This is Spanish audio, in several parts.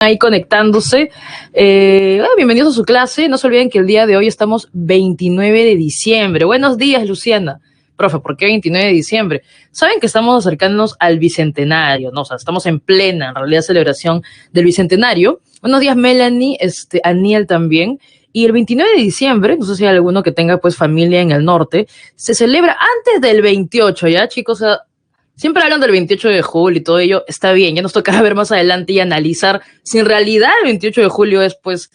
ahí conectándose. Bienvenidos a su clase. No se olviden que el día de hoy estamos 29 de diciembre. Buenos días, Luciana. Profe, ¿por qué 29 de diciembre? Saben que estamos acercándonos al Bicentenario, ¿no? O sea, estamos en plena, en realidad, celebración del Bicentenario. Buenos días, Melanie, Aniel también. Y el 29 de diciembre, no sé si hay alguno que tenga pues familia en el norte, se celebra antes del 28, ¿ya, chicos? O sea, siempre hablan del 28 de julio y todo ello, está bien, ya nos tocará ver más adelante y analizar si en realidad el 28 de julio es, pues,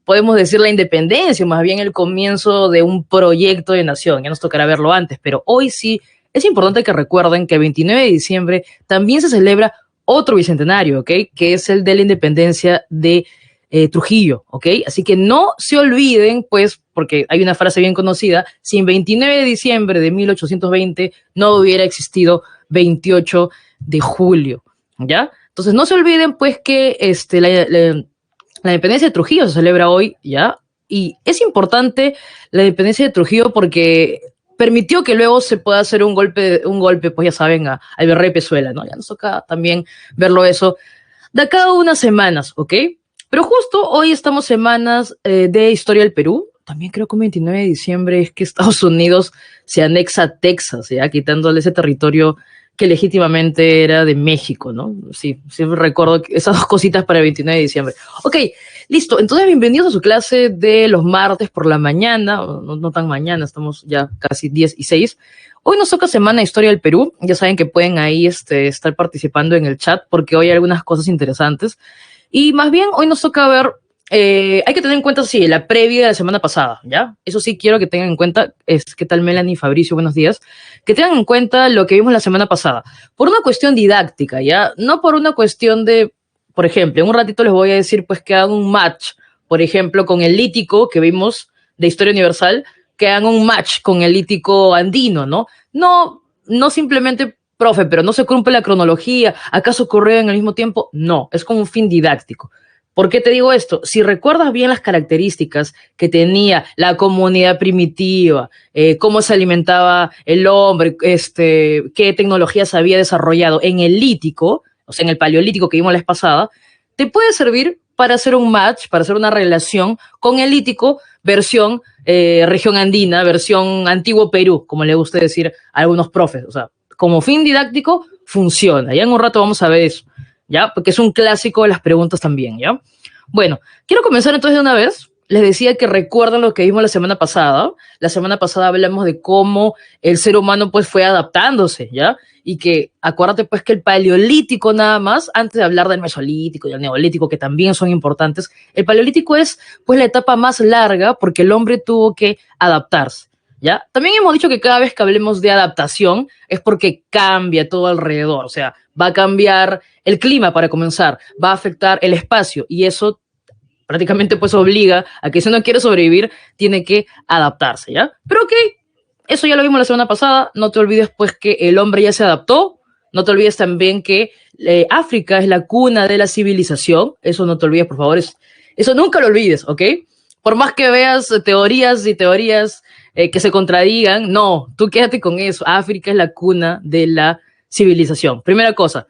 podemos decir la independencia, o más bien el comienzo de un proyecto de nación, ya nos tocará verlo antes, pero hoy sí es importante que recuerden que el 29 de diciembre también se celebra otro bicentenario, ¿ok? Que es el de la independencia de Trujillo, ¿ok? Así que no se olviden, pues, porque hay una frase bien conocida, si en 29 de diciembre de 1820 no hubiera existido 28 de julio, ¿ya? Entonces no se olviden, pues, que la independencia de Trujillo se celebra hoy, ¿ya? Y es importante la independencia de Trujillo porque permitió que luego se pueda hacer un golpe, pues ya saben, al virrey Pezuela, ¿no? Ya nos toca también verlo eso de acá a unas semanas, ¿ok? Pero justo hoy estamos semanas de historia del Perú. También creo que un 29 de diciembre es que Estados Unidos se anexa a Texas, ¿ya? Quitándole ese territorio que legítimamente era de México, ¿no? Sí, siempre recuerdo esas dos cositas para el 29 de diciembre. Ok, listo. Entonces, bienvenidos a su clase de los martes por la mañana. No tan mañana, estamos ya casi 10:06. Hoy nos toca Semana de Historia del Perú. Ya saben que pueden ahí estar participando en el chat porque hoy hay algunas cosas interesantes. Y más bien, hoy nos toca ver, hay que tener en cuenta, sí, la previa de la semana pasada, ¿ya? Eso sí quiero que tengan en cuenta, ¿qué tal Melanie, Fabricio? Buenos días. Que tengan en cuenta lo que vimos la semana pasada, por una cuestión didáctica, ¿ya? No por una cuestión de, por ejemplo, en un ratito les voy a decir, pues, que hagan un match, por ejemplo, con el lítico que vimos de Historia Universal, que hagan un match con el lítico andino, ¿no? No simplemente, profe, pero no se cumple la cronología, ¿acaso ocurrió en el mismo tiempo? No, es como un fin didáctico. ¿Por qué te digo esto? Si recuerdas bien las características que tenía la comunidad primitiva, cómo se alimentaba el hombre, qué tecnologías había desarrollado en el lítico, o sea, en el paleolítico que vimos la vez pasada, te puede servir para hacer un match, para hacer una relación con el lítico versión región andina, versión antiguo Perú, como le gusta decir a algunos profes. O sea, como fin didáctico funciona. Ya en un rato vamos a ver eso, ¿ya? Porque es un clásico de las preguntas también, ¿ya? Bueno, quiero comenzar entonces de una vez. Les decía que recuerdan lo que vimos la semana pasada. La semana pasada hablamos de cómo el ser humano pues fue adaptándose, ¿ya? Y que acuérdate pues que el paleolítico nada más, antes de hablar del mesolítico y del neolítico, que también son importantes, el paleolítico es pues la etapa más larga porque el hombre tuvo que adaptarse, ¿ya? También hemos dicho que cada vez que hablemos de adaptación es porque cambia todo alrededor, o sea, va a cambiar el clima para comenzar, va a afectar el espacio y eso prácticamente pues obliga a que si uno quiere sobrevivir tiene que adaptarse, ¿ya? Pero ok, eso ya lo vimos la semana pasada, no te olvides pues que el hombre ya se adaptó, no te olvides también que África es la cuna de la civilización, eso no te olvides por favor, eso nunca lo olvides, ¿ok? Por más que veas teorías y teorías que se contradigan, no, tú quédate con eso, África es la cuna de la civilización, primera cosa.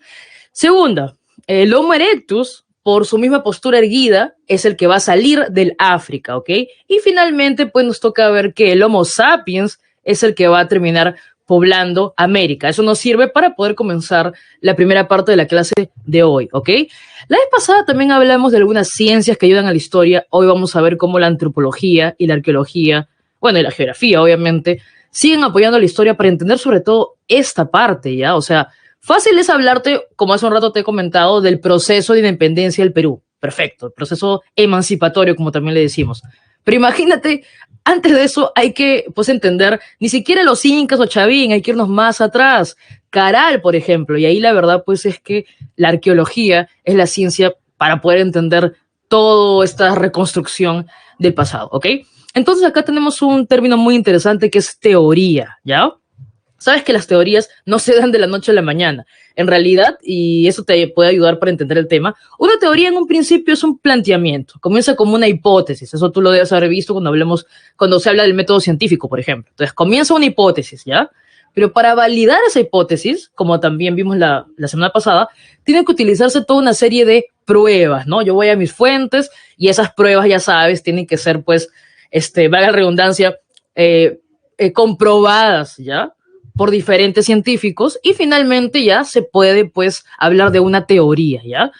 Segunda, el Homo erectus, por su misma postura erguida, es el que va a salir del África, ¿ok? Y finalmente, pues nos toca ver que el Homo sapiens es el que va a terminar poblando América. Eso nos sirve para poder comenzar la primera parte de la clase de hoy, ¿ok? La vez pasada también hablamos de algunas ciencias que ayudan a la historia. Hoy vamos a ver cómo la antropología y la arqueología, bueno, y la geografía, obviamente, siguen apoyando la historia para entender sobre todo esta parte, ¿ya? O sea, fácil es hablarte, como hace un rato te he comentado, del proceso de independencia del Perú. Perfecto, el proceso emancipatorio, como también le decimos. Pero imagínate, antes de eso hay que pues entender, ni siquiera los incas o Chavín, hay que irnos más atrás. Caral, por ejemplo, y ahí la verdad pues es que la arqueología es la ciencia para poder entender toda esta reconstrucción del pasado, ¿ok? Entonces acá tenemos un término muy interesante que es teoría, ¿ya? Sabes que las teorías no se dan de la noche a la mañana. En realidad, y eso te puede ayudar para entender el tema, una teoría en un principio es un planteamiento. Comienza como una hipótesis. Eso tú lo debes haber visto cuando se habla del método científico, por ejemplo. Entonces, comienza una hipótesis, ¿ya? Pero para validar esa hipótesis, como también vimos la semana pasada, tiene que utilizarse toda una serie de pruebas, ¿no? Yo voy a mis fuentes y esas pruebas, ya sabes, tienen que ser, pues, valga la redundancia, comprobadas, ¿ya? Por diferentes científicos y finalmente ya se puede, pues, hablar de una teoría, ¿ya?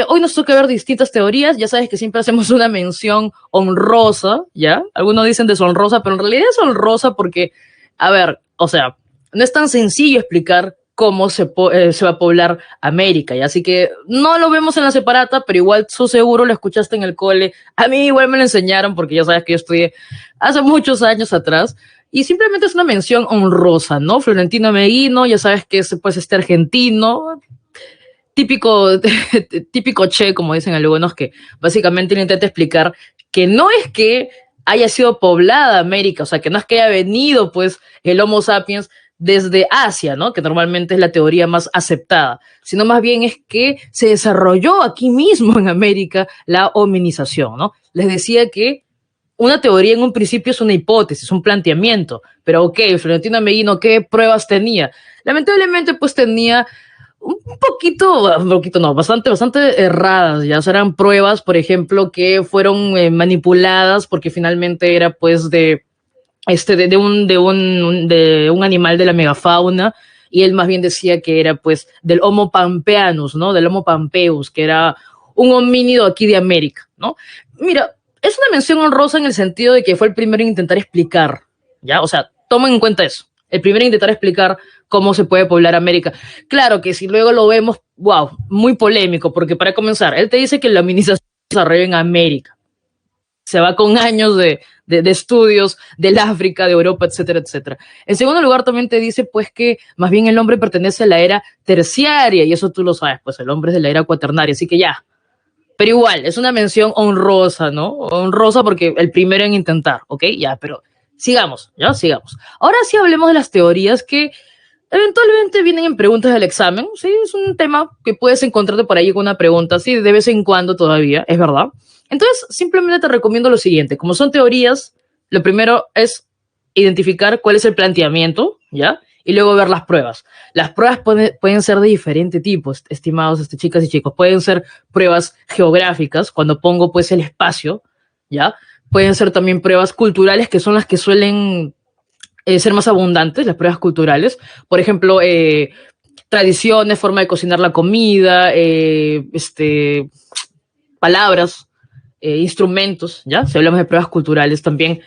Hoy nos toca ver distintas teorías, ya sabes que siempre hacemos una mención honrosa, ¿ya? Algunos dicen deshonrosa, pero en realidad es honrosa porque, a ver, o sea, no es tan sencillo explicar cómo se va a poblar América, ¿ya? Así que no lo vemos en la separata, pero igual tú seguro lo escuchaste en el cole. A mí igual me lo enseñaron porque ya sabes que yo estudié hace muchos años atrás. Y simplemente es una mención honrosa, ¿no? Florentino Meguino, ya sabes que es pues argentino, típico, típico Che, como dicen algunos, que básicamente le intenta explicar que no es que haya sido poblada América, o sea, que no es que haya venido, pues, el Homo sapiens desde Asia, ¿no? Que normalmente es la teoría más aceptada, sino más bien es que se desarrolló aquí mismo en América la hominización, ¿no? Les decía que una teoría en un principio es una hipótesis, un planteamiento, pero ok, Florentino Meguino, ¿qué pruebas tenía? Lamentablemente, pues tenía un poquito no, bastante erradas, ya serán pruebas, por ejemplo, que fueron manipuladas porque finalmente era pues de un animal de la megafauna y él más bien decía que era pues del Homo pampeanus, ¿no? Del Homo pampeus, que era un homínido aquí de América, ¿no? Mira, es una mención honrosa en el sentido de que fue el primero en intentar explicar, ¿ya? O sea, tomen en cuenta eso. El primero en intentar explicar cómo se puede poblar América. Claro que si luego lo vemos, wow, muy polémico, porque para comenzar, él te dice que la hominización se desarrolla en América. Se va con años de estudios del África, de Europa, etcétera, etcétera. En segundo lugar, también te dice, pues, que más bien el hombre pertenece a la era terciaria, y eso tú lo sabes, pues el hombre es de la era cuaternaria, así que ya. Pero igual, es una mención honrosa, ¿no? Honrosa porque el primero en intentar, ¿ok? Ya, pero sigamos, ¿ya? Sigamos. Ahora sí hablemos de las teorías que eventualmente vienen en preguntas del examen, sí, es un tema que puedes encontrarte por ahí con una pregunta, sí, de vez en cuando todavía, es verdad. Entonces, simplemente te recomiendo lo siguiente, como son teorías, lo primero es identificar cuál es el planteamiento, ¿ya? Y luego ver las pruebas. Las pruebas pueden ser de diferente tipo, estimados chicas y chicos. Pueden ser pruebas geográficas, cuando pongo pues el espacio, ¿ya? Pueden ser también pruebas culturales, que son las que suelen ser más abundantes, las pruebas culturales. Por ejemplo, tradiciones, forma de cocinar la comida, palabras, instrumentos, ¿ya? Si hablamos de pruebas culturales también,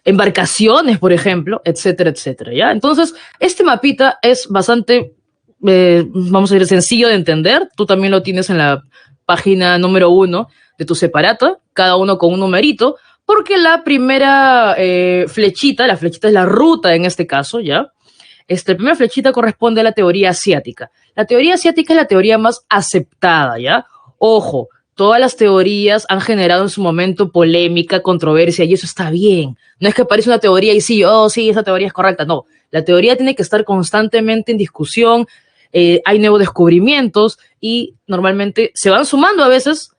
embarcaciones, por ejemplo, etcétera, etcétera, ¿ya? Entonces, este mapita es bastante, vamos a decir, sencillo de entender. Tú también lo tienes en la página número 1 de tu separata, cada uno con un numerito, porque la primera flechita, la flechita es la ruta en este caso, ¿ya? La primera flechita corresponde a la teoría asiática. La teoría asiática es la teoría más aceptada, ¿ya? Ojo, todas las teorías han generado en su momento polémica, controversia, y eso está bien. No es que aparece una teoría y sí, oh, sí, esa teoría es correcta. No, la teoría tiene que estar constantemente en discusión, hay nuevos descubrimientos y normalmente se van sumando a veces,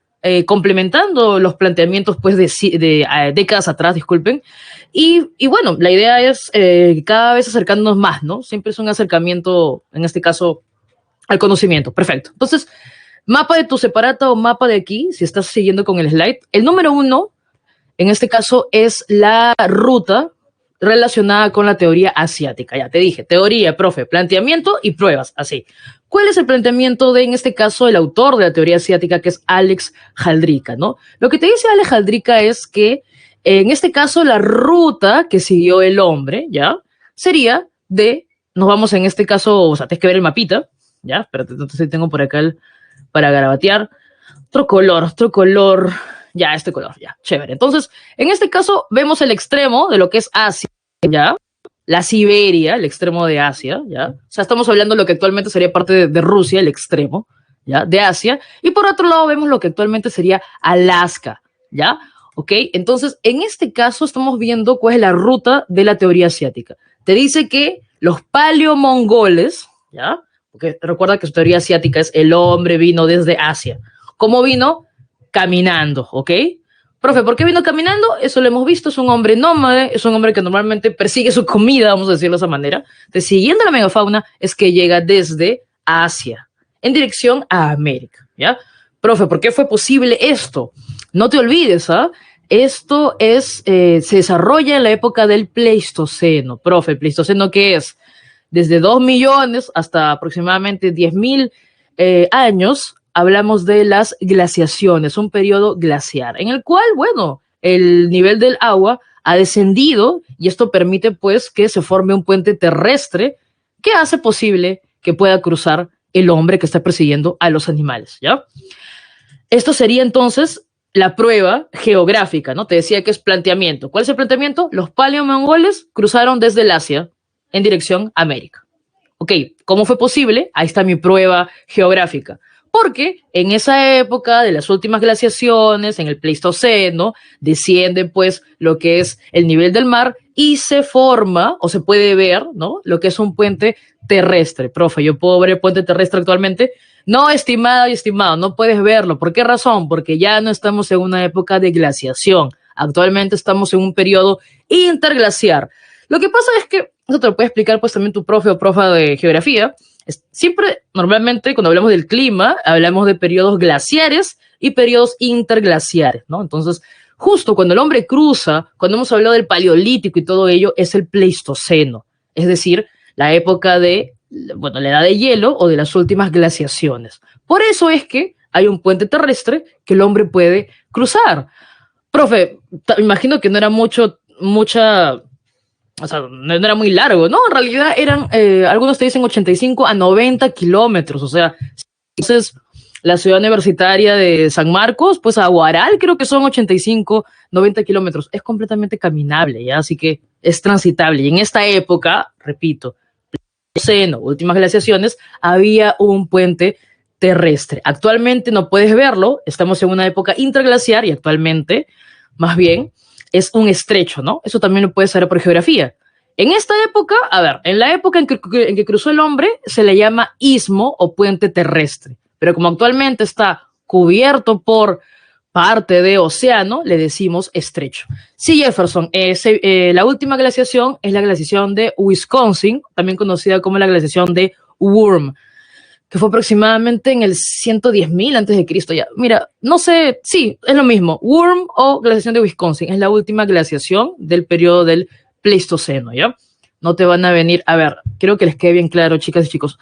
complementando los planteamientos pues de décadas atrás, disculpen. Y bueno, la idea es cada vez acercándonos más, ¿no? Siempre es un acercamiento, en este caso, al conocimiento. Perfecto. Entonces, mapa de tu separata o mapa de aquí, si estás siguiendo con el slide. El número 1, en este caso, es la ruta relacionada con la teoría asiática. Ya te dije, teoría, profe, planteamiento y pruebas, así. ¿Cuál es el planteamiento de, en este caso, el autor de la teoría asiática, que es Alex Jaldrika, ¿no? Lo que te dice Alex Jaldrika es que, en este caso, la ruta que siguió el hombre, ¿ya? Sería nos vamos en este caso, o sea, tienes que ver el mapita, ¿ya? Espérate, entonces tengo por acá para garabatear. Otro color, ya, este color, ya, chévere. Entonces, en este caso, vemos el extremo de lo que es Asia, ¿ya? La Siberia, el extremo de Asia, ¿ya? O sea, estamos hablando de lo que actualmente sería parte de Rusia, el extremo, ¿ya? De Asia. Y por otro lado vemos lo que actualmente sería Alaska, ¿ya? ¿Ok? Entonces, en este caso estamos viendo cuál es la ruta de la teoría asiática. Te dice que los paleomongoles, ¿ya? Porque recuerda que su teoría asiática es el hombre vino desde Asia. ¿Cómo vino? Caminando, ¿ok? Profe, ¿por qué vino caminando? Eso lo hemos visto, es un hombre nómade, es un hombre que normalmente persigue su comida, vamos a decirlo de esa manera. Entonces, siguiendo la megafauna, es que llega desde Asia, en dirección a América, ¿ya? Profe, ¿por qué fue posible esto? No te olvides, ¿ah? Esto se desarrolla en la época del Pleistoceno. Profe, ¿el Pleistoceno qué es? Desde 2 millones hasta aproximadamente 10.000 años, hablamos de las glaciaciones, un periodo glaciar, en el cual, bueno, el nivel del agua ha descendido y esto permite pues que se forme un puente terrestre que hace posible que pueda cruzar el hombre que está persiguiendo a los animales, ¿ya? Esto sería entonces la prueba geográfica, ¿no? Te decía que es planteamiento. ¿Cuál es el planteamiento? Los paleomongoles cruzaron desde el Asia en dirección a América. Ok, ¿cómo fue posible? Ahí está mi prueba geográfica. Porque en esa época de las últimas glaciaciones, en el Pleistoceno, desciende pues lo que es el nivel del mar y se forma o se puede ver, ¿no? Lo que es un puente terrestre. Profe, ¿yo puedo ver el puente terrestre actualmente? No, estimado y estimado, no puedes verlo. ¿Por qué razón? Porque ya no estamos en una época de glaciación. Actualmente estamos en un periodo interglaciar. Lo que pasa es que, eso te lo puede explicar pues también tu profe o profa de geografía. Siempre, normalmente, cuando hablamos del clima, hablamos de periodos glaciares y periodos interglaciares, ¿no? Entonces, justo cuando el hombre cruza, cuando hemos hablado del paleolítico y todo ello, es el Pleistoceno, es decir, la época de, bueno, la edad de hielo o de las últimas glaciaciones. Por eso es que hay un puente terrestre que el hombre puede cruzar. Profe, imagino que no era mucha, o sea, no era muy largo, ¿no? En realidad eran, algunos te dicen 85 a 90 kilómetros, o sea, entonces la ciudad universitaria de San Marcos, pues a Huaral creo que son 85, 90 kilómetros, es completamente caminable, ¿ya? Así que es transitable. Y en esta época, repito, Pleistoceno, últimas glaciaciones, había un puente terrestre. Actualmente no puedes verlo, estamos en una época interglaciar y actualmente, más bien, es un estrecho, ¿no? Eso también lo puedes saber por geografía. En esta época, a ver, en la época en que cruzó el hombre, se le llama istmo o puente terrestre. Pero como actualmente está cubierto por parte de océano, le decimos estrecho. Sí, Jefferson, la última glaciación es la glaciación de Wisconsin, también conocida como la glaciación de Würm, que fue aproximadamente en el 110.000 antes de Cristo ya. Mira, no sé, sí, es lo mismo. Würm o glaciación de Wisconsin es la última glaciación del periodo del Pleistoceno, ¿ya? No te van a venir, a ver, quiero que les quede bien claro, chicas y chicos.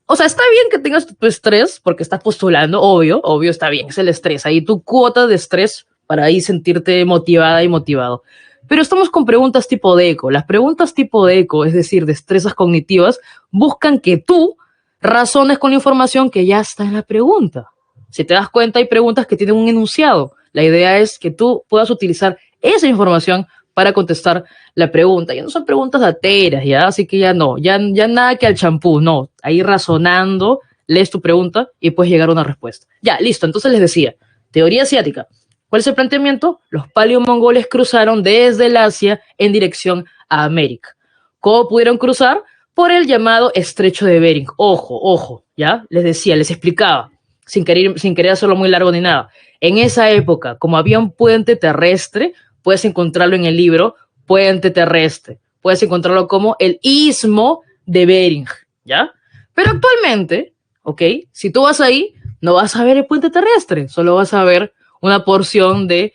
O sea, está bien que tengas tu estrés porque estás postulando, obvio, está bien, es el estrés. Ahí tu cuota de estrés para ahí sentirte motivada y motivado. Pero estamos con preguntas tipo de eco. Las preguntas tipo de eco, es decir, destrezas cognitivas, buscan que tú razones con la información que ya está en la pregunta. Si te das cuenta, hay preguntas que tienen un enunciado. La idea es que tú puedas utilizar esa información para contestar la pregunta. Ya no son preguntas ateras, ¿ya? Así que ya no, ya nada que al champú, no. Ahí razonando, lees tu pregunta y puedes llegar a una respuesta. Ya, listo. Entonces les decía, teoría asiática. ¿Cuál es el planteamiento? Los paleomongoles cruzaron desde el Asia en dirección a América. ¿Cómo pudieron cruzar? Por el llamado estrecho de Bering. Ojo, ¿ya? Les decía, les explicaba, sin querer hacerlo muy largo ni nada. En esa época, como había un puente terrestre, puedes encontrarlo en el libro Puente Terrestre. Puedes encontrarlo como el Istmo de Bering, ¿ya? Pero actualmente, ¿ok? Si tú vas ahí, no vas a ver el puente terrestre, solo vas a ver una porción de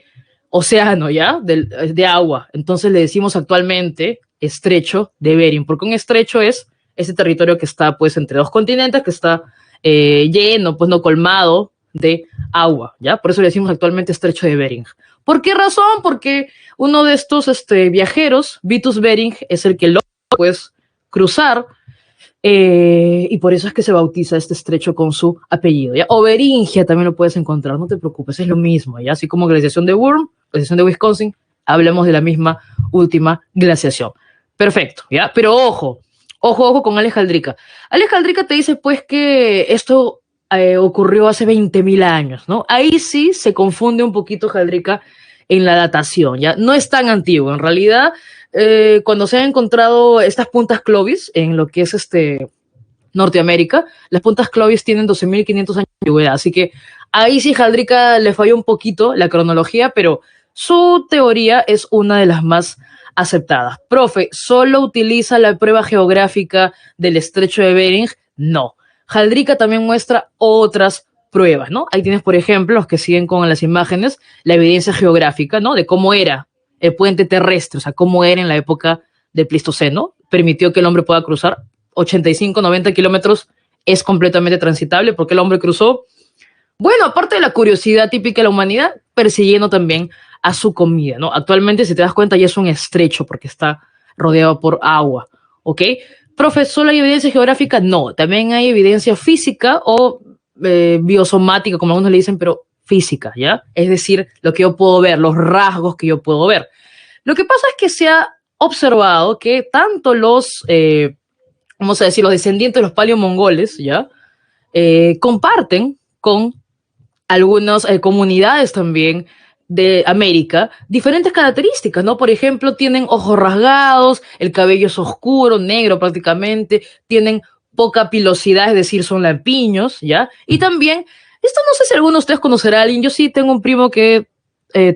océano, ¿ya? De agua. Entonces le decimos actualmente estrecho de Bering, porque un estrecho es ese territorio que está pues entre dos continentes, que está lleno, pues no colmado de agua, ¿ya? Por eso le decimos actualmente estrecho de Bering. ¿Por qué razón? Porque uno de estos viajeros, Vitus Bering, es el que logra pues cruzar y por eso es que se bautiza este estrecho con su apellido, ¿ya? O Beringia también lo puedes encontrar, no te preocupes, es lo mismo, ¿ya? Así como glaciación de Würm, glaciación de Wisconsin, hablemos de la misma última glaciación. Perfecto, ¿ya? Pero ojo con Alex Aldrika. Alex Aldrika te dice, pues, que esto ocurrió hace 20.000 años, ¿no? Ahí sí se confunde un poquito Aldrika en la datación, ¿ya? No es tan antiguo, en realidad, cuando se han encontrado estas puntas Clovis en lo que es Norteamérica, las puntas Clovis tienen 12.500 años de antigüedad, así que Ahí sí Jaldrika le falló un poquito la cronología, pero su teoría es una de las más aceptadas. Profe, ¿solo utiliza la prueba geográfica del estrecho de Bering? No. Jaldrika también muestra otras pruebas, ¿no? Ahí tienes, por ejemplo, los que siguen con las imágenes, la evidencia geográfica, ¿no? De cómo era el puente terrestre, o sea, cómo era en la época del Pleistoceno, permitió que el hombre pueda cruzar 85, 90 kilómetros, es completamente transitable porque el hombre cruzó. Bueno, aparte de la curiosidad típica de la humanidad, persiguiendo también a su comida, ¿no? Actualmente, si te das cuenta, ya es un estrecho porque está rodeado por agua, ¿ok? Profe, ¿solo hay evidencia geográfica? No, también hay evidencia física o biosomática, como algunos le dicen, pero física, ¿ya? Es decir, lo que yo puedo ver, los rasgos que yo puedo ver. Lo que pasa es que se ha observado que tanto los, vamos a decir, los descendientes de los paleomongoles, ¿ya? Comparten con algunas comunidades también de América diferentes características, ¿no? Por ejemplo, tienen ojos rasgados, el cabello es oscuro, negro prácticamente, tienen poca pilosidad, es decir, son lampiños, ¿ya? Y también, esto no sé si alguno de ustedes conocerá a alguien, yo sí tengo un primo que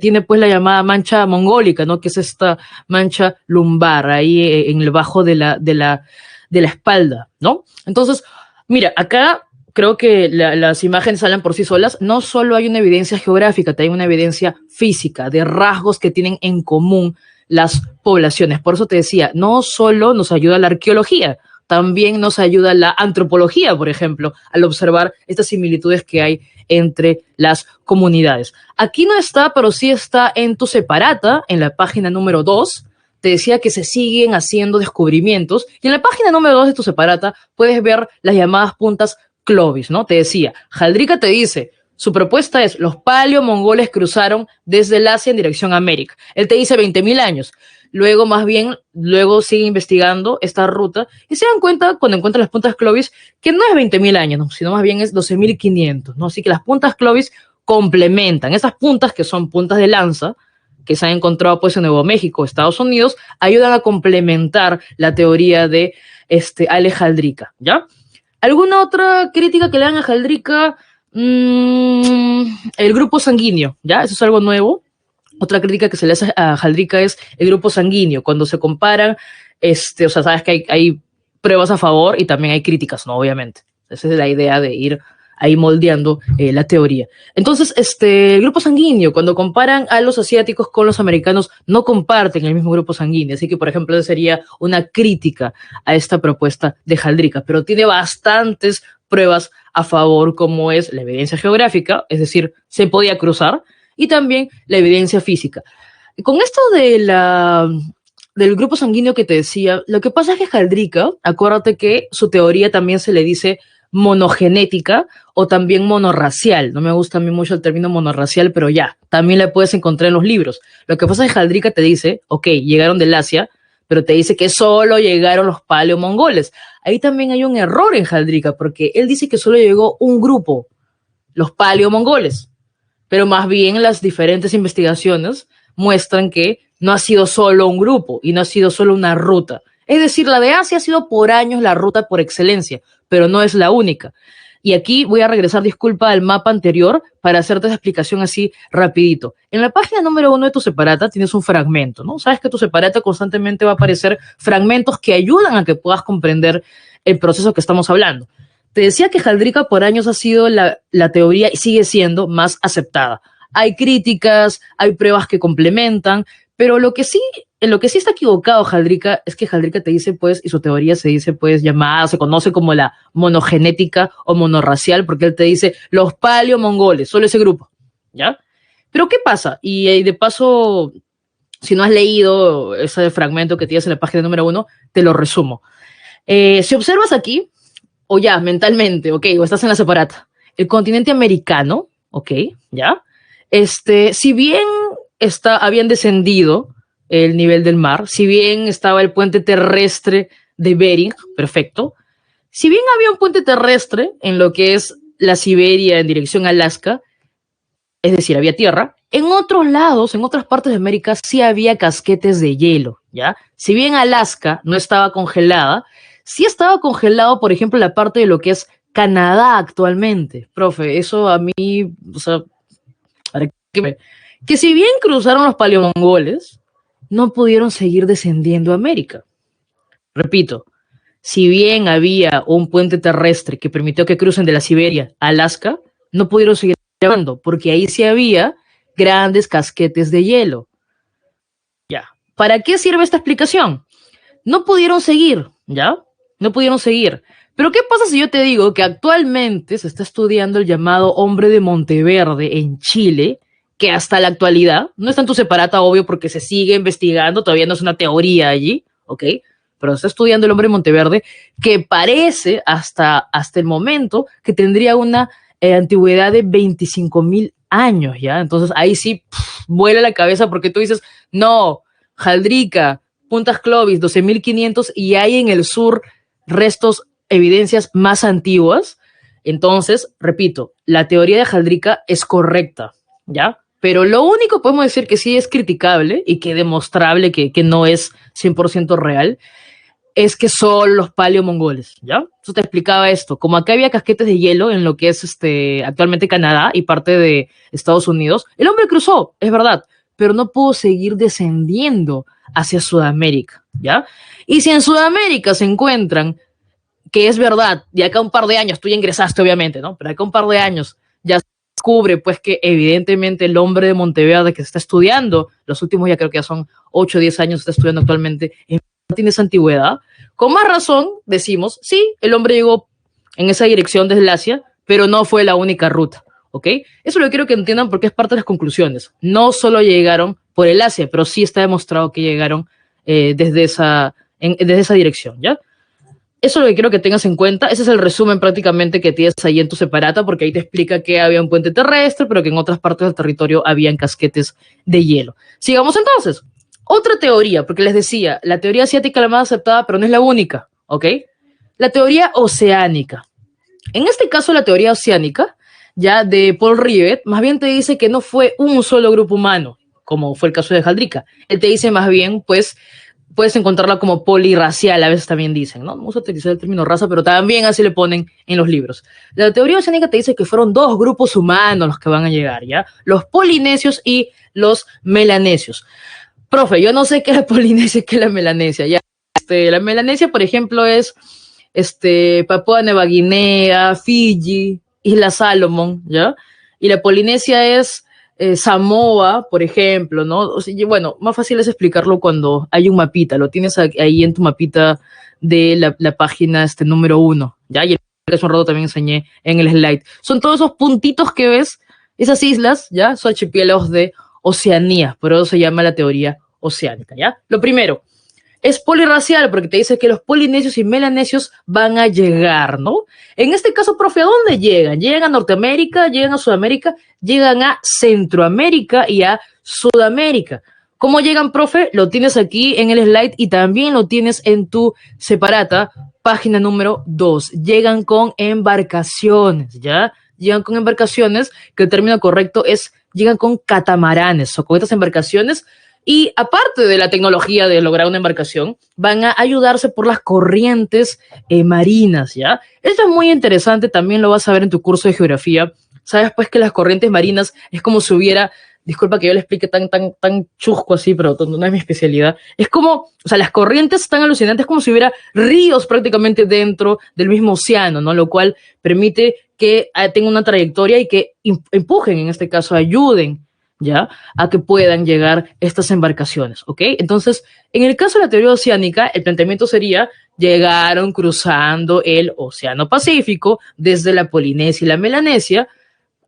tiene pues la llamada mancha mongólica, ¿no? Que es esta mancha lumbar ahí en el bajo de la espalda, ¿no? Entonces, mira, acá creo que las imágenes hablan por sí solas. No solo hay una evidencia geográfica, también una evidencia física de rasgos que tienen en común las poblaciones. Por eso te decía, no solo nos ayuda la arqueología, también nos ayuda la antropología, por ejemplo, al observar estas similitudes que hay entre las comunidades. Aquí no está, pero sí está en tu separata, en la página número 2. Te decía que se siguen haciendo descubrimientos y en la página número 2 de tu separata puedes ver las llamadas puntas Clovis, ¿no? Te decía, Jaldrika te dice, su propuesta es, los paleomongoles cruzaron desde el Asia en dirección a América. Él te dice 20.000 años. Luego, más bien, luego sigue investigando esta ruta y se dan cuenta, cuando encuentran las puntas Clovis, que no es 20.000 años, ¿no? Sino más bien es 12.500, ¿no? Así que las puntas Clovis complementan. Esas puntas, que son puntas de lanza, que se han encontrado pues en Nuevo México, Estados Unidos, ayudan a complementar la teoría de Ale Jaldrika, ¿ya? ¿Alguna otra crítica que le dan a Jaldrika? El grupo sanguíneo, ¿ya? Eso es algo nuevo. Otra crítica que se le hace a Jaldrika es el grupo sanguíneo. Cuando se comparan, o sea, sabes que hay pruebas a favor y también hay críticas, ¿no? Obviamente. Esa es la idea de ir ahí moldeando la teoría. Entonces, el grupo sanguíneo, cuando comparan a los asiáticos con los americanos, no comparten el mismo grupo sanguíneo. Así que, por ejemplo, esa sería una crítica a esta propuesta de Jaldrika, pero tiene bastantes pruebas a favor, como es la evidencia geográfica, es decir, se podía cruzar, y también la evidencia física. Con esto del grupo sanguíneo que te decía, lo que pasa es que Jaldrika, acuérdate que su teoría también se le dice monogenética o también monorracial. No me gusta a mí mucho el término monorracial, pero ya, también la puedes encontrar en los libros. Lo que pasa es que Jaldrika te dice, ok, llegaron del Asia, pero te dice que solo llegaron los paleomongoles. Ahí también hay un error en Jaldrika, porque él dice que solo llegó un grupo, los paleomongoles, pero más bien las diferentes investigaciones muestran que no ha sido solo un grupo y no ha sido solo una ruta. Es decir, la de Asia ha sido por años la ruta por excelencia, pero no es la única. Y aquí voy a regresar, disculpa, al mapa anterior para hacerte esa explicación así rapidito. En la página número 1 de tu separata tienes un fragmento, ¿no? Sabes que tu separata constantemente va a aparecer fragmentos que ayudan a que puedas comprender el proceso que estamos hablando. Te decía que Jaldrika por años ha sido la teoría y sigue siendo más aceptada. Hay críticas, hay pruebas que complementan, pero en lo que sí está equivocado Jaldrika es que Jaldrika te dice, pues, y su teoría se dice, pues, llamada, se conoce como la monogenética o monorracial, porque él te dice los paleomongoles, solo ese grupo, ¿ya? Pero ¿qué pasa? Y de paso, si no has leído ese fragmento que tienes en la página número 1, te lo resumo. Si observas aquí, o ya, mentalmente, ok, o estás en la separata, el continente americano, ok, ya, si bien habían descendido el nivel del mar, si bien estaba el puente terrestre de Bering, perfecto, si bien había un puente terrestre en lo que es la Siberia en dirección a Alaska, es decir, había tierra, en otros lados, en otras partes de América, sí había casquetes de hielo, ¿ya? Si bien Alaska no estaba congelada, sí estaba congelado, por ejemplo, la parte de lo que es Canadá actualmente. Profe, eso a mí, o sea, para que si bien cruzaron los paleomongoles, no pudieron seguir descendiendo a América. Repito, si bien había un puente terrestre que permitió que crucen de la Siberia a Alaska, no pudieron seguir llevando, porque ahí sí había grandes casquetes de hielo. Ya. ¿Para qué sirve esta explicación? No pudieron seguir, ¿ya? No pudieron seguir. Pero ¿qué pasa si yo te digo que actualmente se está estudiando el llamado hombre de Monteverde en Chile, que hasta la actualidad, no está en tu separata, obvio, porque se sigue investigando, todavía no es una teoría allí, ¿ok? Pero se está estudiando el hombre de Monteverde, que parece hasta el momento que tendría una antigüedad de 25.000 años, ¿ya? Entonces ahí sí vuela la cabeza porque tú dices, no, Jaldrica, Puntas Clovis, 12.500 y hay en el sur restos, evidencias más antiguas. Entonces, repito, la teoría de Jaldrica es correcta, ¿ya? Pero lo único podemos decir que sí es criticable y que demostrable que no es 100% real es que son los paleomongoles, ¿ya? Eso te explicaba esto. Como acá había casquetes de hielo en lo que es actualmente Canadá y parte de Estados Unidos, el hombre cruzó, es verdad, pero no pudo seguir descendiendo hacia Sudamérica, ¿ya? Y si en Sudamérica se encuentran, que es verdad, y acá un par de años, tú ya ingresaste obviamente, ¿no? Pero acá un par de años ya se descubre pues que evidentemente el hombre de Monteverde que se está estudiando, los últimos ya creo que ya son 8 o 10 años, se está estudiando actualmente, tiene esa antigüedad, con más razón decimos, sí, el hombre llegó en esa dirección desde el Asia, pero no fue la única ruta, ¿ok? Eso lo quiero que entiendan porque es parte de las conclusiones. No solo llegaron por el Asia, pero sí está demostrado que llegaron desde esa dirección, ¿ya? Eso es lo que quiero que tengas en cuenta. Ese es el resumen prácticamente que tienes ahí en tu separata, porque ahí te explica que había un puente terrestre, pero que en otras partes del territorio habían casquetes de hielo. Sigamos entonces. Otra teoría, porque les decía, la teoría asiática es la más aceptada, pero no es la única, ¿ok? La teoría oceánica. En este caso, la teoría oceánica, ya de Paul Rivet, más bien te dice que no fue un solo grupo humano, como fue el caso de Jaldrica. Él te dice más bien, pues, puedes encontrarla como polirracial, a veces también dicen, ¿no? Vamos a utilizar el término raza, pero también así le ponen en los libros. La teoría oceánica te dice que fueron dos grupos humanos los que van a llegar, ¿ya? Los polinesios y los melanesios. Profe, yo no sé qué es la Polinesia y qué es la Melanesia. Ya, la Melanesia, por ejemplo, es Papúa Nueva Guinea, Fiji, Isla Salomón, ¿ya? Y la Polinesia es Samoa, por ejemplo, ¿no? O sea, bueno, más fácil es explicarlo cuando hay un mapita, lo tienes ahí en tu mapita de la página número 1, ¿ya? Y hace un rato también enseñé en el slide. Son todos esos puntitos que ves, esas islas, ¿ya? Son archipiélagos de Oceanía, por eso se llama la teoría oceánica, ¿ya? Lo primero, es polirracial porque te dice que los polinesios y melanesios van a llegar, ¿no? En este caso, profe, ¿a dónde llegan? ¿Llegan a Norteamérica? ¿Llegan a Sudamérica? Llegan a Centroamérica y a Sudamérica. ¿Cómo llegan, profe? Lo tienes aquí en el slide y también lo tienes en tu separata, página número 2. Llegan con embarcaciones, ¿ya? Llegan con embarcaciones, que el término correcto es llegan con catamaranes o con estas embarcaciones y aparte de la tecnología de lograr una embarcación, van a ayudarse por las corrientes marinas, ¿ya? Esto es muy interesante, también lo vas a ver en tu curso de geografía. Sabes pues que las corrientes marinas es como si hubiera, disculpa que yo le explique tan chusco así, pero no es mi especialidad. Es como, o sea, las corrientes están alucinantes, como si hubiera ríos prácticamente dentro del mismo océano, ¿no? Lo cual permite que tengan una trayectoria y que empujen, en este caso, ayuden, ¿ya? A que puedan llegar estas embarcaciones, ¿ok? Entonces, en el caso de la teoría oceánica, el planteamiento sería, llegaron cruzando el Océano Pacífico desde la Polinesia y la Melanesia,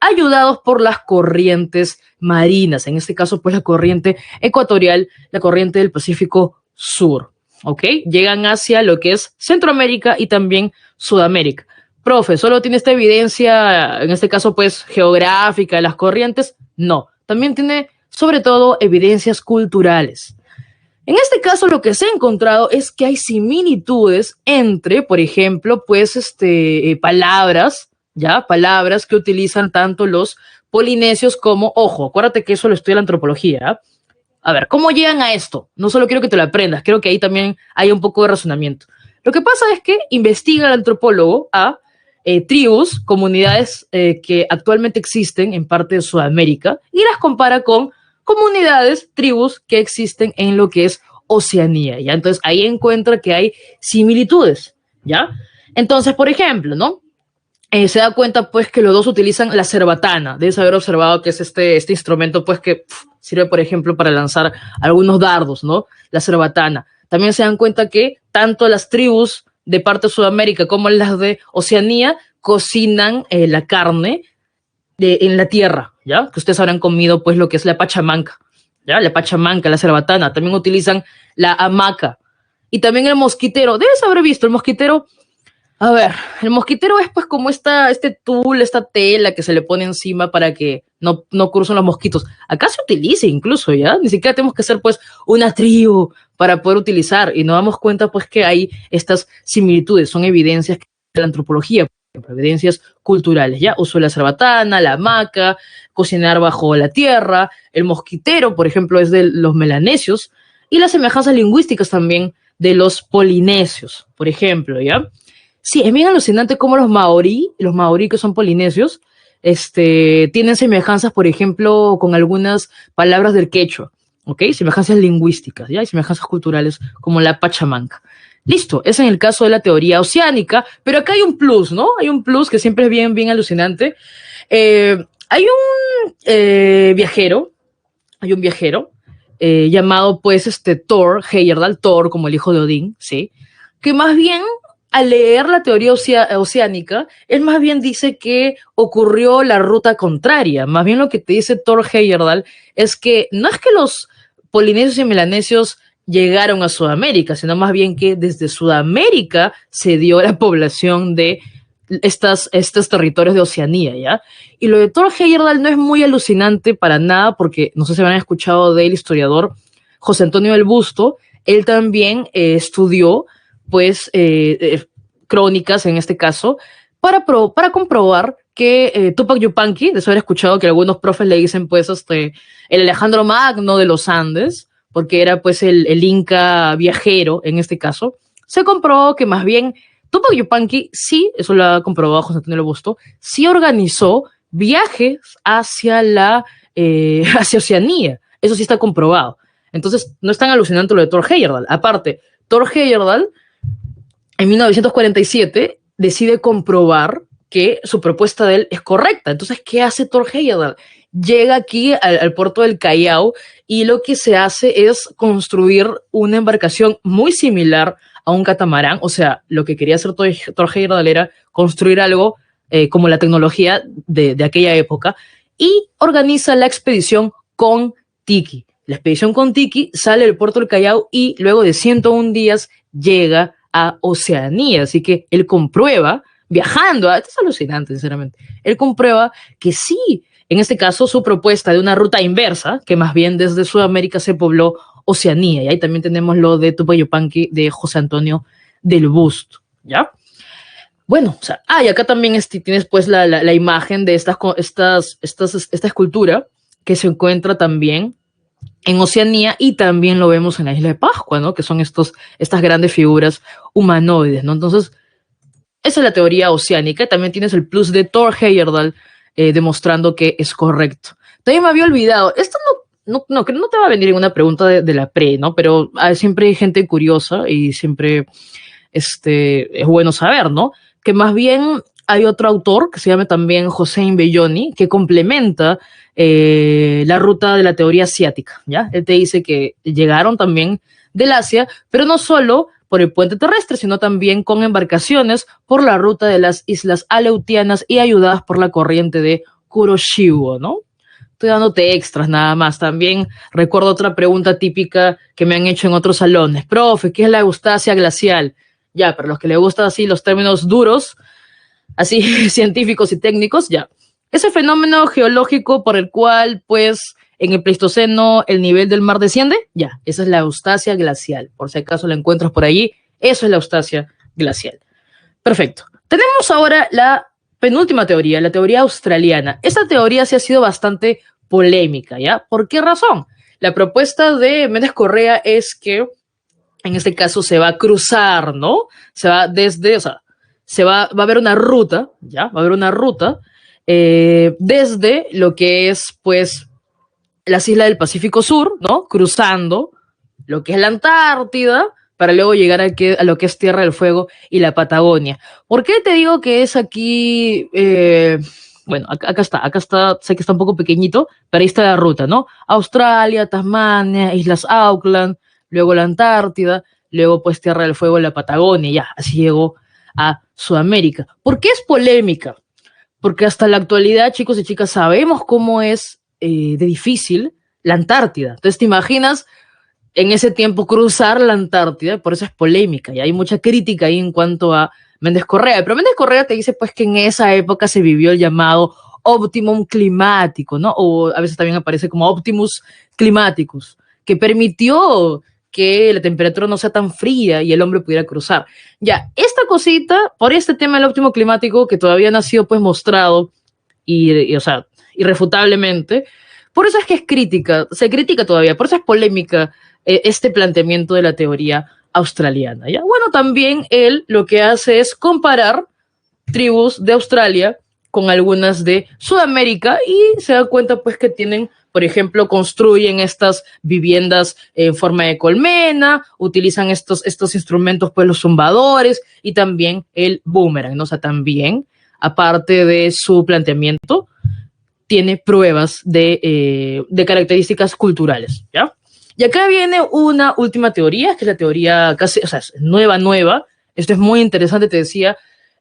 ayudados por las corrientes marinas, en este caso, pues la corriente ecuatorial, la corriente del Pacífico Sur, ¿ok? Llegan hacia lo que es Centroamérica y también Sudamérica. Profe, ¿solo tiene esta evidencia, en este caso, pues, geográfica de las corrientes? No, también tiene, sobre todo, evidencias culturales. En este caso, lo que se ha encontrado es que hay similitudes entre, por ejemplo, pues, palabras, ¿ya? Palabras que utilizan tanto los polinesios como, ojo, acuérdate que eso lo estudia la antropología, ¿eh? A ver, ¿cómo llegan a esto? No solo quiero que te lo aprendas, creo que ahí también hay un poco de razonamiento. Lo que pasa es que investiga el antropólogo a tribus, comunidades que actualmente existen en parte de Sudamérica y las compara con comunidades, tribus que existen en lo que es Oceanía, ¿ya? Entonces ahí encuentra que hay similitudes, ¿ya? Entonces, por ejemplo, ¿no? Se da cuenta pues que los dos utilizan la cerbatana. Debes haber observado que es este instrumento pues que sirve por ejemplo para lanzar algunos dardos, ¿no? La cerbatana. También se dan cuenta que tanto las tribus de parte de Sudamérica como las de Oceanía cocinan la carne en la tierra, ¿ya? Que ustedes habrán comido pues lo que es la pachamanca, ¿ya? La pachamanca, la cerbatana. También utilizan la hamaca. Y también el mosquitero. Debes haber visto el mosquitero. A ver, el mosquitero es pues como este tul, esta tela que se le pone encima para que no crucen los mosquitos. Acá se utiliza incluso, ¿ya? Ni siquiera tenemos que ser pues una tribu para poder utilizar y nos damos cuenta pues que hay estas similitudes, son evidencias de la antropología, por ejemplo, evidencias culturales, ¿ya? Uso de la cerbatana, la hamaca, cocinar bajo la tierra, el mosquitero, por ejemplo, es de los melanesios y las semejanzas lingüísticas también de los polinesios, por ejemplo, ¿ya? Sí, es bien alucinante cómo los maorí que son polinesios, tienen semejanzas, por ejemplo, con algunas palabras del quechua, ¿ok? Semejanzas lingüísticas, ¿ya? Y semejanzas culturales como la pachamanca. Listo, es en el caso de la teoría oceánica, pero acá hay un plus, ¿no? Hay un plus que siempre es bien, bien alucinante. Hay un viajero llamado, pues, Thor Heyerdahl, Thor como el hijo de Odín, ¿sí? Que más bien al leer la teoría oceánica, él más bien dice que ocurrió la ruta contraria. Más bien lo que te dice Thor Heyerdahl es que no es que los polinesios y melanesios llegaron a Sudamérica, sino más bien que desde Sudamérica se dio la población de estos territorios de Oceanía, ¿ya? Y lo de Thor Heyerdahl no es muy alucinante para nada, porque no sé si habrán escuchado del historiador José Antonio del Busto. Él también estudió pues crónicas en este caso, para comprobar que Tupac Yupanqui, de eso haber escuchado que algunos profes le dicen pues el Alejandro Magno de los Andes, porque era pues el inca viajero en este caso, se comprobó que más bien Tupac Yupanqui sí, eso lo ha comprobado José Antonio Busto, sí organizó viajes hacia hacia Oceanía, eso sí está comprobado. Entonces no es tan alucinante lo de Thor Heyerdahl. Aparte, Thor Heyerdahl en 1947 decide comprobar que su propuesta de él es correcta. Entonces, ¿qué hace Thor Heyerdahl? Llega aquí al puerto del Callao y lo que se hace es construir una embarcación muy similar a un catamarán. O sea, lo que quería hacer Thor Heyerdahl era construir algo como la tecnología de aquella época y organiza la expedición con Tiki. La expedición con Tiki sale del puerto del Callao y luego de 101 días llega a Oceanía, así que él comprueba, viajando, esto es alucinante, sinceramente, él comprueba que sí, en este caso su propuesta de una ruta inversa, que más bien desde Sudamérica se pobló Oceanía, y ahí también tenemos lo de Tupac Yupanqui de José Antonio del Busto, ¿ya? Bueno, o sea, y acá también tienes pues la imagen de esta escultura que se encuentra también en Oceanía y también lo vemos en la isla de Pascua, ¿no? Que son estas grandes figuras humanoides, ¿no? Entonces, esa es la teoría oceánica. También tienes el plus de Thor Heyerdahl demostrando que es correcto. También me había olvidado, esto no te va a venir en una pregunta de la pre, ¿no? Pero siempre hay gente curiosa y siempre es bueno saber, ¿no? Que más bien hay otro autor que se llama también Hossein Belloni que complementa la ruta de la teoría asiática, ¿ya? Él te dice que llegaron también del Asia, pero no solo por el puente terrestre, sino también con embarcaciones por la ruta de las islas Aleutianas y ayudadas por la corriente de Kuroshiwo, ¿no? Estoy dándote extras nada más. También recuerdo otra pregunta típica que me han hecho en otros salones. Profe, ¿qué es la eustasia glacial? Ya, para los que les gustan así los términos duros, así científicos y técnicos, ya. Ese fenómeno geológico por el cual, pues, en el Pleistoceno el nivel del mar desciende, ya, esa es la eustasia glacial. Por si acaso la encuentras por allí, eso es la eustasia glacial. Perfecto. Tenemos ahora la penúltima teoría, la teoría australiana. Esta teoría sí ha sido bastante polémica, ¿ya? ¿Por qué razón? La propuesta de Méndez Correa es que en este caso se va a cruzar, ¿no? Se va desde, o sea, va a haber una ruta, ¿ya? Va a haber una ruta desde lo que es, pues, las islas del Pacífico Sur, ¿no? Cruzando lo que es la Antártida, para luego llegar a lo que es Tierra del Fuego y la Patagonia. ¿Por qué te digo que es aquí? Bueno, acá está, sé que está un poco pequeñito, pero ahí está la ruta, ¿no? Australia, Tasmania, Islas Auckland, luego la Antártida, luego pues Tierra del Fuego y la Patagonia, ya, así llegó a Sudamérica. ¿Por qué es polémica? Porque hasta la actualidad, chicos y chicas, sabemos cómo es de difícil la Antártida. Entonces, ¿te imaginas en ese tiempo cruzar la Antártida? Por eso es polémica y hay mucha crítica ahí en cuanto a Méndez Correa. Pero Méndez Correa te dice pues que en esa época se vivió el llamado optimum climático, ¿no? O a veces también aparece como optimus climaticus, que permitió que la temperatura no sea tan fría y el hombre pudiera cruzar. Ya, esta cosita, por este tema del óptimo climático que todavía no ha sido pues mostrado o sea, irrefutablemente, por eso es que es crítica, se critica todavía, por eso es polémica este planteamiento de la teoría australiana, ¿ya? Bueno, también él lo que hace es comparar tribus de Australia con algunas de Sudamérica y se da cuenta pues que tienen, por ejemplo, construyen estas viviendas en forma de colmena, utilizan estos instrumentos pues los zumbadores y también el boomerang, ¿no? O sea, también, aparte de su planteamiento, tiene pruebas de características culturales, ¿ya? Y acá viene una última teoría, que es la teoría casi, o sea, nueva. Esto es muy interesante, te decía,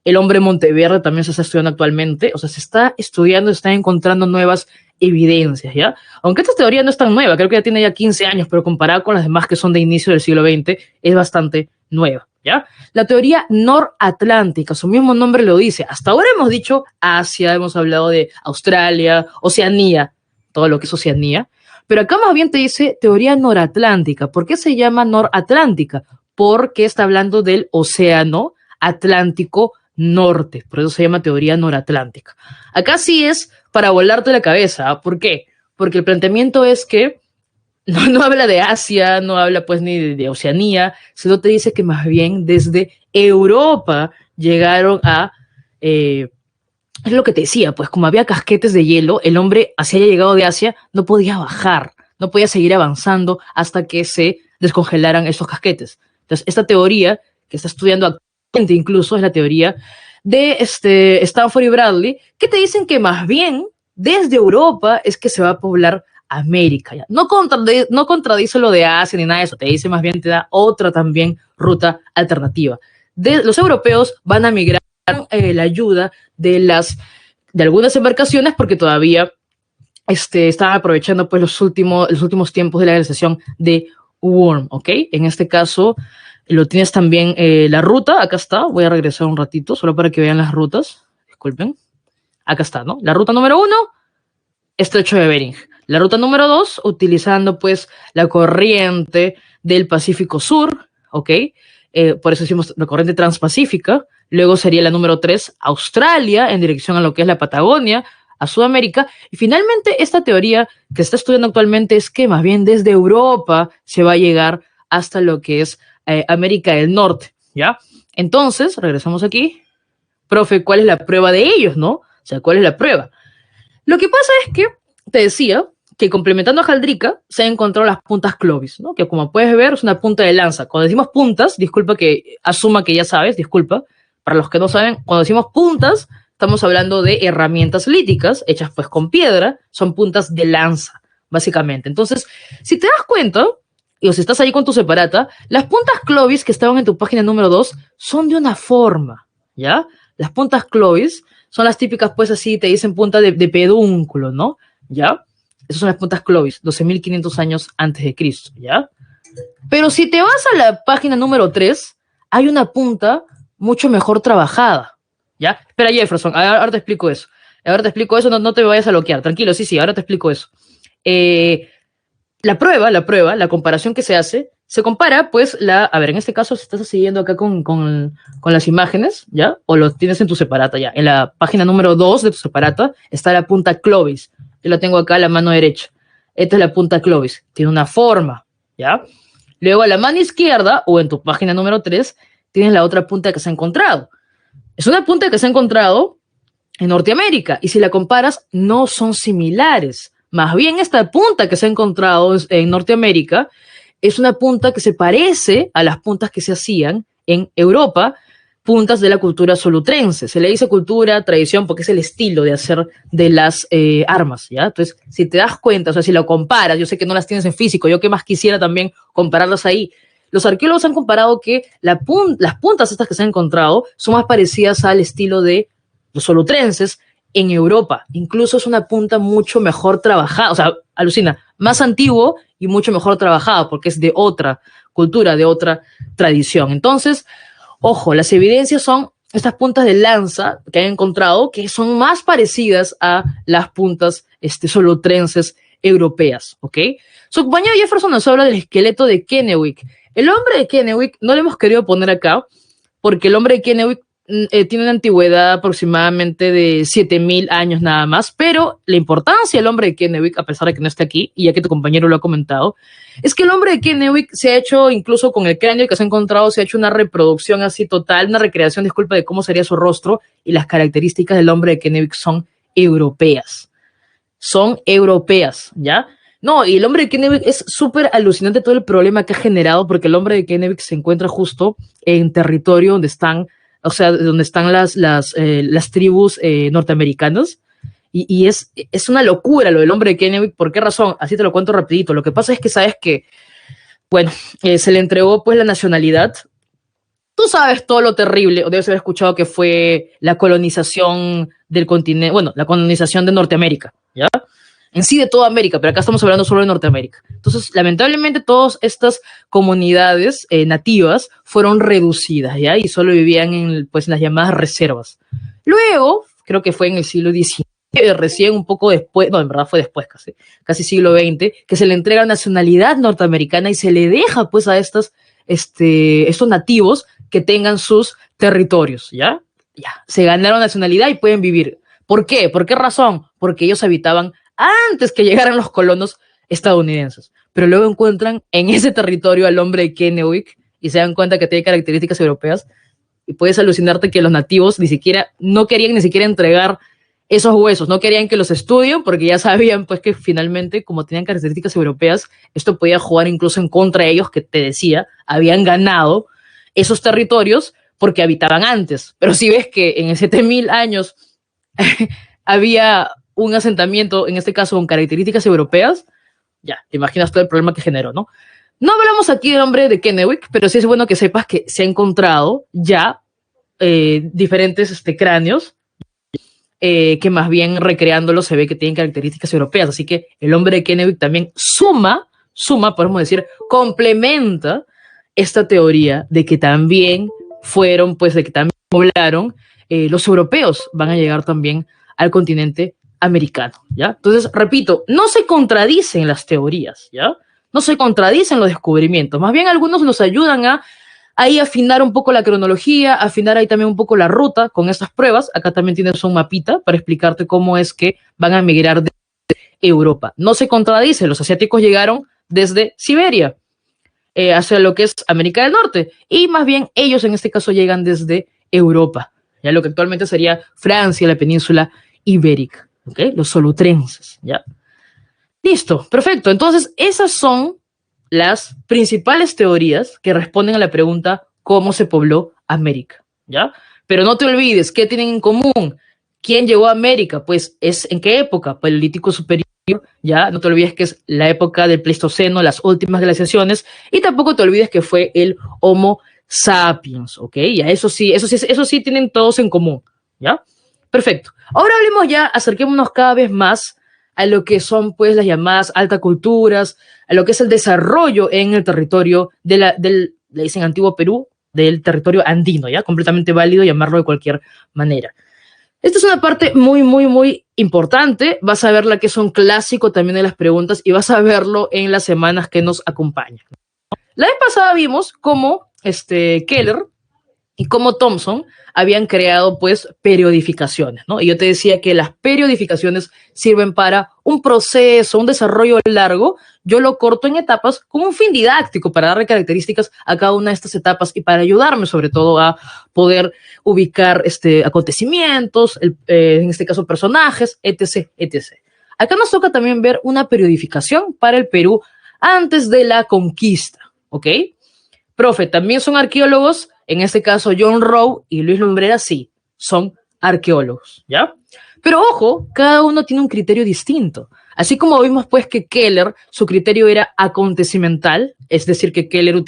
el hombre Monteverde también se está estudiando actualmente, o sea, se está estudiando, se están encontrando nuevas evidencias, ¿ya? Aunque esta teoría no es tan nueva, creo que ya tiene ya 15 años, pero comparada con las demás que son de inicio del siglo XX, es bastante nueva, ¿ya? La teoría noratlántica, su mismo nombre lo dice. Hasta ahora hemos dicho Asia, hemos hablado de Australia, Oceanía, todo lo que es Oceanía, pero acá más bien te dice teoría noratlántica. ¿Por qué se llama noratlántica? Porque está hablando del océano Atlántico Norte, por eso se llama teoría noratlántica. Acá sí es para volarte la cabeza. ¿Por qué? Porque el planteamiento es que no habla de Asia, no habla pues ni de Oceanía, sino te dice que más bien desde Europa llegaron es lo que te decía, pues como había casquetes de hielo, el hombre hacia haya llegado de Asia no podía bajar, no podía seguir avanzando hasta que se descongelaran esos casquetes. Entonces, esta teoría que está estudiando actualmente incluso es la teoría de Stanford y Bradley, que te dicen que más bien desde Europa es que se va a poblar América. ¿Ya? No contradice lo de Asia ni nada de eso, te dice más bien, te da otra también ruta alternativa. Los europeos van a migrar la ayuda de algunas embarcaciones porque todavía están aprovechando pues los últimos tiempos de la glaciación de Worm, ¿ok? En este caso lo tienes también la ruta, acá está, voy a regresar un ratito solo para que vean las rutas, disculpen, acá está, ¿no? La ruta número 1, Estrecho de Bering. La ruta número 2, utilizando pues la corriente del Pacífico Sur, ¿ok? Por eso decimos la corriente transpacífica. Luego sería la número 3, Australia, en dirección a lo que es la Patagonia, a Sudamérica. Y finalmente, esta teoría que está estudiando actualmente es que más bien desde Europa se va a llegar hasta lo que es América del Norte, ¿ya? Entonces, regresamos aquí. Profe, ¿cuál es la prueba de ellos, no? O sea, ¿cuál es la prueba? Lo que pasa es que, te decía, que complementando a Jaldrica se han encontrado las puntas Clovis, ¿no? Que como puedes ver es una punta de lanza. Cuando decimos puntas, disculpa que asuma que ya sabes, disculpa, para los que no saben, cuando decimos puntas, estamos hablando de herramientas líticas hechas pues con piedra, son puntas de lanza, básicamente. Entonces, si te das cuenta, o si estás ahí con tu separata, las puntas Clovis que estaban en tu página número 2 son de una forma, ¿ya? Las puntas Clovis son las típicas, pues así, te dicen punta de pedúnculo, ¿no? ¿Ya? Esas son las puntas Clovis, 12.500 años antes de Cristo, ¿ya? Pero si te vas a la página número 3, hay una punta mucho mejor trabajada, ¿ya? Espera, Jefferson, ahora te explico eso. Ahora te explico eso, no te vayas a bloquear. Tranquilo, sí, ahora te explico eso. La prueba, la comparación que se hace, se compara, pues, a ver, en este caso, si estás siguiendo acá con las imágenes, ¿ya? O lo tienes en tu separata, ¿ya? En la página número 2 de tu separata está la punta Clovis. Yo la tengo acá a la mano derecha. Esta es la punta Clovis. Tiene una forma, ¿ya? Luego a la mano izquierda, o en tu página número 3, tienes la otra punta que se ha encontrado. Es una punta que se ha encontrado en Norteamérica y si la comparas no son similares. Más bien esta punta que se ha encontrado en Norteamérica es una punta que se parece a las puntas que se hacían en Europa, puntas de la cultura solutrense. Se le dice cultura, tradición, porque es el estilo de hacer de las armas, ¿ya? Entonces, si te das cuenta, o sea, si lo comparas, yo sé que no las tienes en físico, yo que más quisiera también compararlas ahí. Los arqueólogos han comparado que las puntas estas que se han encontrado son más parecidas al estilo de los solutrenses en Europa. Incluso es una punta mucho mejor trabajada, o sea, alucina, más antiguo y mucho mejor trabajada porque es de otra cultura, de otra tradición. Entonces, ojo, las evidencias son estas puntas de lanza que han encontrado que son más parecidas a las puntas solutrenses europeas, ¿ok? Su compañero Jefferson nos habla del esqueleto de Kennewick. El hombre de Kennewick no lo hemos querido poner acá porque el hombre de Kennewick tiene una antigüedad aproximadamente de 7000 años nada más, pero la importancia del hombre de Kennewick, a pesar de que no esté aquí, y ya que tu compañero lo ha comentado, es que el hombre de Kennewick se ha hecho, incluso con el cráneo que se ha encontrado, se ha hecho una reproducción así total, una recreación, disculpa, de cómo sería su rostro, y las características del hombre de Kennewick son europeas. Son europeas, ¿ya? No, y el hombre de Kennewick es súper alucinante todo el problema que ha generado, porque el hombre de Kennewick se encuentra justo en territorio donde están, o sea, donde están las tribus norteamericanas, y es una locura lo del hombre de Kennewick. ¿Por qué razón? Así te lo cuento rapidito. Lo que pasa es que sabes que, bueno, se le entregó pues la nacionalidad. Tú sabes todo lo terrible, o debes haber escuchado que fue la colonización del continente, bueno, la colonización de Norteamérica, ¿ya? En sí de toda América, pero acá estamos hablando solo de Norteamérica. Entonces, lamentablemente, todas estas comunidades nativas fueron reducidas, ¿ya? Y solo vivían en, pues, en las llamadas reservas. Luego, creo que fue en el siglo XIX, recién un poco después, no, en verdad fue después, casi siglo XX, que se le entrega nacionalidad norteamericana y se le deja, pues, a estos nativos que tengan sus territorios, ¿ya? Ya, se ganaron nacionalidad y pueden vivir. ¿Por qué? ¿Por qué razón? Porque ellos habitaban antes que llegaran los colonos estadounidenses. Pero luego encuentran en ese territorio al hombre de Kennewick y se dan cuenta que tiene características europeas y puedes alucinarte que los nativos no querían ni siquiera entregar esos huesos, no querían que los estudien porque ya sabían pues que finalmente, como tenían características europeas, esto podía jugar incluso en contra de ellos, que te decía, habían ganado esos territorios porque habitaban antes. Pero si ves que en 7000 años había un asentamiento, en este caso con características europeas, ya, te imaginas todo el problema que generó, ¿no? No hablamos aquí del hombre de Kennewick, pero sí es bueno que sepas que se ha encontrado ya diferentes cráneos que más bien recreándolos se ve que tienen características europeas. Así que el hombre de Kennewick también suma, podemos decir, complementa esta teoría de que también fueron, pues de que también poblaron los europeos, van a llegar también al continente americano, ¿ya? Entonces, repito, no se contradicen las teorías, ¿ya? No se contradicen los descubrimientos, más bien algunos nos ayudan a ahí afinar un poco la cronología, afinar ahí también un poco la ruta con estas pruebas. Acá también tienes un mapita para explicarte cómo es que van a migrar de Europa. No se contradice, los asiáticos llegaron desde Siberia hacia lo que es América del Norte y más bien ellos en este caso llegan desde Europa, ya lo que actualmente sería Francia, la península ibérica, ¿okay? Los solutrenses, ¿ya? Listo, perfecto. Entonces, esas son las principales teorías que responden a la pregunta ¿cómo se pobló América? ¿Ya? Pero no te olvides, ¿qué tienen en común? ¿Quién llegó a América? Pues es ¿en qué época? Paleolítico superior, ¿ya? No te olvides que es la época del Pleistoceno, las últimas glaciaciones, y tampoco te olvides que fue el Homo sapiens, ¿ok? Ya, eso sí tienen todos en común, ¿ya? Perfecto. Ahora hablemos ya, acerquémonos cada vez más a lo que son pues las llamadas altas culturas, a lo que es el desarrollo en el territorio le dicen antiguo Perú, del territorio andino, ¿ya? Completamente válido llamarlo de cualquier manera. Esta es una parte muy, muy, muy importante. Vas a verla que es un clásico también de las preguntas y vas a verlo en las semanas que nos acompañan. La vez pasada vimos cómo Keller y cómo Thomson habían creado pues periodificaciones, ¿no? Y yo te decía que las periodificaciones sirven para un proceso, un desarrollo largo, yo lo corto en etapas con un fin didáctico para darle características a cada una de estas etapas y para ayudarme sobre todo a poder ubicar acontecimientos, en este caso personajes, etc., etc. Acá nos toca también ver una periodificación para el Perú antes de la conquista, ¿ok? Profe, ¿también son arqueólogos? En este caso, John Rowe y Luis Lumbreras sí, son arqueólogos, ¿ya? Pero ojo, cada uno tiene un criterio distinto. Así como vimos pues que Keller, su criterio era acontecimental, es decir, que Keller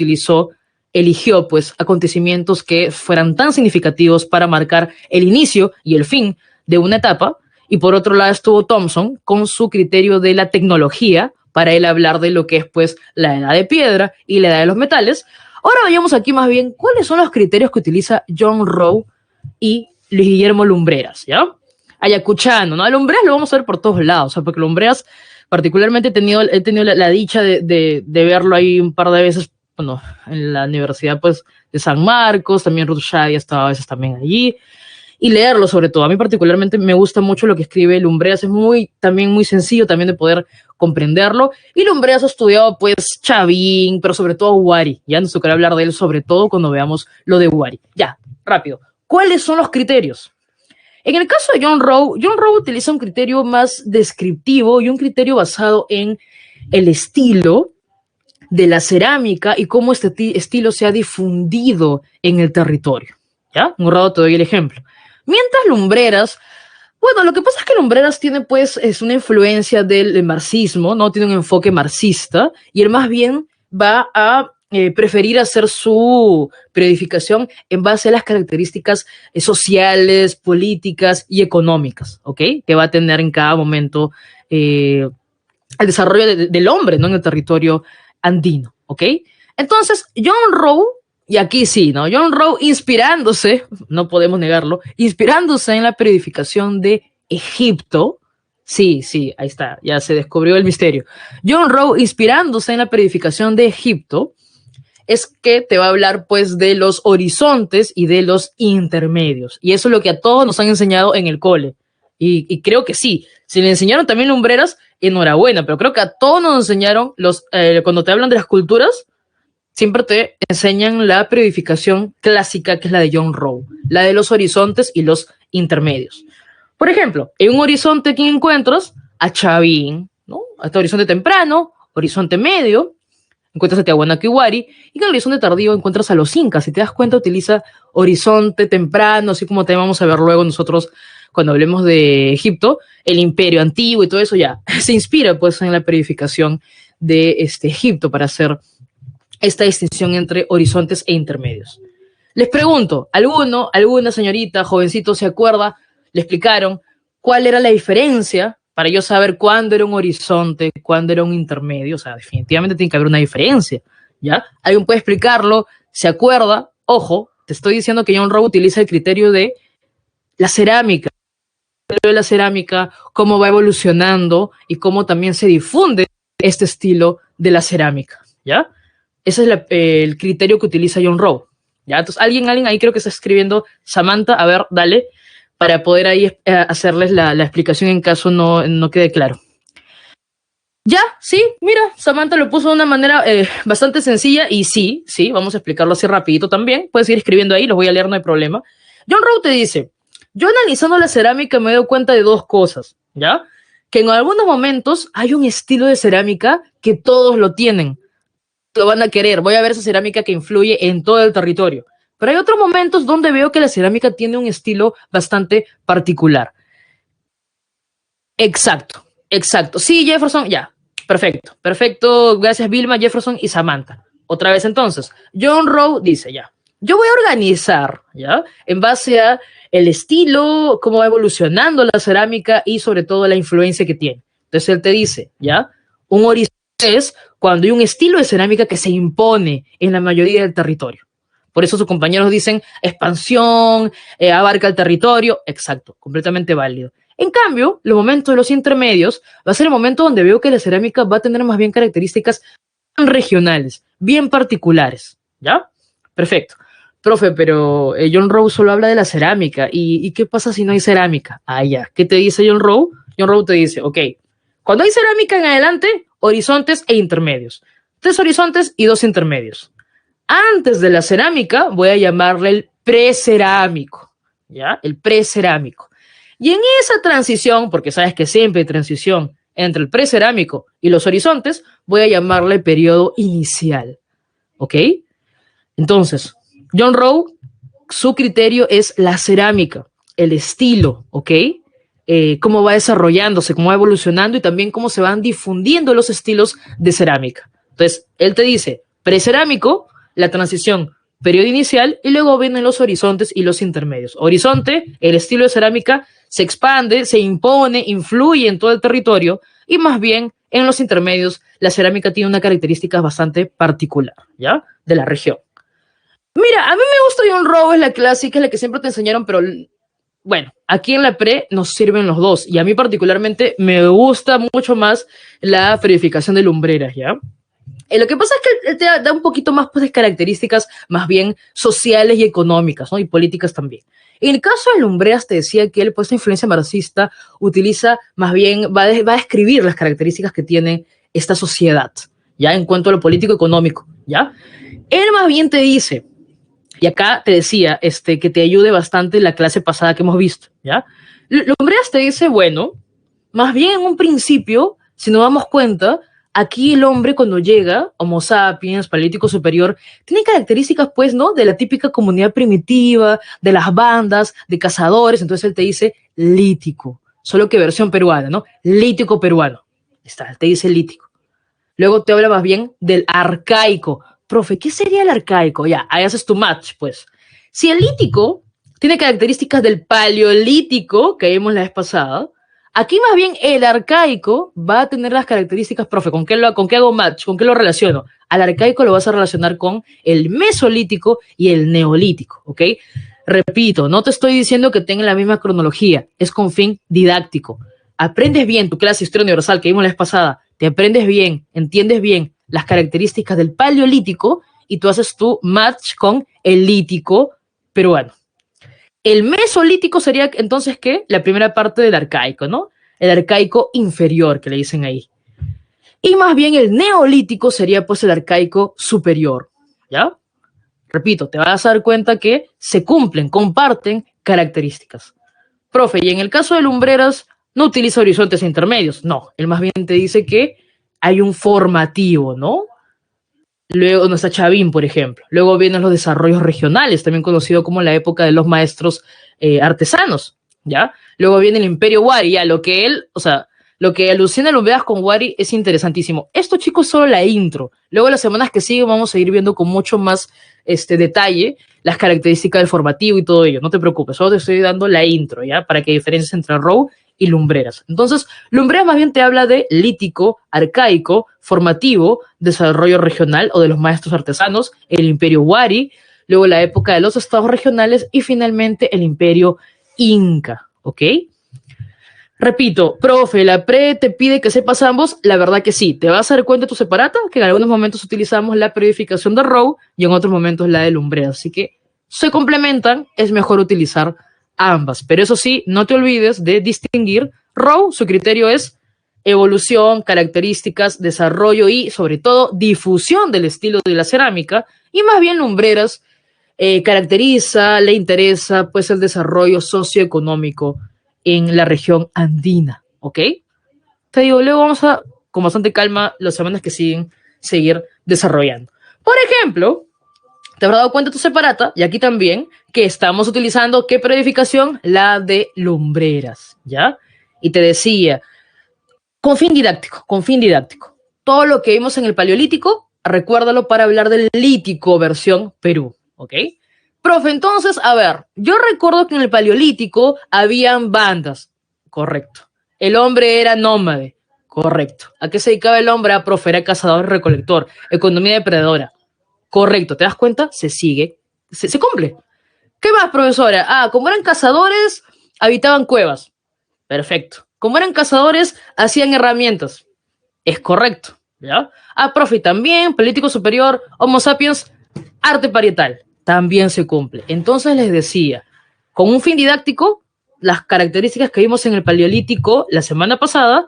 eligió pues acontecimientos que fueran tan significativos para marcar el inicio y el fin de una etapa. Y por otro lado estuvo Thompson con su criterio de la tecnología, para él hablar de lo que es pues la edad de piedra y la edad de los metales. Ahora vayamos aquí más bien, ¿cuáles son los criterios que utiliza John Rowe y Luis Guillermo Lumbreras, ¿ya? Ayacuchano, ¿no? A Lumbreras lo vamos a ver por todos lados, o sea, porque Lumbreras particularmente he tenido la dicha de verlo ahí un par de veces, bueno, en la Universidad pues de San Marcos, también Ruth Shadi ha estado a veces también allí, y leerlo sobre todo. A mí particularmente me gusta mucho lo que escribe Lumbreras, es también muy sencillo también de poder comprenderlo, y Lumbreras ha estudiado pues Chavín, pero sobre todo Wari, ya nos tocará hablar de él sobre todo cuando veamos lo de Wari. Ya, rápido. ¿Cuáles son los criterios? En el caso de John Rowe utiliza un criterio más descriptivo y un criterio basado en el estilo de la cerámica y cómo este estilo se ha difundido en el territorio. ¿Ya? Un rato te doy el ejemplo. Mientras Lumbreras, bueno, lo que pasa es que Lumbreras tiene pues es una influencia del marxismo, ¿no? Tiene un enfoque marxista y él más bien va a preferir hacer su periodificación en base a las características sociales, políticas y económicas, ¿ok? Que va a tener en cada momento el desarrollo del hombre, ¿no? En el territorio andino, ¿ok? Entonces, John Rowe, y aquí sí, ¿no? John Rowe inspirándose, no podemos negarlo, inspirándose en la periodificación de Egipto. Sí, ahí está, ya se descubrió el misterio. John Rowe inspirándose en la periodificación de Egipto, es que te va a hablar pues de los horizontes y de los intermedios. Y eso es lo que a todos nos han enseñado en el cole. Y creo que sí. Si le enseñaron también Lumbreras, enhorabuena, pero creo que a todos nos enseñaron, cuando te hablan de las culturas, siempre te enseñan la periodificación clásica, que es la de John Rowe, la de los horizontes y los intermedios. Por ejemplo, en un horizonte que encuentras a Chavín, ¿no? Hasta horizonte temprano, horizonte medio, encuentras a Tiahuanaco y Wari, y en el horizonte tardío encuentras a los incas. Si te das cuenta, utiliza horizonte temprano, así como te vamos a ver luego nosotros cuando hablemos de Egipto, el imperio antiguo y todo eso ya se inspira pues en la periodificación de Egipto para hacer esta distinción entre horizontes e intermedios. Les pregunto, alguna señorita, jovencito, se acuerda, le explicaron cuál era la diferencia para yo saber cuándo era un horizonte, cuándo era un intermedio? O sea, definitivamente tiene que haber una diferencia, ¿ya? ¿Alguien puede explicarlo? ¿Se acuerda? Ojo, te estoy diciendo que John Rowe utiliza el criterio de la cerámica, cómo va evolucionando y cómo también se difunde este estilo de la cerámica, ¿ya? Ese es el criterio que utiliza John Rowe, ¿ya? Entonces, alguien ahí creo que está escribiendo, Samantha, a ver, dale, para poder ahí hacerles la explicación en caso no quede claro. Ya, sí, mira, Samantha lo puso de una manera bastante sencilla y sí, vamos a explicarlo así rapidito también. Puedes ir escribiendo ahí, los voy a leer, no hay problema. John Rowe te dice, yo analizando la cerámica me doy cuenta de dos cosas, ¿ya? Que en algunos momentos hay un estilo de cerámica que todos lo tienen, lo van a querer. Voy a ver esa cerámica que influye en todo el territorio. Pero hay otros momentos donde veo que la cerámica tiene un estilo bastante particular. Exacto. Sí, Jefferson, ya. Perfecto. Gracias, Vilma, Jefferson y Samantha. Otra vez entonces. John Rowe dice, ya. Yo voy a organizar, ¿ya? En base a el estilo, cómo va evolucionando la cerámica y sobre todo la influencia que tiene. Entonces él te dice, ¿ya? Un horizonte es cuando hay un estilo de cerámica que se impone en la mayoría del territorio. Por eso sus compañeros dicen expansión, abarca el territorio. Exacto, completamente válido. En cambio, los momentos de los intermedios va a ser el momento donde veo que la cerámica va a tener más bien características regionales, bien particulares. ¿Ya? Perfecto. Profe, pero John Rowe solo habla de la cerámica. ¿Y qué pasa si no hay cerámica? Ah, ya. ¿Qué te dice John Rowe? John Rowe te dice, ok, Cuando hay cerámica en adelante, horizontes e intermedios. 3 horizontes y 2 intermedios. Antes de la cerámica voy a llamarle el precerámico, ¿ya? El precerámico. Y en esa transición, porque sabes que siempre hay transición entre el precerámico y los horizontes, voy a llamarle periodo inicial, ¿ok? Entonces, John Rowe, su criterio es la cerámica, el estilo, ¿ok? Cómo va desarrollándose, cómo va evolucionando y también cómo se van difundiendo los estilos de cerámica. Entonces, él te dice precerámico, la transición, periodo inicial, y luego vienen los horizontes y los intermedios. Horizonte, el estilo de cerámica se expande, se impone, influye en todo el territorio, y más bien en los intermedios la cerámica tiene una característica bastante particular, ¿ya? De la región. Mira, a mí me gusta John Rowe, es la clásica, es la que siempre te enseñaron, pero bueno, aquí en la pre nos sirven los dos, y a mí particularmente me gusta mucho más la periodificación de lumbreras, ¿ya? Lo que pasa es que él te da un poquito más pues, de características más bien sociales y económicas, ¿no? Y políticas también. En el caso de Lumbreras te decía que él, pues, esta influencia marxista utiliza más bien, va a describir las características que tiene esta sociedad, ¿ya? En cuanto a lo político-económico, ¿ya? Él más bien te dice, y acá te decía, que te ayude bastante la clase pasada que hemos visto, ¿ya? Lumbreras te dice, bueno, más bien en un principio, si nos damos cuenta, aquí el hombre cuando llega, Homo sapiens, paleolítico superior, tiene características, pues, ¿no? De la típica comunidad primitiva, de las bandas, de cazadores. Entonces él te dice lítico, solo que versión peruana, ¿no? Lítico peruano. Está, te dice lítico. Luego te habla más bien del arcaico. Profe, ¿qué sería el arcaico? Ya, ahí haces tu match, pues. Si el lítico tiene características del paleolítico que vimos la vez pasada, aquí más bien el arcaico va a tener las características, profe, ¿con qué hago match? ¿Con qué lo relaciono? Al arcaico lo vas a relacionar con el mesolítico y el neolítico, ¿ok? Repito, no te estoy diciendo que tengan la misma cronología, es con fin didáctico. Aprendes bien tu clase de Historia Universal que vimos la vez pasada, te aprendes bien, entiendes bien las características del paleolítico y tú haces tu match con el lítico peruano. El mesolítico sería entonces, ¿qué? La primera parte del arcaico, ¿no? El arcaico inferior, que le dicen ahí. Y más bien el neolítico sería pues el arcaico superior, ¿ya? Repito, te vas a dar cuenta que se cumplen, comparten características. Profe, y en el caso de Lumbreras, no utiliza horizontes intermedios. No, él más bien te dice que hay un formativo, ¿no? Luego no está Chavín, por ejemplo. Luego vienen los desarrollos regionales, también conocido como la época de los maestros artesanos, ¿ya? Luego viene el Imperio Wari, ya, lo que alucina Lumbreras con Wari es interesantísimo. Esto, chicos, es solo la intro. Luego, las semanas que siguen, vamos a ir viendo con mucho más detalle las características del formativo y todo ello. No te preocupes, solo te estoy dando la intro, ¿ya? Para que diferencies entre Rowe y Lumbreras. Entonces, Lumbreras más bien te habla de lítico, arcaico, formativo, desarrollo regional o de los maestros artesanos, el Imperio Wari, luego la época de los estados regionales y finalmente el Imperio Inca, ¿ok? Repito, profe, la pre te pide que sepas ambos. La verdad que sí, te vas a dar cuenta de tu separata, que en algunos momentos utilizamos la periodificación de Rowe y en otros momentos la de Lumbreras. Así que se complementan, es mejor utilizar ambas. Pero eso sí, no te olvides de distinguir. Rowe, su criterio es evolución, características, desarrollo y, sobre todo, difusión del estilo de la cerámica. Y más bien Lumbreras caracteriza, le interesa, pues, el desarrollo socioeconómico en la región andina, ¿ok? Te digo, luego vamos a, con bastante calma, las semanas que siguen, seguir desarrollando. Por ejemplo, te habrás dado cuenta tu separata, y aquí también, que estamos utilizando, ¿qué periodificación? La de Lumbreras, ¿ya? Y te decía, con fin didáctico. Todo lo que vimos en el Paleolítico, recuérdalo para hablar del Lítico versión Perú, ¿ok? Profe, entonces, a ver, yo recuerdo que en el Paleolítico habían bandas, correcto. El hombre era nómade, correcto. ¿A qué se dedicaba el hombre? A profe, era cazador y recolector, economía depredadora, correcto. ¿Te das cuenta? Se sigue, se cumple. ¿Qué más, profesora? Ah, como eran cazadores, habitaban cuevas, perfecto. Como eran cazadores, hacían herramientas, es correcto, ¿ya? Ah, profe, también, político superior, Homo sapiens, arte parietal. También se cumple. Entonces les decía, con un fin didáctico, las características que vimos en el Paleolítico la semana pasada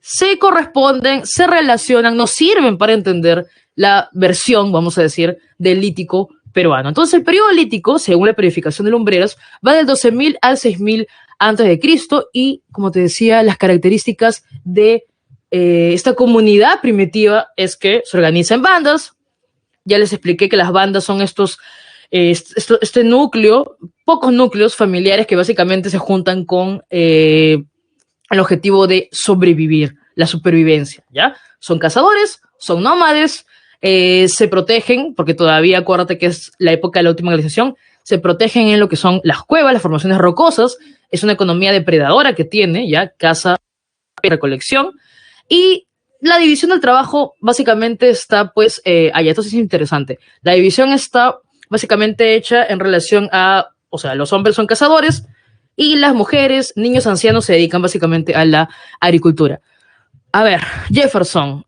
se corresponden, se relacionan, nos sirven para entender la versión, vamos a decir, del lítico peruano. Entonces, el periodo lítico, según la periodificación de Lumbreras, va del 12.000 al 6.000 antes de Cristo y, como te decía, las características de esta comunidad primitiva es que se organiza en bandas. Ya les expliqué que las bandas son este núcleo, pocos núcleos familiares que básicamente se juntan con el objetivo de sobrevivir, la supervivencia, ¿ya? Son cazadores, son nómades, se protegen, porque todavía acuérdate que es la época de la última globalización, se protegen en lo que son las cuevas, las formaciones rocosas, es una economía depredadora que tiene, ya, caza, recolección, y la división del trabajo básicamente está, pues, allá, esto sí es interesante, la división está básicamente hecha en relación a, o sea, los hombres son cazadores y las mujeres, niños, ancianos se dedican básicamente a la agricultura. A ver, Jefferson,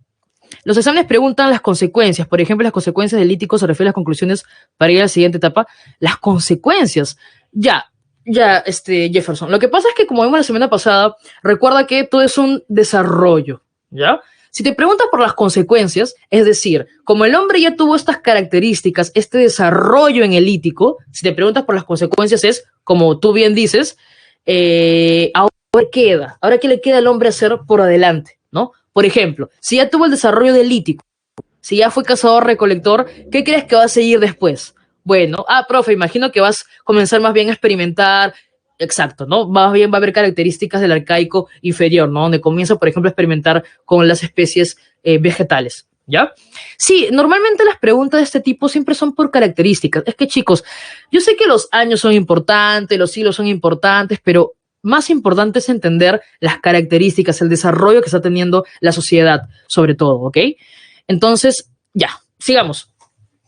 los exámenes preguntan las consecuencias. Por ejemplo, las consecuencias del lítico se refieren a las conclusiones para ir a la siguiente etapa. Las consecuencias. Ya, Jefferson. Lo que pasa es que, como vimos la semana pasada, recuerda que todo es un desarrollo, ¿ya? Si te preguntas por las consecuencias, es decir, como el hombre ya tuvo estas características, este desarrollo en el lítico, si te preguntas por las consecuencias es, como tú bien dices, ahora qué le queda al hombre hacer por adelante, ¿no? Por ejemplo, si ya tuvo el desarrollo del lítico, si ya fue cazador-recolector, ¿qué crees que va a seguir después? Bueno, profe, imagino que vas a comenzar más bien a experimentar, exacto, ¿no? Más bien va a haber características del arcaico inferior, ¿no? Donde comienza, por ejemplo, a experimentar con las especies vegetales, ¿ya? Sí, normalmente las preguntas de este tipo siempre son por características. Es que, chicos, yo sé que los años son importantes, los siglos son importantes, pero más importante es entender las características, el desarrollo que está teniendo la sociedad, sobre todo, ¿ok? Entonces, ya, sigamos.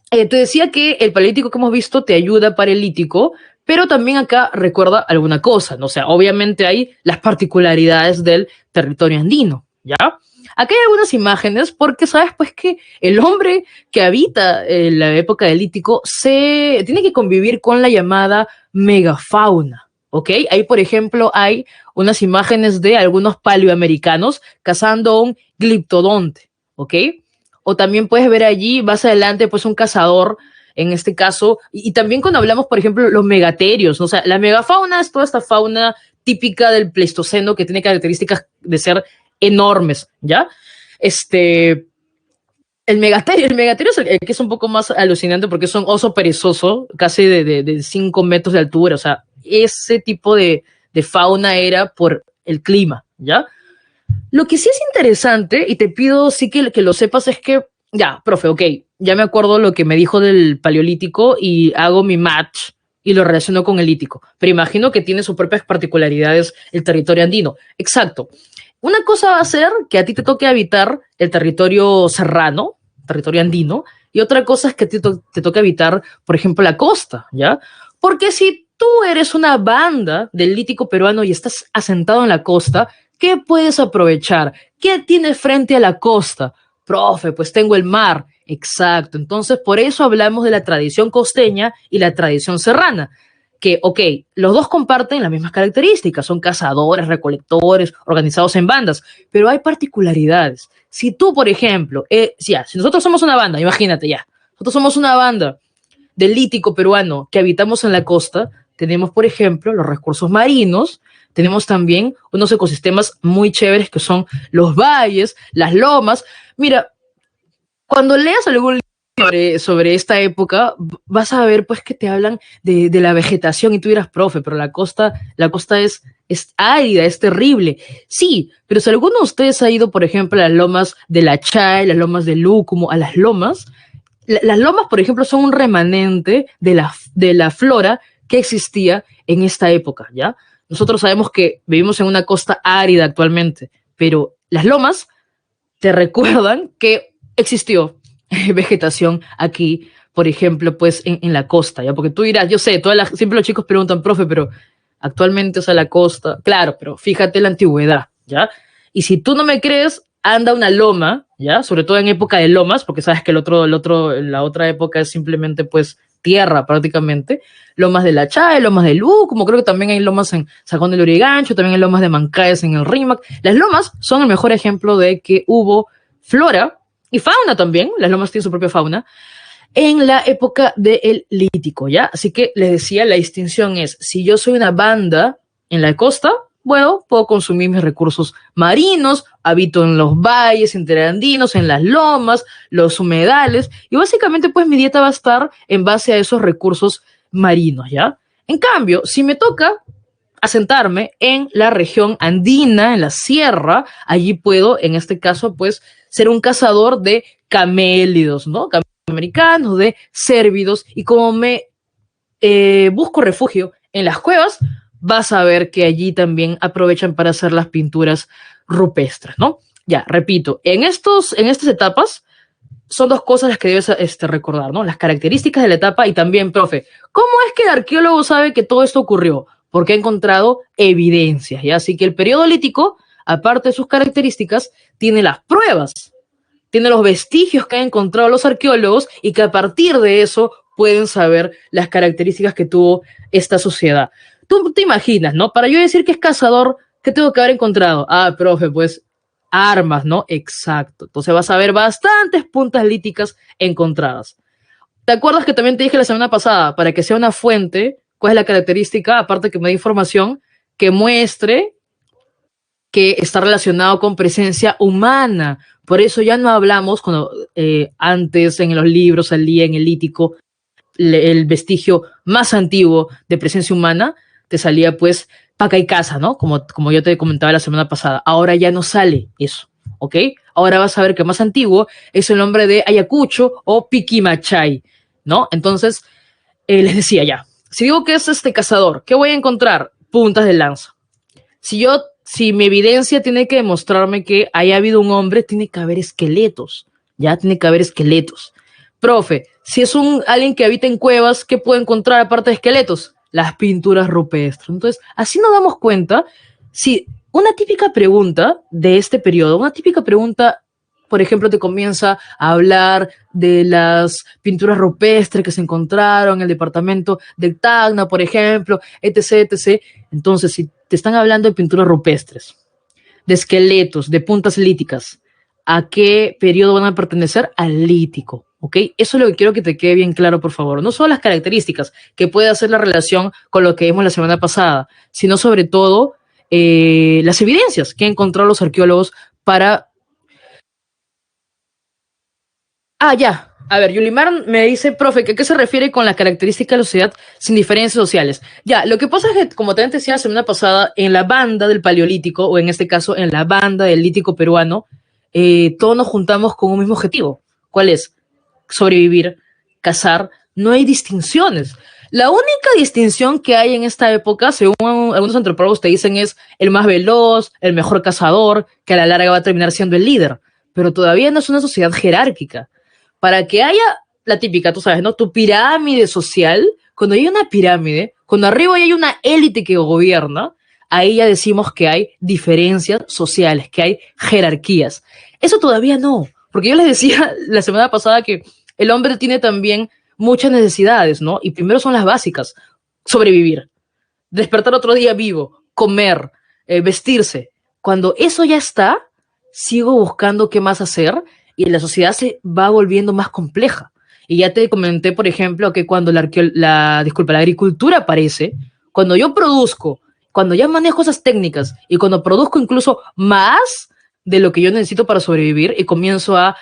Te decía que el paleolítico que hemos visto te ayuda para el lítico, pero también acá recuerda alguna cosa, ¿no? O sea, obviamente hay las particularidades del territorio andino, ¿ya? Acá hay algunas imágenes porque sabes pues que el hombre que habita en la época del lítico tiene que convivir con la llamada megafauna, ¿ok? Ahí, por ejemplo, hay unas imágenes de algunos paleoamericanos cazando un gliptodonte, ¿ok? O también puedes ver allí, más adelante, pues un cazador, en este caso, y también cuando hablamos, por ejemplo, los megaterios, ¿no? O sea, la megafauna es toda esta fauna típica del Pleistoceno que tiene características de ser enormes, ¿ya? El megaterio es el que es un poco más alucinante porque es un oso perezoso, casi de 5 metros de altura, o sea, ese tipo de fauna era por el clima, ¿ya? Lo que sí es interesante, y te pido sí que lo sepas, es que, ya, profe, ok, ya me acuerdo lo que me dijo del paleolítico y hago mi match y lo relaciono con el lítico, pero imagino que tiene sus propias particularidades el territorio andino. Exacto. Una cosa va a ser que a ti te toque habitar el territorio serrano, territorio andino, y otra cosa es que te toque habitar, por ejemplo, la costa, ¿ya? Porque si tú eres una banda del lítico peruano y estás asentado en la costa, ¿qué puedes aprovechar? ¿Qué tienes frente a la costa? Profe, pues tengo el mar. Exacto. Entonces, por eso hablamos de la tradición costeña y la tradición serrana. Que, ok, los dos comparten las mismas características, son cazadores, recolectores, organizados en bandas, pero hay particularidades. Si tú, por ejemplo, si nosotros somos una banda, imagínate ya, nosotros somos una banda del lítico peruano que habitamos en la costa, tenemos, por ejemplo, los recursos marinos, tenemos también unos ecosistemas muy chéveres que son los valles, las lomas. Mira, cuando leas algún libro sobre esta época, vas a ver pues que te hablan de la vegetación y tú dirás, profe, pero la costa es árida, es terrible. Sí, pero si alguno de ustedes ha ido, por ejemplo, a las lomas de la Chay, las lomas de Lúcumo, a las lomas, por ejemplo, son un remanente de la flora que existía en esta época, ¿ya? Nosotros sabemos que vivimos en una costa árida actualmente, pero las lomas te recuerdan que existió vegetación aquí, por ejemplo, pues en la costa, ¿ya? Porque tú dirás, yo sé, siempre los chicos preguntan, profe, pero actualmente, o sea, la costa, claro, pero fíjate la antigüedad, ¿ya? Y si tú no me crees, anda una loma, ¿ya? Sobre todo en época de lomas, porque sabes que la otra época es simplemente, pues, tierra prácticamente, lomas de La Chay, lomas de Lu, como creo que también hay lomas en Sajón del Lurigancho, también hay lomas de Mancaes en el Rímac. Las lomas son el mejor ejemplo de que hubo flora y fauna también, las lomas tienen su propia fauna, en la época del Lítico, ¿ya? Así que les decía, la distinción es, si yo soy una banda en la costa, bueno, puedo consumir mis recursos marinos, habito en los valles interandinos, en las lomas, los humedales, y básicamente pues mi dieta va a estar en base a esos recursos marinos, ¿ya? En cambio, si me toca asentarme en la región andina, en la sierra, allí puedo, en este caso, pues, ser un cazador de camélidos, ¿no? Americanos, de cérvidos, y como me busco refugio en las cuevas, vas a ver que allí también aprovechan para hacer las pinturas rupestres, ¿no? Ya, repito, en estas etapas son dos cosas las que debes recordar, ¿no? Las características de la etapa y también, profe, ¿cómo es que el arqueólogo sabe que todo esto ocurrió? Porque ha encontrado evidencias, ¿ya? Así que el periodo lítico, aparte de sus características, tiene las pruebas, tiene los vestigios que han encontrado los arqueólogos y que a partir de eso pueden saber las características que tuvo esta sociedad. Tú te imaginas, ¿no? Para yo decir que es cazador, ¿qué tengo que haber encontrado? Ah, profe, pues armas, ¿no? Exacto. Entonces vas a ver bastantes puntas líticas encontradas. ¿Te acuerdas que también te dije la semana pasada, para que sea una fuente, cuál es la característica, aparte que me dé información, que muestre que está relacionado con presencia humana? Por eso ya no hablamos, cuando antes en los libros salía en el lítico el vestigio más antiguo de presencia humana, te salía pues paca y casa, ¿no? Como yo te comentaba la semana pasada. Ahora ya no sale eso, ¿ok? Ahora vas a ver que más antiguo es el nombre de Ayacucho o Piquimachay, ¿no? Entonces, les decía ya, si digo que es este cazador, ¿qué voy a encontrar? Puntas de lanza. Si mi evidencia tiene que demostrarme que haya habido un hombre, tiene que haber esqueletos, ya tiene que haber esqueletos. Profe, si es alguien que habita en cuevas, ¿qué puedo encontrar aparte de esqueletos? Las pinturas rupestres. Entonces, así nos damos cuenta, si una típica pregunta de este periodo, una típica pregunta, por ejemplo, te comienza a hablar de las pinturas rupestres que se encontraron en el departamento de Tacna, por ejemplo, etc., etc. Entonces, si te están hablando de pinturas rupestres, de esqueletos, de puntas líticas, ¿a qué periodo van a pertenecer? Al lítico, ¿ok? Eso es lo que quiero que te quede bien claro, por favor. No solo las características que puede hacer la relación con lo que vimos la semana pasada, sino sobre todo las evidencias que han encontrado los arqueólogos para... Ah, ya. A ver, Yulimar me dice, profe, ¿qué se refiere con la característica de la sociedad sin diferencias sociales? Ya, lo que pasa es que, como también te decía la semana pasada, en la banda del Paleolítico, o en este caso en la banda del Lítico peruano, todos nos juntamos con un mismo objetivo. ¿Cuál es? Sobrevivir, cazar. No hay distinciones. La única distinción que hay en esta época, según algunos antropólogos te dicen, es el más veloz, el mejor cazador, que a la larga va a terminar siendo el líder. Pero todavía no es una sociedad jerárquica. Para que haya la típica, tú sabes, ¿no? Tu pirámide social, cuando hay una pirámide, cuando arriba hay una élite que gobierna, ahí ya decimos que hay diferencias sociales, que hay jerarquías. Eso todavía no, porque yo les decía la semana pasada que el hombre tiene también muchas necesidades, ¿no? Y primero son las básicas: sobrevivir, despertar otro día vivo, comer, vestirse. Cuando eso ya está, sigo buscando qué más hacer y la sociedad se va volviendo más compleja. Y ya te comenté, por ejemplo, que cuando la agricultura aparece, cuando yo produzco, cuando ya manejo esas técnicas y cuando produzco incluso más de lo que yo necesito para sobrevivir y comienzo a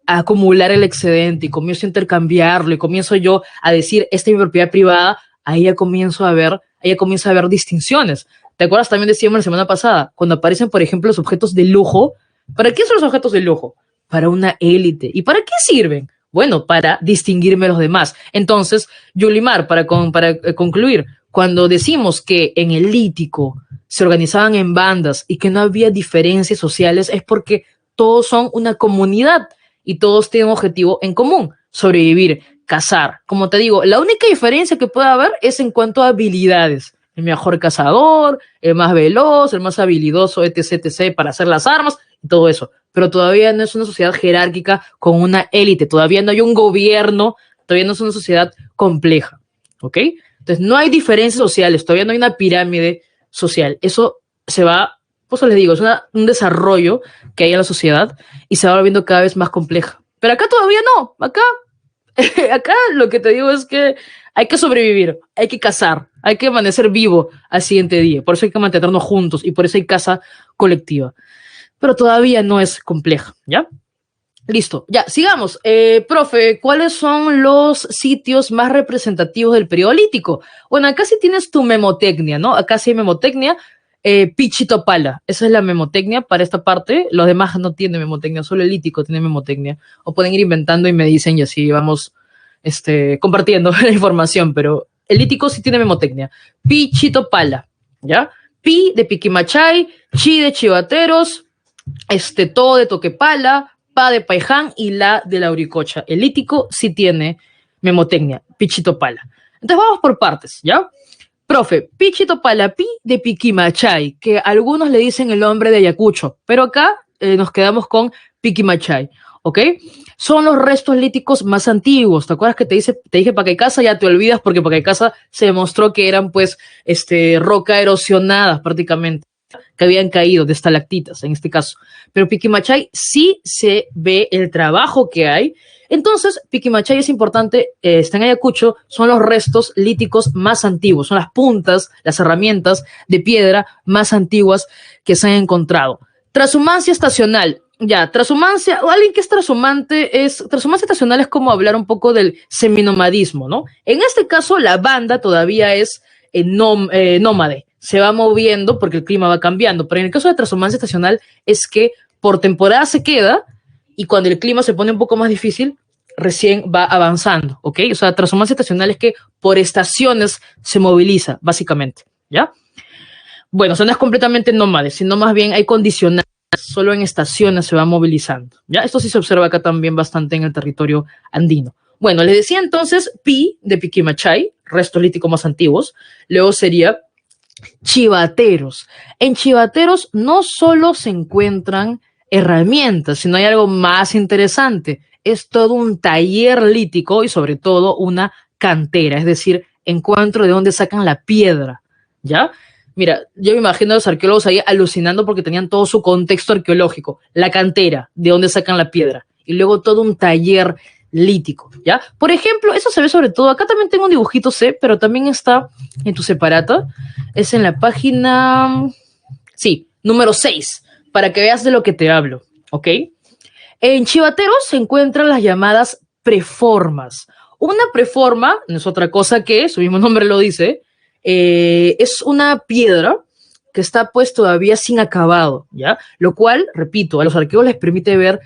acumular el excedente y comienzo a intercambiarlo y comienzo yo a decir, esta es mi propiedad privada, ahí ya comienza a haber distinciones. ¿Te acuerdas? También decíamos la semana pasada, cuando aparecen, por ejemplo, los objetos de lujo. ¿Para qué son los objetos de lujo? Para una élite. ¿Y para qué sirven? Bueno, para distinguirme de los demás. Entonces, Yulimar, para concluir, cuando decimos que en el Lítico se organizaban en bandas y que no había diferencias sociales, es porque todos son una comunidad y todos tienen un objetivo en común: sobrevivir, cazar. Como te digo, la única diferencia que puede haber es en cuanto a habilidades. El mejor cazador, el más veloz, el más habilidoso, etc., etc., para hacer las armas y todo eso. Pero todavía no es una sociedad jerárquica con una élite. Todavía no hay un gobierno todavía no es una sociedad compleja, ¿ok? Entonces, no hay diferencias sociales, todavía no hay una pirámide social. Eso se va, pues les digo, es un desarrollo que hay en la sociedad y se va volviendo cada vez más compleja. Pero acá todavía no, acá lo que te digo es que hay que sobrevivir, hay que cazar, hay que amanecer vivo al siguiente día. Por eso hay que mantenernos juntos y por eso hay caza colectiva. Pero todavía no es compleja, ¿ya? Listo, ya, sigamos. Profe, ¿cuáles son los sitios más representativos del periodo lítico? Bueno, acá sí tienes tu memotecnia, ¿no? Acá sí hay memotecnia. Pichitopala, esa es la memotecnia para esta parte. Los demás no tienen memotecnia, solo el lítico tiene memotecnia. O pueden ir inventando y me dicen y así vamos compartiendo la información, pero el lítico sí tiene memotecnia. Pichitopala, ¿ya? Pi de Piquimachay, Chi de Chivateros, To de Toquepala, Pa de Paiján y La de Lauricocha. El lítico sí tiene memotecnia, Pichitopala. Entonces vamos por partes, ¿ya? Profe, Pichitopala, Pi de Piquimachay, que algunos le dicen el nombre de Ayacucho, pero acá nos quedamos con Piquimachay, ¿ok? Son los restos líticos más antiguos. ¿Te acuerdas que te dije Pacaicasa? Ya te olvidas porque Pacaicasa se demostró que eran, pues, roca erosionadas prácticamente, que habían caído de estalactitas en este caso. Pero Piquimachay sí se ve el trabajo que hay. Entonces, Piquimachay es importante, está en Ayacucho, son los restos líticos más antiguos, son las puntas, las herramientas de piedra más antiguas que se han encontrado. Transhumancia estacional. Ya, transhumancia, o alguien que es transhumancia estacional es como hablar un poco del seminomadismo, ¿no? En este caso, la banda todavía es nómade, se va moviendo porque el clima va cambiando, pero en el caso de transhumancia estacional es que por temporada se queda y cuando el clima se pone un poco más difícil, recién va avanzando, ¿ok? O sea, transhumancia estacional es que por estaciones se moviliza, básicamente, ¿ya? Bueno, o sea, no es completamente nómade, sino más bien hay condicionantes, solo en estaciones se va movilizando, ¿ya? Esto sí se observa acá también bastante en el territorio andino. Bueno, les decía entonces Pi de Piquimachay, restos líticos más antiguos, luego sería Chivateros. En Chivateros no solo se encuentran herramientas, sino hay algo más interesante. Es todo un taller lítico y sobre todo una cantera, es decir, encuentro de dónde sacan la piedra, ¿ya? Mira, yo me imagino a los arqueólogos ahí alucinando porque tenían todo su contexto arqueológico, la cantera, de dónde sacan la piedra, y luego todo un taller lítico, ¿ya? Por ejemplo, eso se ve sobre todo, acá también tengo un dibujito C, pero también está en tu separata, es en la página, sí, número 6, para que veas de lo que te hablo, ¿ok? En Chivateros se encuentran las llamadas preformas. Una preforma no es otra cosa que, su mismo nombre lo dice, es una piedra que está pues todavía sin acabado, ¿ya? Lo cual, repito, a los arqueólogos les permite ver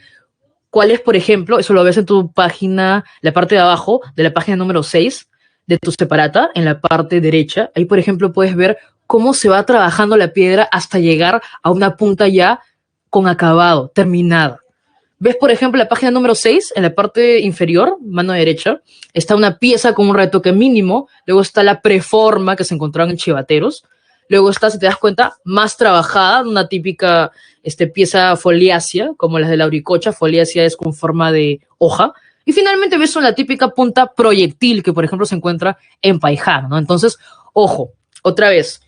cuál es, por ejemplo, eso lo ves en tu página, la parte de abajo de la página número 6 de tu separata, en la parte derecha. Ahí, por ejemplo, puedes ver cómo se va trabajando la piedra hasta llegar a una punta ya con acabado, terminada. ¿Ves, por ejemplo, la página número 6, en la parte inferior, mano derecha, está una pieza con un retoque mínimo, luego está la preforma que se encontraron en Chivateros, luego está, si te das cuenta, más trabajada, una típica pieza foliácea, como las de la Lauricocha, foliácea es con forma de hoja, y finalmente ves la típica punta proyectil que, por ejemplo, se encuentra en Paiján, ¿no? Entonces, ojo, otra vez,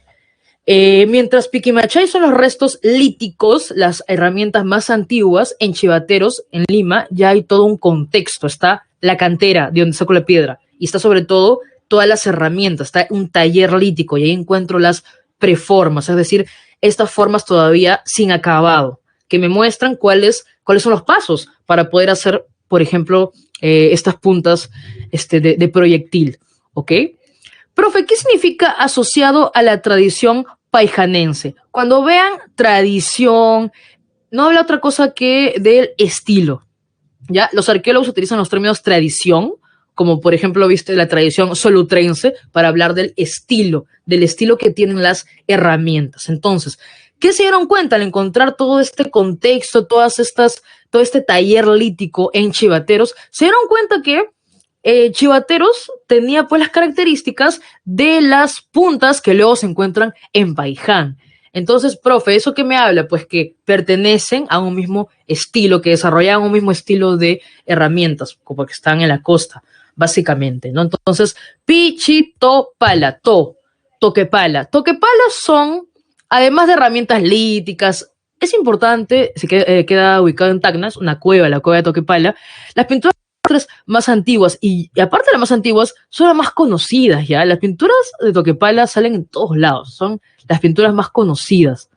mientras Piquimachay son los restos líticos, las herramientas más antiguas, en Chivateros, en Lima, ya hay todo un contexto. Está la cantera de donde sacó la piedra y está sobre todo todas las herramientas. Está un taller lítico y ahí encuentro las preformas, es decir, estas formas todavía sin acabado, que me muestran cuáles son los pasos para poder hacer, por ejemplo, estas puntas de proyectil, ¿ok? Profe, ¿qué significa asociado a la tradición paijanense? Cuando vean tradición, no habla otra cosa que del estilo, ¿ya? Los arqueólogos utilizan los términos tradición, como por ejemplo, viste la tradición solutrense, para hablar del estilo que tienen las herramientas. Entonces, ¿qué se dieron cuenta al encontrar todo este contexto, todo este taller lítico en Chivateros? Se dieron cuenta que Chivateros tenía pues las características de las puntas que luego se encuentran en Paiján. Entonces, profe, ¿eso qué me habla? Pues que pertenecen a un mismo estilo, que desarrollan un mismo estilo de herramientas, como que están en la costa, básicamente, ¿no? Entonces, Pichitopala, Toquepala. Toquepala son, además de herramientas líticas, es importante, si queda ubicado en Tacna, una cueva, la cueva de Toquepala, las pinturas más antiguas, y aparte de las más antiguas, son las más conocidas, ¿ya? Las pinturas de Toquepala salen en todos lados, son las pinturas más conocidas,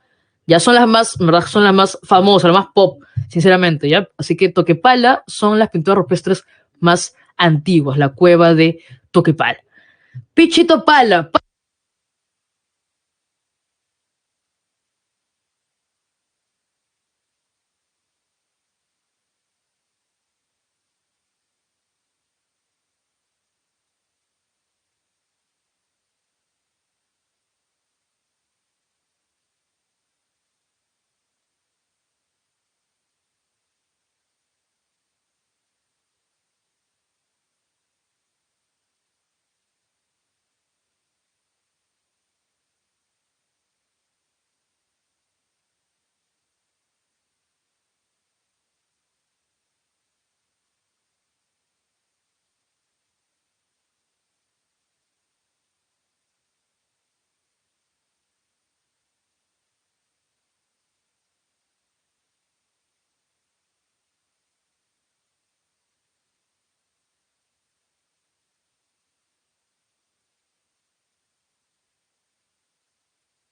ya son las más, ¿verdad? Son las más famosas, las más pop, sinceramente, ¿ya? Así que Toquepala son las pinturas rupestres más antiguas, la cueva de Toquepala. Pichitopala.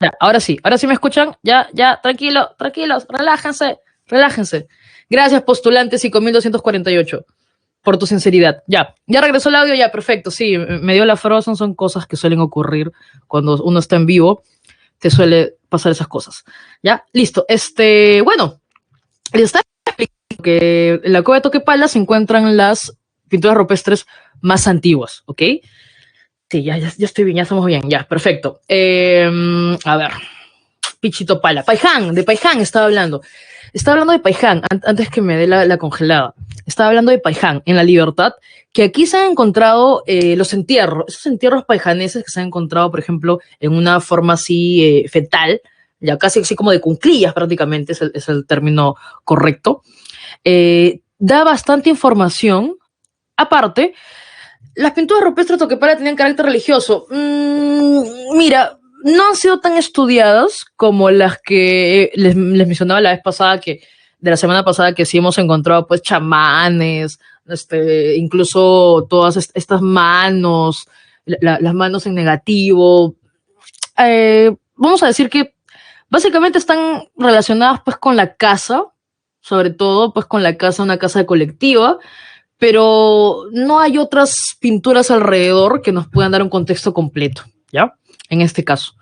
Ya, ahora sí me escuchan. Ya, ya, tranquilos, relájense. Gracias, postulante 5248, por tu sinceridad. Ya regresó el audio, ya, perfecto. Sí, me dio la frozen, son cosas que suelen ocurrir cuando uno está en vivo, te suele pasar esas cosas. Ya, listo. Bueno, les está explicando que en la cueva de Toquepala se encuentran las pinturas rupestres más antiguas, ¿ok? Sí, ya estoy bien, ya estamos bien, ya, perfecto. A ver, Pichitopala. De Paiján estaba hablando. Estaba hablando de Paiján, antes que me dé la congelada. Estaba hablando de Paiján, en La Libertad, que aquí se han encontrado los entierros, esos entierros paijaneses que se han encontrado, por ejemplo, en una forma así fetal, ya casi así como de cunclillas prácticamente, es el término correcto. Da bastante información. Aparte, las pinturas rupestres Toquepala tenían carácter religioso. Mira, no han sido tan estudiadas como las que les mencionaba la vez pasada, de la semana pasada, que sí hemos encontrado pues chamanes, incluso todas estas manos, las manos en negativo. Vamos a decir que básicamente están relacionadas pues con la casa, sobre todo pues con la casa, una casa colectiva, pero no hay otras pinturas alrededor que nos puedan dar un contexto completo, ¿ya? En este caso.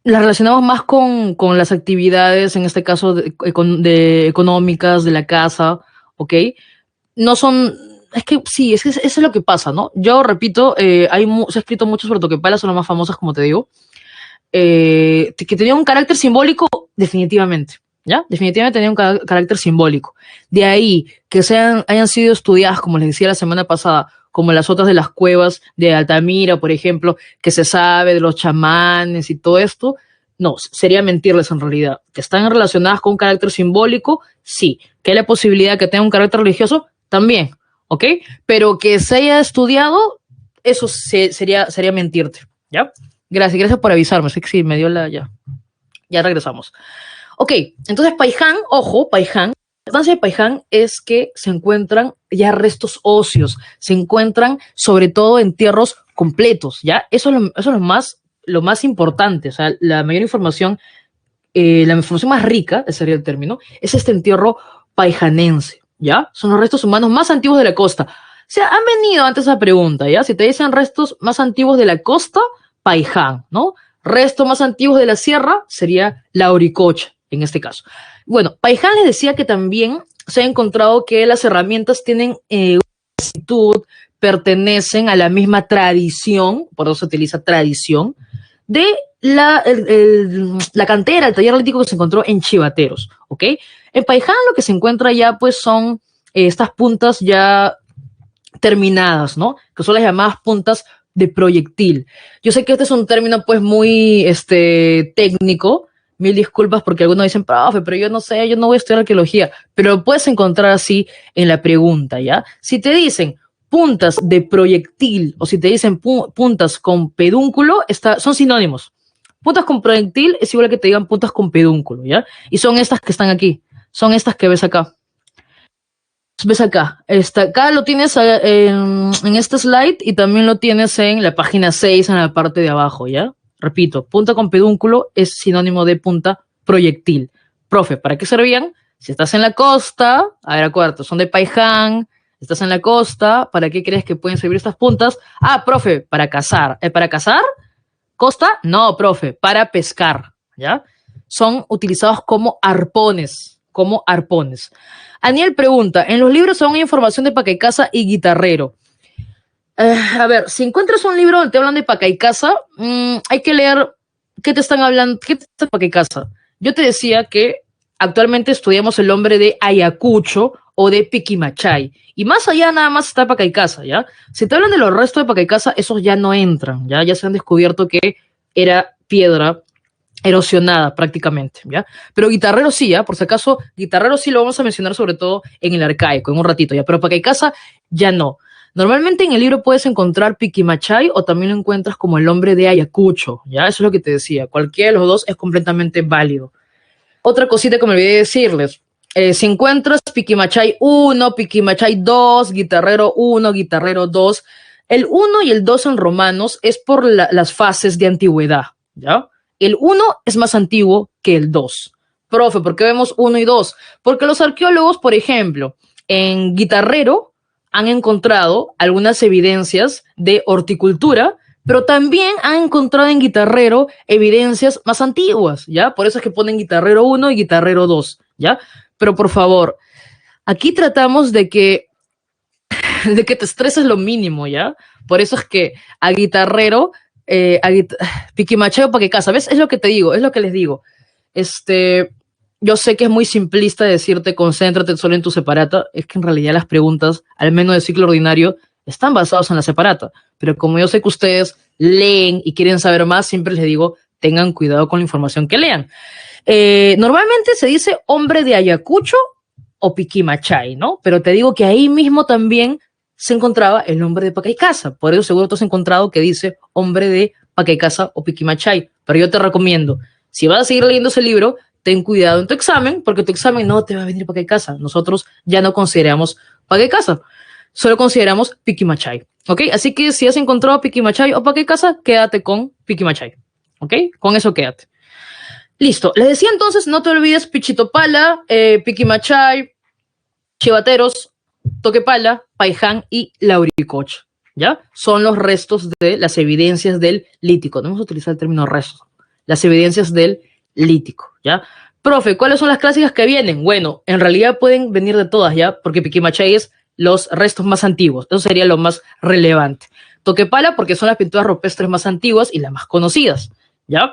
Las relacionamos más con las actividades, en este caso, de económicas de la casa, ¿ok? No son, es que sí, eso es lo que pasa, ¿no? Yo repito, se ha escrito mucho sobre Toquepala, son las más famosas, como te digo, que tenía un carácter simbólico, definitivamente, ¿ya? Definitivamente tenía un carácter simbólico. De ahí que hayan sido estudiadas, como les decía la semana pasada, como las otras de las cuevas de Altamira, por ejemplo, que se sabe de los chamanes y todo esto, no, sería mentirles en realidad. Que están relacionadas con un carácter simbólico, sí. Que hay la posibilidad que tenga un carácter religioso, también, ¿ok? Pero que se haya estudiado, eso sería mentirte, ¿ya? Gracias por avisarme. Sí, sí, me dio ya regresamos. Ok, entonces Paiján, ojo, Paiján. La importancia de Paiján es que se encuentran ya restos óseos, se encuentran sobre todo entierros completos, ¿ya? Eso es lo más importante, o sea, la información más rica, ese sería el término, es este entierro paijanense, ¿ya? Son los restos humanos más antiguos de la costa. O sea, han venido antes esa pregunta, ¿ya? Si te dicen restos más antiguos de la costa, Paiján, ¿no? Restos más antiguos de la sierra sería la Oricocha, en este caso. Bueno, Paiján les decía que también se ha encontrado que las herramientas tienen una similitud, pertenecen a la misma tradición, por eso se utiliza tradición, de la cantera, el taller lítico que se encontró en Chivateros, ¿ok? En Paiján lo que se encuentra ya pues son estas puntas ya terminadas, ¿no? Que son las llamadas puntas de proyectil. Yo sé que este es un término pues muy técnico, mil disculpas porque algunos dicen, profe, pero yo no sé, yo no voy a estudiar arqueología, pero lo puedes encontrar así en la pregunta, ¿ya? Si te dicen puntas de proyectil, o si te dicen puntas con pedúnculo, son sinónimos. Puntas con proyectil es igual a que te digan puntas con pedúnculo, ¿ya? Y son estas que están aquí, son estas que ves acá. Ves acá, acá lo tienes en este slide y también lo tienes en la página 6 en la parte de abajo, ¿ya? Repito, punta con pedúnculo es sinónimo de punta proyectil. Profe, ¿para qué servían? Si estás en la costa, a ver, acuérdate, son de Paiján, estás en la costa, ¿para qué crees que pueden servir estas puntas? Ah, profe, para cazar. ¿Para cazar? ¿Costa? No, profe, para pescar, ¿ya? Son utilizados como arpones, Aniel pregunta, en los libros son información de Pacaicasa y Guitarrero. A ver, si encuentras un libro donde te hablan de Pacaicasa, hay que leer qué te están hablando, qué te está de Pacaicasa. Yo te decía que actualmente estudiamos el nombre de Ayacucho o de Piquimachay. Y más allá nada más está Pacaicasa, ¿ya? Si te hablan de los restos de Pacaicasa, esos ya no entran, ¿ya? Ya se han descubierto que era piedra erosionada prácticamente, ¿ya? Pero Guitarrero sí, ¿ya? Por si acaso, Guitarrero sí lo vamos a mencionar sobre todo en el arcaico, en un ratito, ¿ya? Pero Pacaicasa ya no. Normalmente en el libro puedes encontrar Piquimachay o también lo encuentras como el nombre de Ayacucho, ¿ya? Eso es lo que te decía. Cualquiera de los dos es completamente válido. Otra cosita que me olvidé de decirles. Si encuentras Piquimachay 1, Piquimachay 2, Guitarrero 1, Guitarrero 2, el 1 y el 2 en romanos es por las fases de antigüedad, ¿ya? El 1 es más antiguo que el 2. Profe, ¿por qué vemos 1 y 2? Porque los arqueólogos, por ejemplo, en Guitarrero han encontrado algunas evidencias de horticultura, pero también han encontrado en Guitarrero evidencias más antiguas, ¿ya? Por eso es que ponen Guitarrero 1 y Guitarrero 2, ¿ya? Pero por favor, aquí tratamos de que te estreses lo mínimo, ¿ya? Por eso es que a Guitarrero, Piquimachay o Pacaicasa, ¿ves? Es lo que te digo, es lo que les digo. Yo sé que es muy simplista decirte concéntrate solo en tu separata, es que en realidad las preguntas, al menos de ciclo ordinario, están basadas en la separata, pero como yo sé que ustedes leen y quieren saber más, siempre les digo, tengan cuidado con la información que lean. Normalmente se dice hombre de Ayacucho o Piquimachay, ¿no? Pero te digo que ahí mismo también se encontraba el nombre de Pacaicasa, por eso seguro tú has encontrado que dice hombre de Pacaicasa o Piquimachay, pero yo te recomiendo, si vas a seguir leyendo ese libro, ten cuidado en tu examen, porque tu examen no te va a venir Pacaicasa, nosotros ya no consideramos Pacaicasa, solo consideramos Piquimachay, ¿ok? Así que si has encontrado Piquimachay o Pacaicasa, quédate con Piquimachay, ¿ok? Con eso quédate. Listo, les decía entonces, no te olvides Pichitopala, Piquimachay, Chivateros, Toquepala, Paiján y Lauricocha, ¿ya? Son los restos de las evidencias del lítico. No vamos a utilizar el término restos, las evidencias del lítico, ¿ya? Profe, ¿cuáles son las clásicas que vienen? Bueno, en realidad pueden venir de todas, ¿ya? Porque Piquimachay es los restos más antiguos. Eso sería lo más relevante. Toquepala porque son las pinturas rupestres más antiguas y las más conocidas, ¿ya?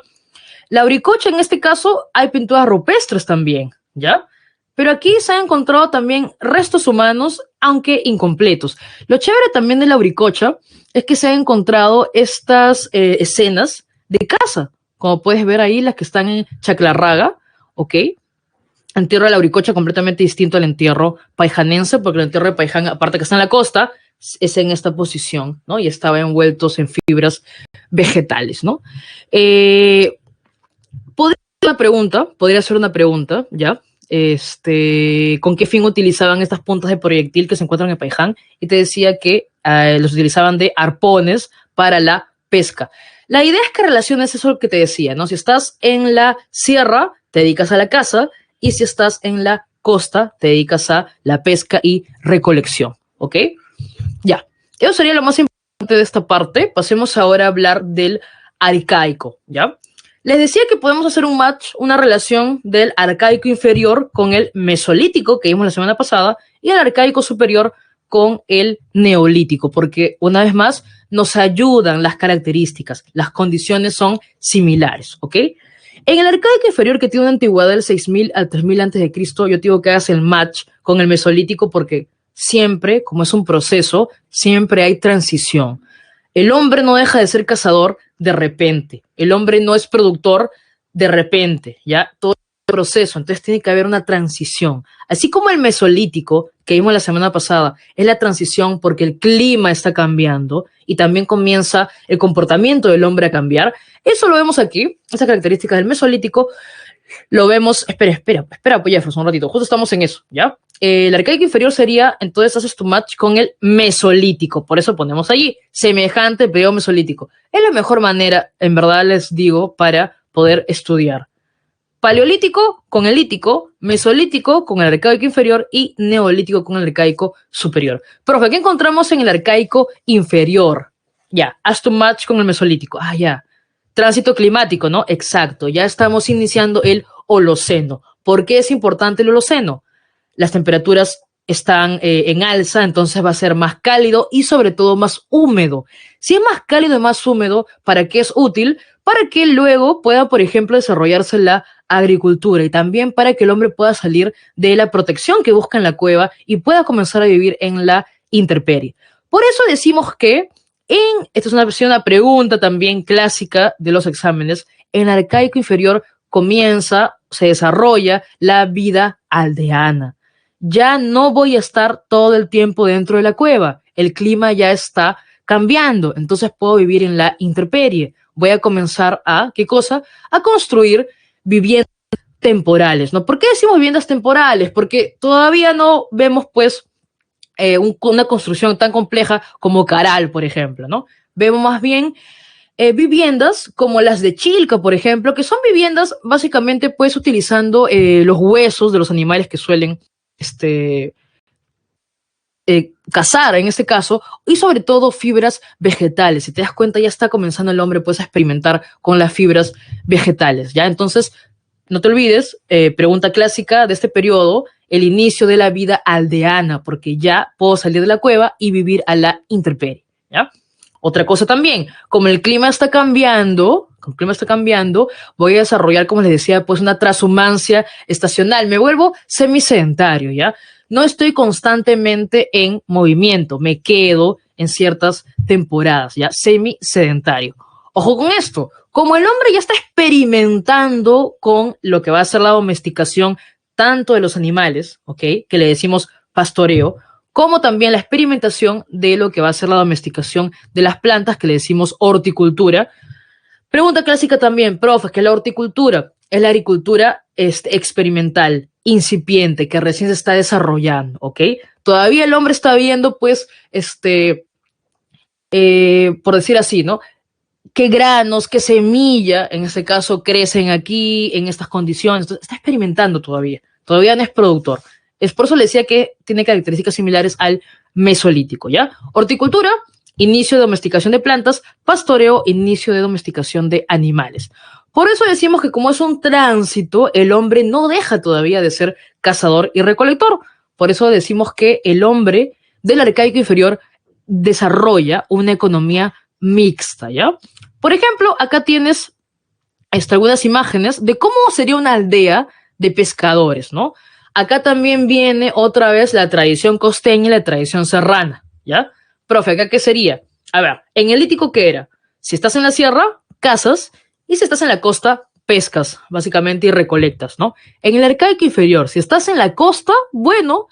Lauricocha, en este caso, hay pinturas rupestres también, ¿ya? Pero aquí se han encontrado también restos humanos, aunque incompletos. Lo chévere también de Lauricocha es que se han encontrado estas escenas de caza, como puedes ver ahí, las que están en Chaclarraga, ¿ok? Entierro de Lauricocha completamente distinto al entierro paijanense, porque el entierro de Paiján, aparte que está en la costa, es en esta posición, ¿no? Y estaba envueltos en fibras vegetales, ¿no? Podría ser una pregunta, ¿ya? ¿Con qué fin utilizaban estas puntas de proyectil que se encuentran en Paiján? Y te decía que los utilizaban de arpones para la pesca. La idea es que relaciones eso que te decía, ¿no? Si estás en la sierra, te dedicas a la caza, y si estás en la costa, te dedicas a la pesca y recolección, ¿ok? Ya, eso sería lo más importante de esta parte. Pasemos ahora a hablar del arcaico, ¿ya? Les decía que podemos hacer un match, una relación del arcaico inferior con el mesolítico, que vimos la semana pasada, y el arcaico superior con el neolítico, porque una vez más nos ayudan las características, las condiciones son similares, ¿ok? En el arcaico inferior, que tiene una antigüedad del 6000 al 3000 a.C., yo te digo que hagas el match con el mesolítico porque siempre, como es un proceso, siempre hay transición. El hombre no deja de ser cazador de repente. El hombre no es productor de repente, ¿ya? Todo proceso, entonces tiene que haber una transición. Así como el mesolítico, que vimos la semana pasada, es la transición porque el clima está cambiando y también comienza el comportamiento del hombre a cambiar. Eso lo vemos aquí, esas características del mesolítico, lo vemos, espera, pues Jefferson, un ratito, justo estamos en eso, ¿ya? El arcaico inferior sería, entonces haces tu match con el mesolítico, por eso ponemos allí, semejante periodo mesolítico. Es la mejor manera, en verdad les digo, para poder estudiar. Paleolítico con el lítico, mesolítico con el arcaico inferior y neolítico con el arcaico superior. Profe, ¿qué encontramos en el arcaico inferior? Ya, haz tu match con el mesolítico. Ah, ya. Tránsito climático, ¿no? Exacto, ya estamos iniciando el Holoceno. ¿Por qué es importante el Holoceno? Las temperaturas están en alza, entonces va a ser más cálido y sobre todo más húmedo. Si es más cálido y más húmedo, ¿para qué es útil? Para que luego pueda, por ejemplo, desarrollarse la agricultura y también para que el hombre pueda salir de la protección que busca en la cueva y pueda comenzar a vivir en la intemperie. Por eso decimos que esta es una pregunta también clásica de los exámenes, en el arcaico inferior se desarrolla la vida aldeana. Ya no voy a estar todo el tiempo dentro de la cueva, el clima ya está cambiando, entonces puedo vivir en la intemperie. Voy a comenzar ¿qué cosa? A construir viviendas temporales, ¿no? ¿Por qué decimos viviendas temporales? Porque todavía no vemos, pues, una construcción tan compleja como Caral, por ejemplo, ¿no? Vemos más bien viviendas como las de Chilca, por ejemplo, que son viviendas básicamente, pues, utilizando los huesos de los animales que suelen cazar en este caso, y sobre todo fibras vegetales. Si te das cuenta, ya está comenzando el hombre pues a experimentar con las fibras vegetales, ¿ya? Entonces, no te olvides, pregunta clásica de este periodo, el inicio de la vida aldeana, porque ya puedo salir de la cueva y vivir a la intemperie, ¿ya? Otra cosa también, como el clima está cambiando, voy a desarrollar, como les decía, pues una transhumancia estacional. Me vuelvo semisedentario, ¿ya? No estoy constantemente en movimiento, me quedo en ciertas temporadas, ya semisedentario. Ojo con esto, como el hombre ya está experimentando con lo que va a ser la domesticación tanto de los animales, ¿ok? Que le decimos pastoreo, como también la experimentación de lo que va a ser la domesticación de las plantas, que le decimos horticultura. Pregunta clásica también, profe, ¿qué es la horticultura? Es la agricultura experimental, incipiente, que recién se está desarrollando, ¿ok? Todavía el hombre está viendo, pues, por decir así, ¿no? Qué granos, qué semilla, en este caso, crecen aquí, en estas condiciones. Entonces, está experimentando todavía no es productor. Es por eso le decía que tiene características similares al mesolítico, ¿ya? Horticultura, inicio de domesticación de plantas, pastoreo, inicio de domesticación de animales. Por eso decimos que como es un tránsito, el hombre no deja todavía de ser cazador y recolector. Por eso decimos que el hombre del arcaico inferior desarrolla una economía mixta, ¿ya? Por ejemplo, acá tienes algunas imágenes de cómo sería una aldea de pescadores, ¿no? Acá también viene otra vez la tradición costeña y la tradición serrana, ¿ya? Profe, ¿acá qué sería? A ver, en el lítico, ¿qué era? Si estás en la sierra, cazas, y si estás en la costa, pescas, básicamente, y recolectas, ¿no? En el arcaico inferior, si estás en la costa, bueno,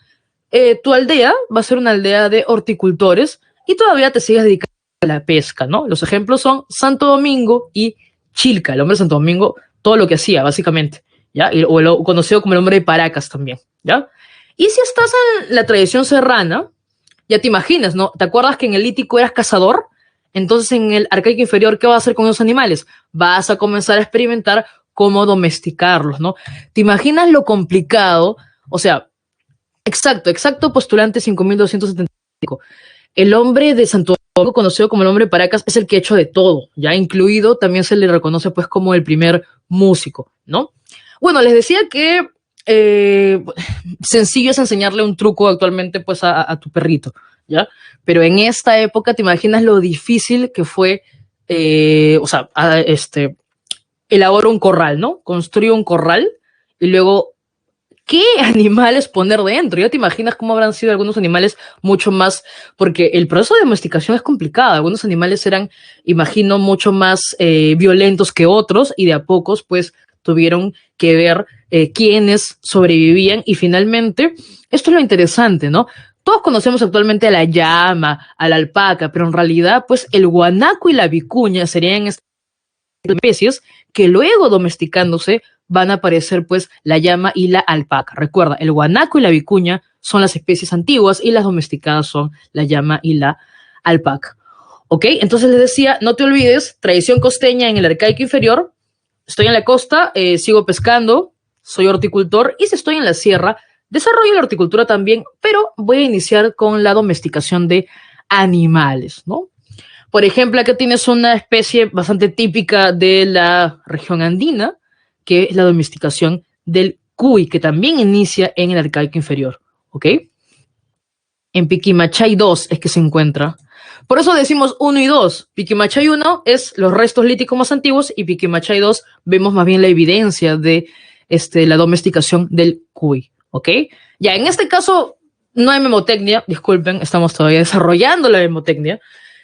tu aldea va a ser una aldea de horticultores y todavía te sigues dedicando a la pesca, ¿no? Los ejemplos son Santo Domingo y Chilca, el hombre de Santo Domingo, todo lo que hacía, básicamente, ¿ya? O lo conocido como el hombre de Paracas también, ¿ya? Y si estás en la tradición serrana, ya te imaginas, ¿no? ¿Te acuerdas que en el lítico eras cazador? Entonces, en el arcaico inferior, ¿qué vas a hacer con esos animales? Vas a comenzar a experimentar cómo domesticarlos, ¿no? ¿Te imaginas lo complicado? O sea, exacto, postulante 5275. El hombre de Santo Domingo, conocido como el hombre de Paracas, es el que ha hecho de todo, ya incluido, también se le reconoce pues como el primer músico, ¿no? Bueno, les decía que sencillo es enseñarle un truco actualmente pues a tu perrito, ¿ya? Pero en esta época te imaginas lo difícil que fue, elaborar un corral, ¿no? Construir un corral y luego ¿qué animales poner dentro? Ya te imaginas cómo habrán sido algunos animales mucho más, porque el proceso de domesticación es complicado. Algunos animales eran, imagino, mucho más violentos que otros y de a pocos, pues, tuvieron que ver quiénes sobrevivían y finalmente, esto es lo interesante, ¿no? Todos conocemos actualmente a la llama, a la alpaca, pero en realidad, pues el guanaco y la vicuña serían estas especies que luego domesticándose van a aparecer pues la llama y la alpaca. Recuerda, el guanaco y la vicuña son las especies antiguas y las domesticadas son la llama y la alpaca. ¿Ok? Entonces les decía, no te olvides, tradición costeña en el Arcaico Inferior. Estoy en la costa, sigo pescando, soy horticultor y si estoy en la sierra, desarrollo la horticultura también, pero voy a iniciar con la domesticación de animales, ¿no? Por ejemplo, acá tienes una especie bastante típica de la región andina, que es la domesticación del cuy, que también inicia en el Arcaico Inferior, ¿ok? En Piquimachay 2 es que se encuentra. Por eso decimos 1 y 2. Piquimachay 1 es los restos líticos más antiguos y Piquimachay 2 vemos más bien la evidencia de la domesticación del cuy, ¿ok? Ya, en este caso no hay memotecnia, disculpen, estamos todavía desarrollando la memotecnia.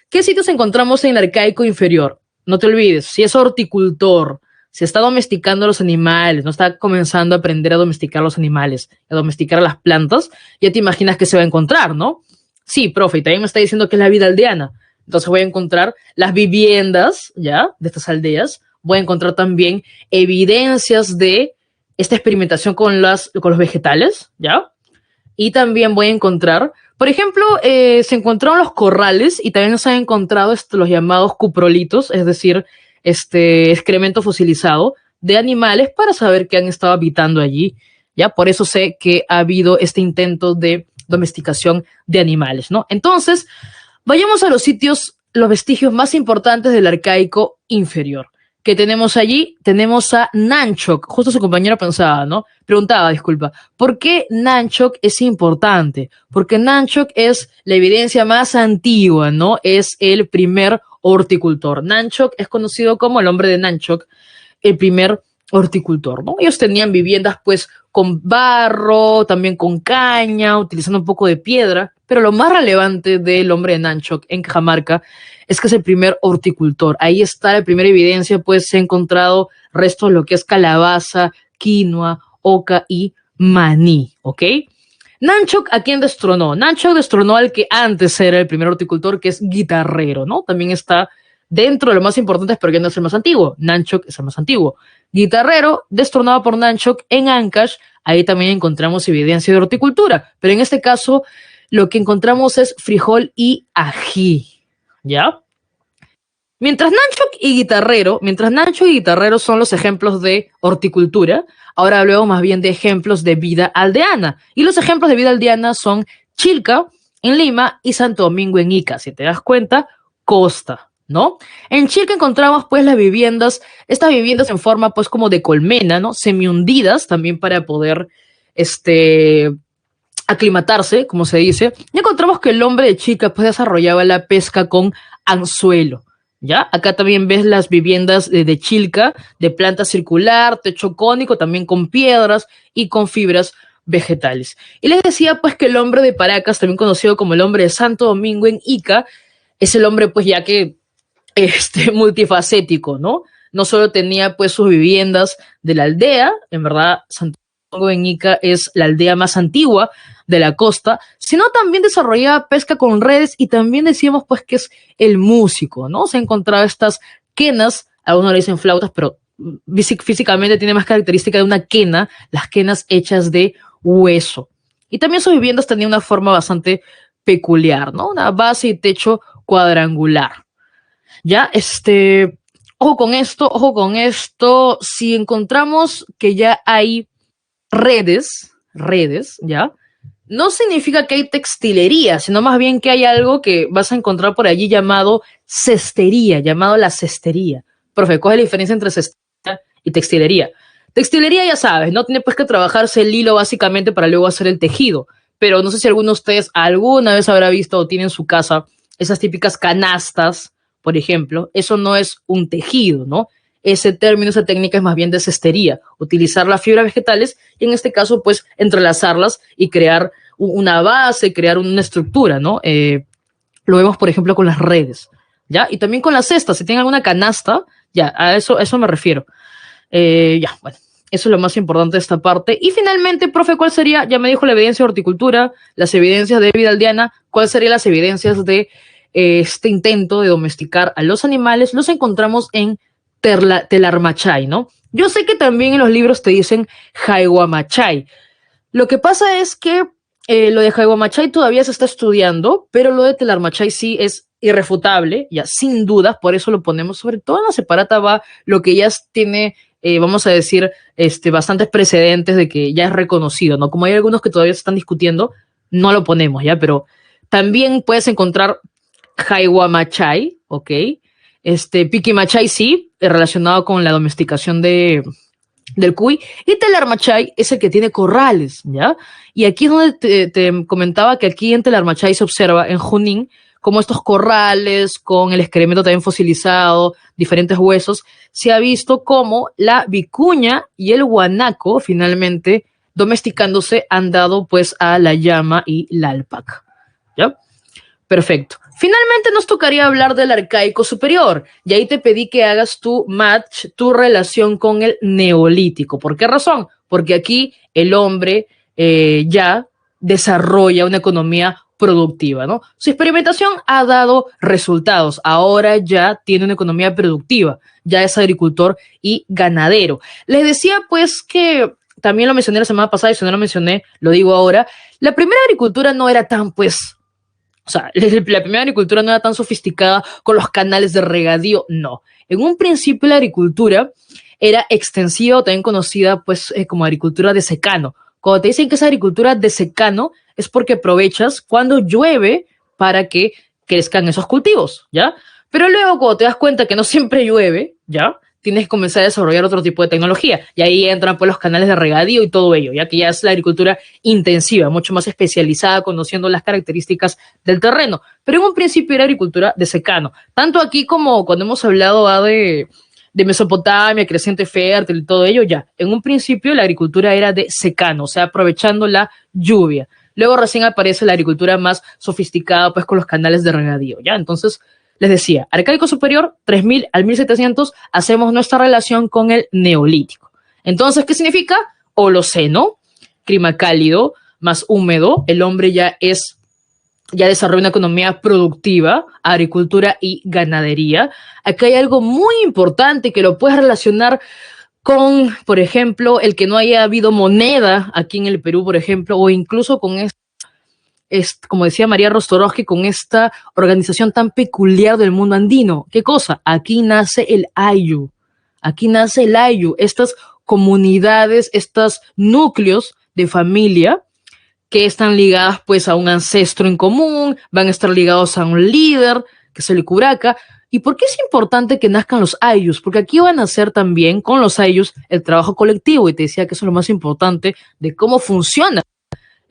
¿Qué sitios encontramos en el Arcaico Inferior? No te olvides, si es horticultor, si está domesticando a los animales, no está comenzando a aprender a domesticar los animales, a domesticar a las plantas, ya te imaginas que se va a encontrar, ¿no? Sí, profe, y también me está diciendo que es la vida aldeana. Entonces voy a encontrar las viviendas, ¿ya? De estas aldeas. Voy a encontrar también evidencias de esta experimentación con los vegetales, ¿ya? Y también voy a encontrar, por ejemplo, se encontraron los corrales y también se han encontrado los llamados cuprolitos, es decir, excremento fosilizado de animales para saber que han estado habitando allí, ¿ya? Por eso sé que ha habido este intento de domesticación de animales, ¿no? Entonces, vayamos a los sitios, los vestigios más importantes del Arcaico Inferior. ¿Qué tenemos allí? Tenemos a Nanchok, justo su compañero preguntaba, disculpa, ¿por qué Nanchok es importante? Porque Nanchok es la evidencia más antigua, ¿no? Es el primer horticultor. Nanchok es conocido como el hombre de Nanchok, el primer horticultor, ¿no? Ellos tenían viviendas pues con barro, también con caña, utilizando un poco de piedra, pero lo más relevante del hombre de Nanchok en Cajamarca es que es el primer horticultor. Ahí está la primera evidencia, pues se ha encontrado restos de lo que es calabaza, quinoa, oca y maní, ¿ok? Nanchok, ¿a quién destronó? Nanchok destronó al que antes era el primer horticultor, que es Guitarrero, ¿no? También está dentro de lo más importante, pero que no es el más antiguo. Nanchok es el más antiguo. Guitarrero, destronado por Nanchok en Ancash, ahí también encontramos evidencia de horticultura, pero en este caso lo que encontramos es frijol y ají, ¿ya? Mientras Nanchok y Guitarrero son los ejemplos de horticultura, ahora hablamos más bien de ejemplos de vida aldeana. Y los ejemplos de vida aldeana son Chilca en Lima y Santo Domingo en Ica. Si te das cuenta, costa, ¿no? En Chilca encontramos pues las viviendas, estas viviendas en forma pues como de colmena, ¿no? Semi-hundidas también para poder aclimatarse, como se dice. Y encontramos que el hombre de Chilca pues desarrollaba la pesca con anzuelo. ¿Ya? Acá también ves las viviendas de Chilca, de planta circular, techo cónico, también con piedras y con fibras vegetales. Y les decía pues que el hombre de Paracas, también conocido como el hombre de Santo Domingo en Ica, es el hombre pues ya que multifacético, ¿no? No solo tenía pues sus viviendas de la aldea, en verdad Santo Domingo en Ica es la aldea más antigua de la costa, sino también desarrollaba pesca con redes y también decíamos pues que es el músico, ¿no? Se han encontrado estas quenas, algunos le dicen flautas, pero físicamente tiene más característica de una quena, las quenas hechas de hueso. Y también sus viviendas tenían una forma bastante peculiar, ¿no? Una base y techo cuadrangular. Ya, ojo con esto, si encontramos que ya hay redes, ¿ya? No significa que hay textilería, sino más bien que hay algo que vas a encontrar por allí llamado cestería, llamado la cestería. Profe, ¿cuál es la diferencia entre cestería y textilería? Textilería ya sabes, ¿no? Tiene pues que trabajarse el hilo básicamente para luego hacer el tejido. Pero no sé si alguno de ustedes alguna vez habrá visto o tiene en su casa esas típicas canastas, por ejemplo. Eso no es un tejido, ¿no? Ese término, esa técnica es más bien de cestería, utilizar las fibras vegetales y en este caso pues entrelazarlas y crear una base, crear una estructura, ¿no? Lo vemos por ejemplo con las redes, ¿ya? Y también con las cestas, si tienen alguna canasta, ya, a eso me refiero. Ya, bueno, eso es lo más importante de esta parte. Y finalmente, profe, ¿cuál sería? Ya me dijo la evidencia de horticultura, las evidencias de vida aldeana, ¿cuáles serían las evidencias de este intento de domesticar a los animales? Los encontramos en Telarmachay, ¿no? Yo sé que también en los libros te dicen Jaiwamachay. Lo que pasa es que lo de Jaiwamachay todavía se está estudiando, pero lo de Telarmachay sí es irrefutable, ya sin dudas, por eso lo ponemos, sobre todo en la separata va lo que ya tiene, vamos a decir, bastantes precedentes de que ya es reconocido, ¿no? Como hay algunos que todavía se están discutiendo, no lo ponemos, ¿ya? Pero también puedes encontrar Jaiwamachay, ¿ok? Pikimachay sí, relacionado con la domesticación del cuy, y Telarmachay es el que tiene corrales, ¿ya? Y aquí es donde te comentaba que aquí en Telarmachay se observa, en Junín, como estos corrales con el excremento también fosilizado, diferentes huesos, se ha visto como la vicuña y el guanaco finalmente domesticándose han dado pues a la llama y la alpaca, ¿ya? Perfecto. Finalmente nos tocaría hablar del arcaico superior y ahí te pedí que hagas tu match, tu relación con el neolítico. ¿Por qué razón? Porque aquí el hombre ya desarrolla una economía productiva, ¿no? Su experimentación ha dado resultados. Ahora ya tiene una economía productiva, ya es agricultor y ganadero. Les decía pues que también lo mencioné la semana pasada y si no lo mencioné, lo digo ahora. La primera agricultura no era tan pues... O sea, la primera agricultura no era tan sofisticada con los canales de regadío, no. En un principio la agricultura era extensiva o también conocida pues como agricultura de secano. Cuando te dicen que es agricultura de secano es porque aprovechas cuando llueve para que crezcan esos cultivos, ¿ya? Pero luego cuando te das cuenta que no siempre llueve, ¿ya? Tienes que comenzar a desarrollar otro tipo de tecnología. Y ahí entran pues los canales de regadío y todo ello, ya que ya es la agricultura intensiva, mucho más especializada, conociendo las características del terreno. Pero en un principio era agricultura de secano. Tanto aquí como cuando hemos hablado de Mesopotamia, creciente fértil y todo ello, ya. En un principio la agricultura era de secano, o sea, aprovechando la lluvia. Luego recién aparece la agricultura más sofisticada, pues con los canales de regadío, ¿ya? Entonces, les decía, arcaico superior, 3000 al 1700, hacemos nuestra relación con el neolítico. Entonces, ¿qué significa? Holoceno, clima cálido, más húmedo, el hombre ya desarrolla una economía productiva, agricultura y ganadería. Acá hay algo muy importante que lo puedes relacionar con, por ejemplo, el que no haya habido moneda aquí en el Perú, por ejemplo, o incluso con como decía María Rostorowski, con esta organización tan peculiar del mundo andino. ¿Qué cosa? Aquí nace el Ayllu. Aquí nace el Ayllu. Estas comunidades, estos núcleos de familia que están ligadas pues a un ancestro en común, van a estar ligados a un líder, que es el curaca. ¿Y por qué es importante que nazcan los Aylus? Porque aquí van a hacer también con los Aylus el trabajo colectivo, y te decía que eso es lo más importante de cómo funciona.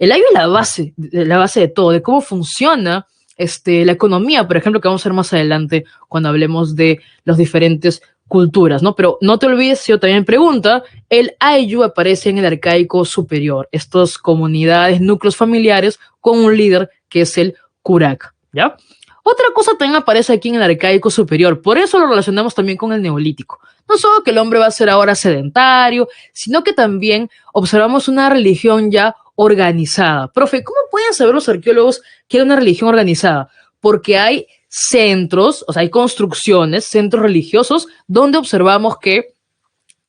El ayu es la base de todo, de cómo funciona la economía, por ejemplo, que vamos a ver más adelante cuando hablemos de las diferentes culturas, ¿no? Pero no te olvides, si yo también pregunta, el ayu aparece en el arcaico superior, estas comunidades, núcleos familiares con un líder que es el curaca, ¿ya? Otra cosa también aparece aquí en el arcaico superior, por eso lo relacionamos también con el neolítico. No solo que el hombre va a ser ahora sedentario, sino que también observamos una religión ya organizada. Profe, ¿cómo pueden saber los arqueólogos que hay una religión organizada? Porque hay centros, o sea, hay construcciones, centros religiosos, donde observamos que,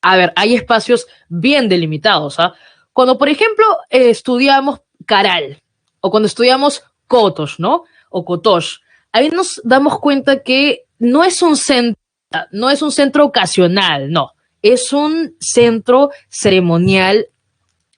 a ver, hay espacios bien delimitados. ¿Ah? Cuando, por ejemplo, estudiamos Caral, o cuando estudiamos Kotosh, ¿no? O Kotosh, ahí nos damos cuenta que no es un centro ocasional, no. Es un centro ceremonial.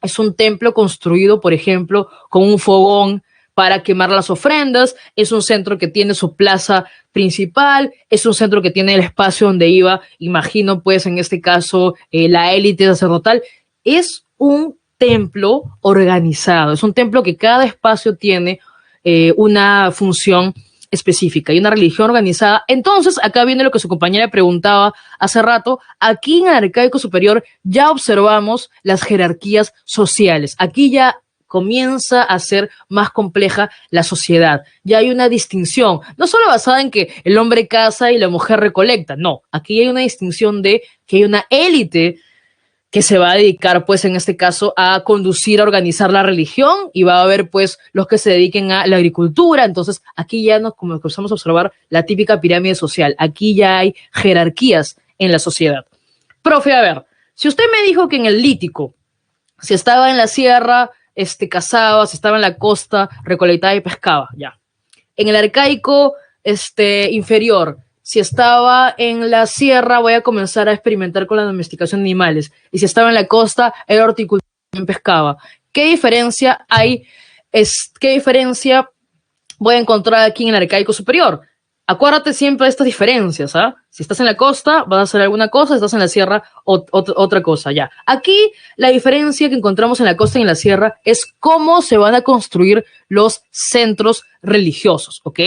Es un templo construido, por ejemplo, con un fogón para quemar las ofrendas. Es un centro que tiene su plaza principal. Es un centro que tiene el espacio donde iba, imagino, pues, en este caso, la élite sacerdotal. Es un templo organizado. Es un templo que cada espacio tiene una función específica y una religión organizada. Entonces, acá viene lo que su compañera preguntaba hace rato. Aquí en el arcaico superior ya observamos las jerarquías sociales. Aquí ya comienza a ser más compleja la sociedad. Ya hay una distinción, no solo basada en que el hombre caza y la mujer recolecta, no, aquí hay una distinción de que hay una élite que se va a dedicar, pues, en este caso, a conducir, a organizar la religión, y va a haber, pues, los que se dediquen a la agricultura. Entonces, aquí ya nos comenzamos a observar la típica pirámide social. Aquí ya hay jerarquías en la sociedad. Profe, a ver, si usted me dijo que en el Lítico, si estaba en la sierra, cazaba, si estaba en la costa, recolectaba y pescaba, ya. En el arcaico, inferior, si estaba en la sierra, voy a comenzar a experimentar con la domesticación de animales. Y si estaba en la costa, era horticultura y pescaba. ¿Qué diferencia hay? ¿Qué diferencia voy a encontrar aquí en el arcaico superior? Acuérdate siempre de estas diferencias, ¿ah? Si estás en la costa, vas a hacer alguna cosa, si estás en la sierra, otra cosa, ya. Aquí, la diferencia que encontramos en la costa y en la sierra es cómo se van a construir los centros religiosos, ¿ok?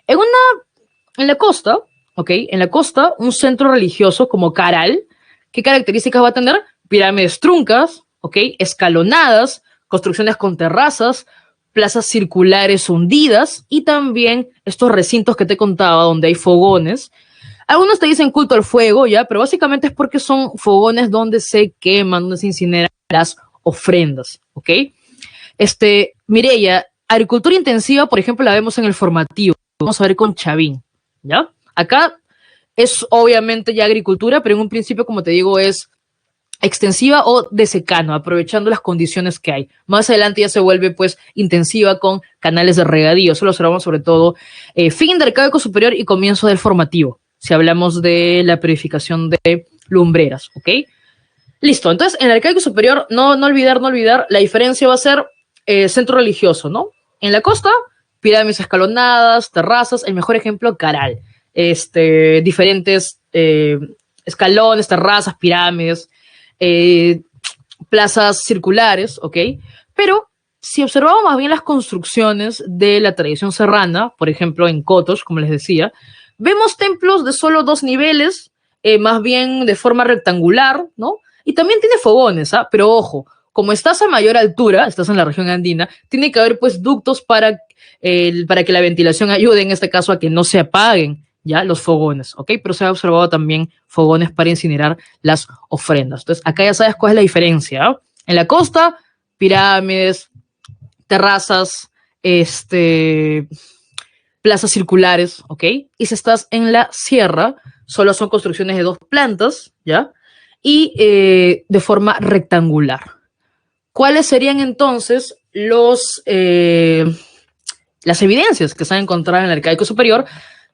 En la costa, ¿ok? En la costa, un centro religioso como Caral, ¿qué características va a tener? Pirámides truncas, ¿ok? Escalonadas, construcciones con terrazas, plazas circulares hundidas y también estos recintos que te contaba donde hay fogones. Algunos te dicen culto al fuego, ¿ya? Pero básicamente es porque son fogones donde se queman, donde se incineran las ofrendas, ¿ok? Mireya, agricultura intensiva, por ejemplo, la vemos en el formativo. Vamos a ver con Chavín, ¿ya? Acá es obviamente ya agricultura, pero en un principio, como te digo, es extensiva o de secano, aprovechando las condiciones que hay. Más adelante ya se vuelve pues intensiva con canales de regadío. Eso lo observamos sobre todo fin del arcaico superior y comienzo del formativo, si hablamos de la purificación de lumbreras, ¿ok? Listo, entonces en el arcaico superior, no olvidar, la diferencia va a ser centro religioso, ¿no? En la costa, pirámides escalonadas, terrazas, el mejor ejemplo, Caral. Diferentes escalones, terrazas, pirámides, plazas circulares, ¿ok? Pero si observamos más bien las construcciones de la tradición serrana, por ejemplo en Cotos, como les decía, vemos templos de solo 2 niveles, más bien de forma rectangular, ¿no? Y también tiene fogones, ¿ah? Pero ojo, como estás a mayor altura, estás en la región andina, tiene que haber pues ductos para que la ventilación ayude, en este caso, a que no se apaguen ya los fogones, ¿ok? Pero se ha observado también fogones para incinerar las ofrendas. Entonces, acá ya sabes cuál es la diferencia, ¿no? En la costa, pirámides, terrazas, plazas circulares, ¿ok? Y si estás en la sierra, solo son construcciones de 2 plantas, ¿ya? Y de forma rectangular. ¿Cuáles serían entonces las evidencias que se han encontrado en el arcaico superior?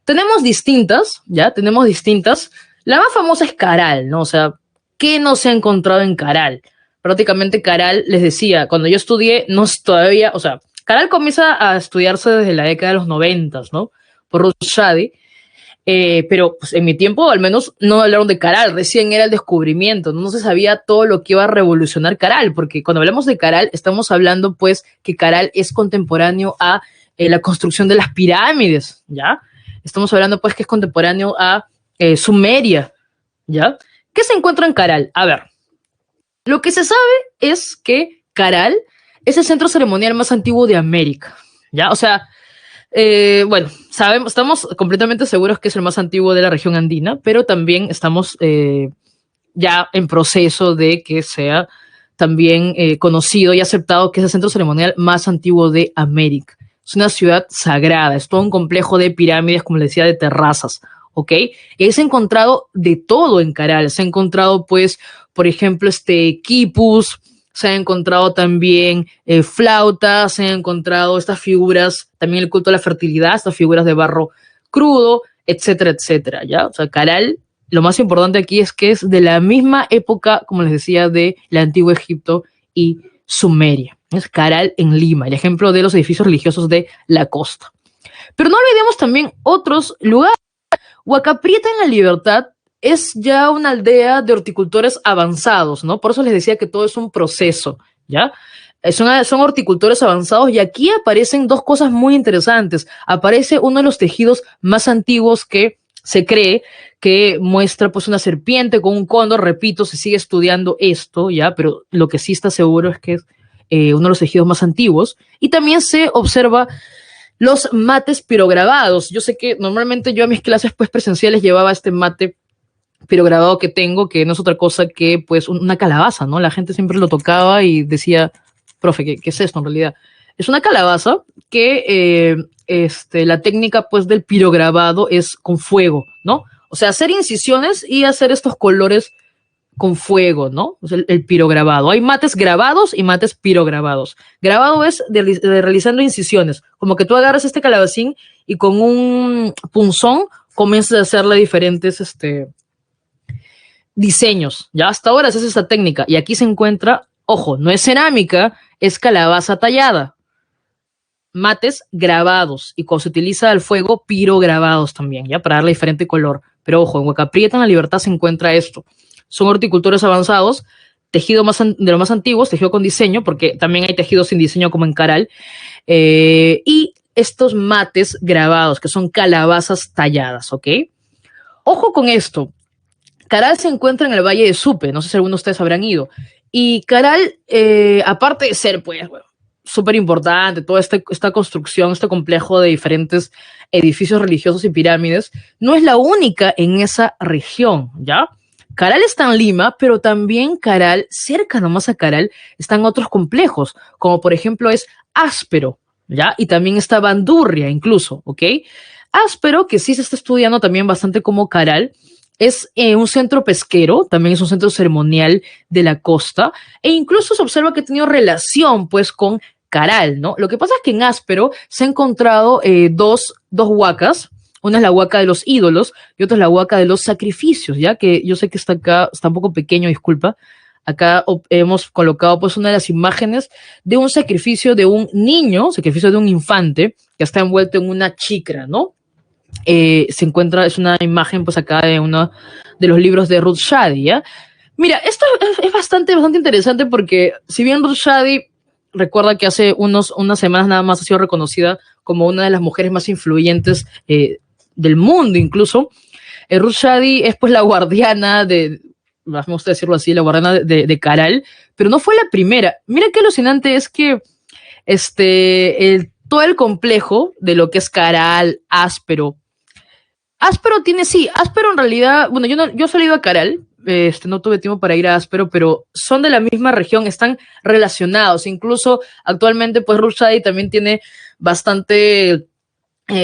Tenemos distintas, ¿ya? Tenemos distintas. La más famosa es Caral, ¿no? O sea, ¿qué no se ha encontrado en Caral? Prácticamente Caral, les decía, cuando yo estudié, no es todavía, o sea, Caral comienza a estudiarse desde la década de los 90, ¿no? Por Ruth Shady. Pero pues, en mi tiempo al menos no hablaron de Caral, recién era el descubrimiento, no se sabía todo lo que iba a revolucionar Caral, porque cuando hablamos de Caral estamos hablando pues que Caral es contemporáneo a la construcción de las pirámides, ¿ya? Estamos hablando pues que es contemporáneo a Sumeria, ¿ya? ¿Qué se encuentra en Caral? A ver, lo que se sabe es que Caral es el centro ceremonial más antiguo de América, ¿ya? O sea, bueno, estamos completamente seguros que es el más antiguo de la región andina, pero también estamos ya en proceso de que sea también conocido y aceptado que es el centro ceremonial más antiguo de América. Es una ciudad sagrada, es todo un complejo de pirámides, como les decía, de terrazas, ¿ok? Y se ha encontrado de todo en Caral. Se ha encontrado, pues, por ejemplo, quipus, se han encontrado también flautas, se han encontrado estas figuras, también el culto a la fertilidad, estas figuras de barro crudo, etcétera, etcétera, ¿ya? O sea, Caral, lo más importante aquí es que es de la misma época, como les decía, de el Antiguo Egipto y Sumeria. Es Caral en Lima, el ejemplo de los edificios religiosos de la costa. Pero no olvidemos también otros lugares. Huacaprieta en la Libertad es ya una aldea de horticultores avanzados, ¿no? Por eso les decía que todo es un proceso, ¿ya? Son horticultores avanzados y aquí aparecen 2 cosas muy interesantes. Aparece uno de los tejidos más antiguos que se cree que muestra pues una serpiente con un cóndor, repito, se sigue estudiando esto, ¿ya? Pero lo que sí está seguro es que es uno de los tejidos más antiguos, y también se observa los mates pirograbados. Yo sé que normalmente yo a mis clases pues presenciales llevaba este mate pirograbado que tengo, que no es otra cosa que pues una calabaza, ¿no? La gente siempre lo tocaba y decía, profe, ¿qué es esto en realidad? Es una calabaza que la técnica pues del pirograbado es con fuego, ¿no? O sea, hacer incisiones y hacer estos colores con fuego, ¿no? O sea, el pirograbado. Hay mates grabados y mates pirograbados. Grabado es de realizando incisiones, como que tú agarras este calabacín y con un punzón comienzas a hacerle diferentes diseños. Ya hasta ahora es esta técnica. Y aquí se encuentra, ojo, no es cerámica, es calabaza tallada. Mates grabados y cuando se utiliza el fuego, pirograbados también, ya para darle diferente color. Pero ojo, en Huaca Prieta, en La Libertad, se encuentra esto. Son horticultores avanzados, tejido de los más antiguos, tejido con diseño, porque también hay tejidos sin diseño como en Caral, y estos mates grabados, que son calabazas talladas, ¿ok? Ojo con esto. Caral se encuentra en el Valle de Supe, no sé si algunos de ustedes habrán ido. Y Caral, aparte de ser, pues, bueno, súper importante, toda esta construcción, este complejo de diferentes edificios religiosos y pirámides, no es la única en esa región, ¿ya? Caral está en Lima, pero también Caral, cerca nomás a Caral, están otros complejos, como por ejemplo es Áspero, ¿ya? Y también está Bandurria incluso, ¿ok? Áspero, que sí se está estudiando también bastante como Caral, es un centro pesquero, también es un centro ceremonial de la costa, e incluso se observa que ha tenido relación, pues, con Caral, ¿no? Lo que pasa es que en Áspero se han encontrado dos huacas, una es la huaca de los ídolos y otra es la huaca de los sacrificios, ya que yo sé que está acá, está un poco pequeño, disculpa. Acá hemos colocado pues una de las imágenes de un sacrificio de un niño, sacrificio de un infante que está envuelto en una chicra, ¿no? Se encuentra, es una imagen pues acá de uno de los libros de Ruth Shady, ¿ya? Mira, esto es bastante interesante porque si bien Ruth Shady recuerda que hace unas semanas nada más ha sido reconocida como una de las mujeres más influyentes del mundo incluso, Ruth Shady es pues la guardiana me gusta decirlo así, la guardiana de Caral, pero no fue la primera. Mira qué alucinante es que todo el complejo de lo que es Caral, Áspero Áspero en realidad, bueno, yo solo he ido a Caral, no tuve tiempo para ir a Áspero, pero son de la misma región, están relacionados, incluso actualmente pues Ruth Shady también tiene bastante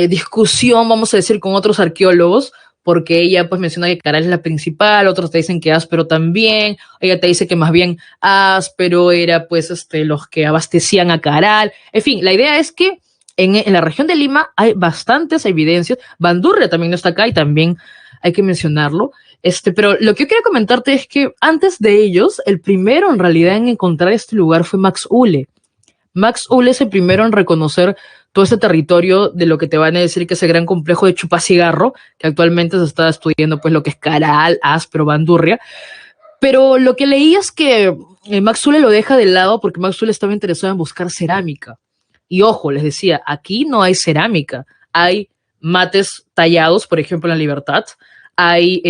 discusión, vamos a decir, con otros arqueólogos, porque ella pues menciona que Caral es la principal, otros te dicen que Áspero también, ella te dice que más bien Áspero era pues los que abastecían a Caral, en fin, la idea es que en la región de Lima hay bastantes evidencias. Bandurria también no está acá y también hay que mencionarlo. Pero lo que yo quería comentarte es que antes de ellos, el primero en realidad en encontrar este lugar fue Max Uhle. Max Uhle es el primero en reconocer todo este territorio de lo que te van a decir que es el gran complejo de Chupacigarro, que actualmente se está estudiando pues lo que es Caral, Áspero, Bandurria. Pero lo que leí es que Max Uhle lo deja de lado porque Max Uhle estaba interesado en buscar cerámica. Y ojo, les decía, aquí no hay cerámica, hay mates tallados, por ejemplo, en La Libertad, hay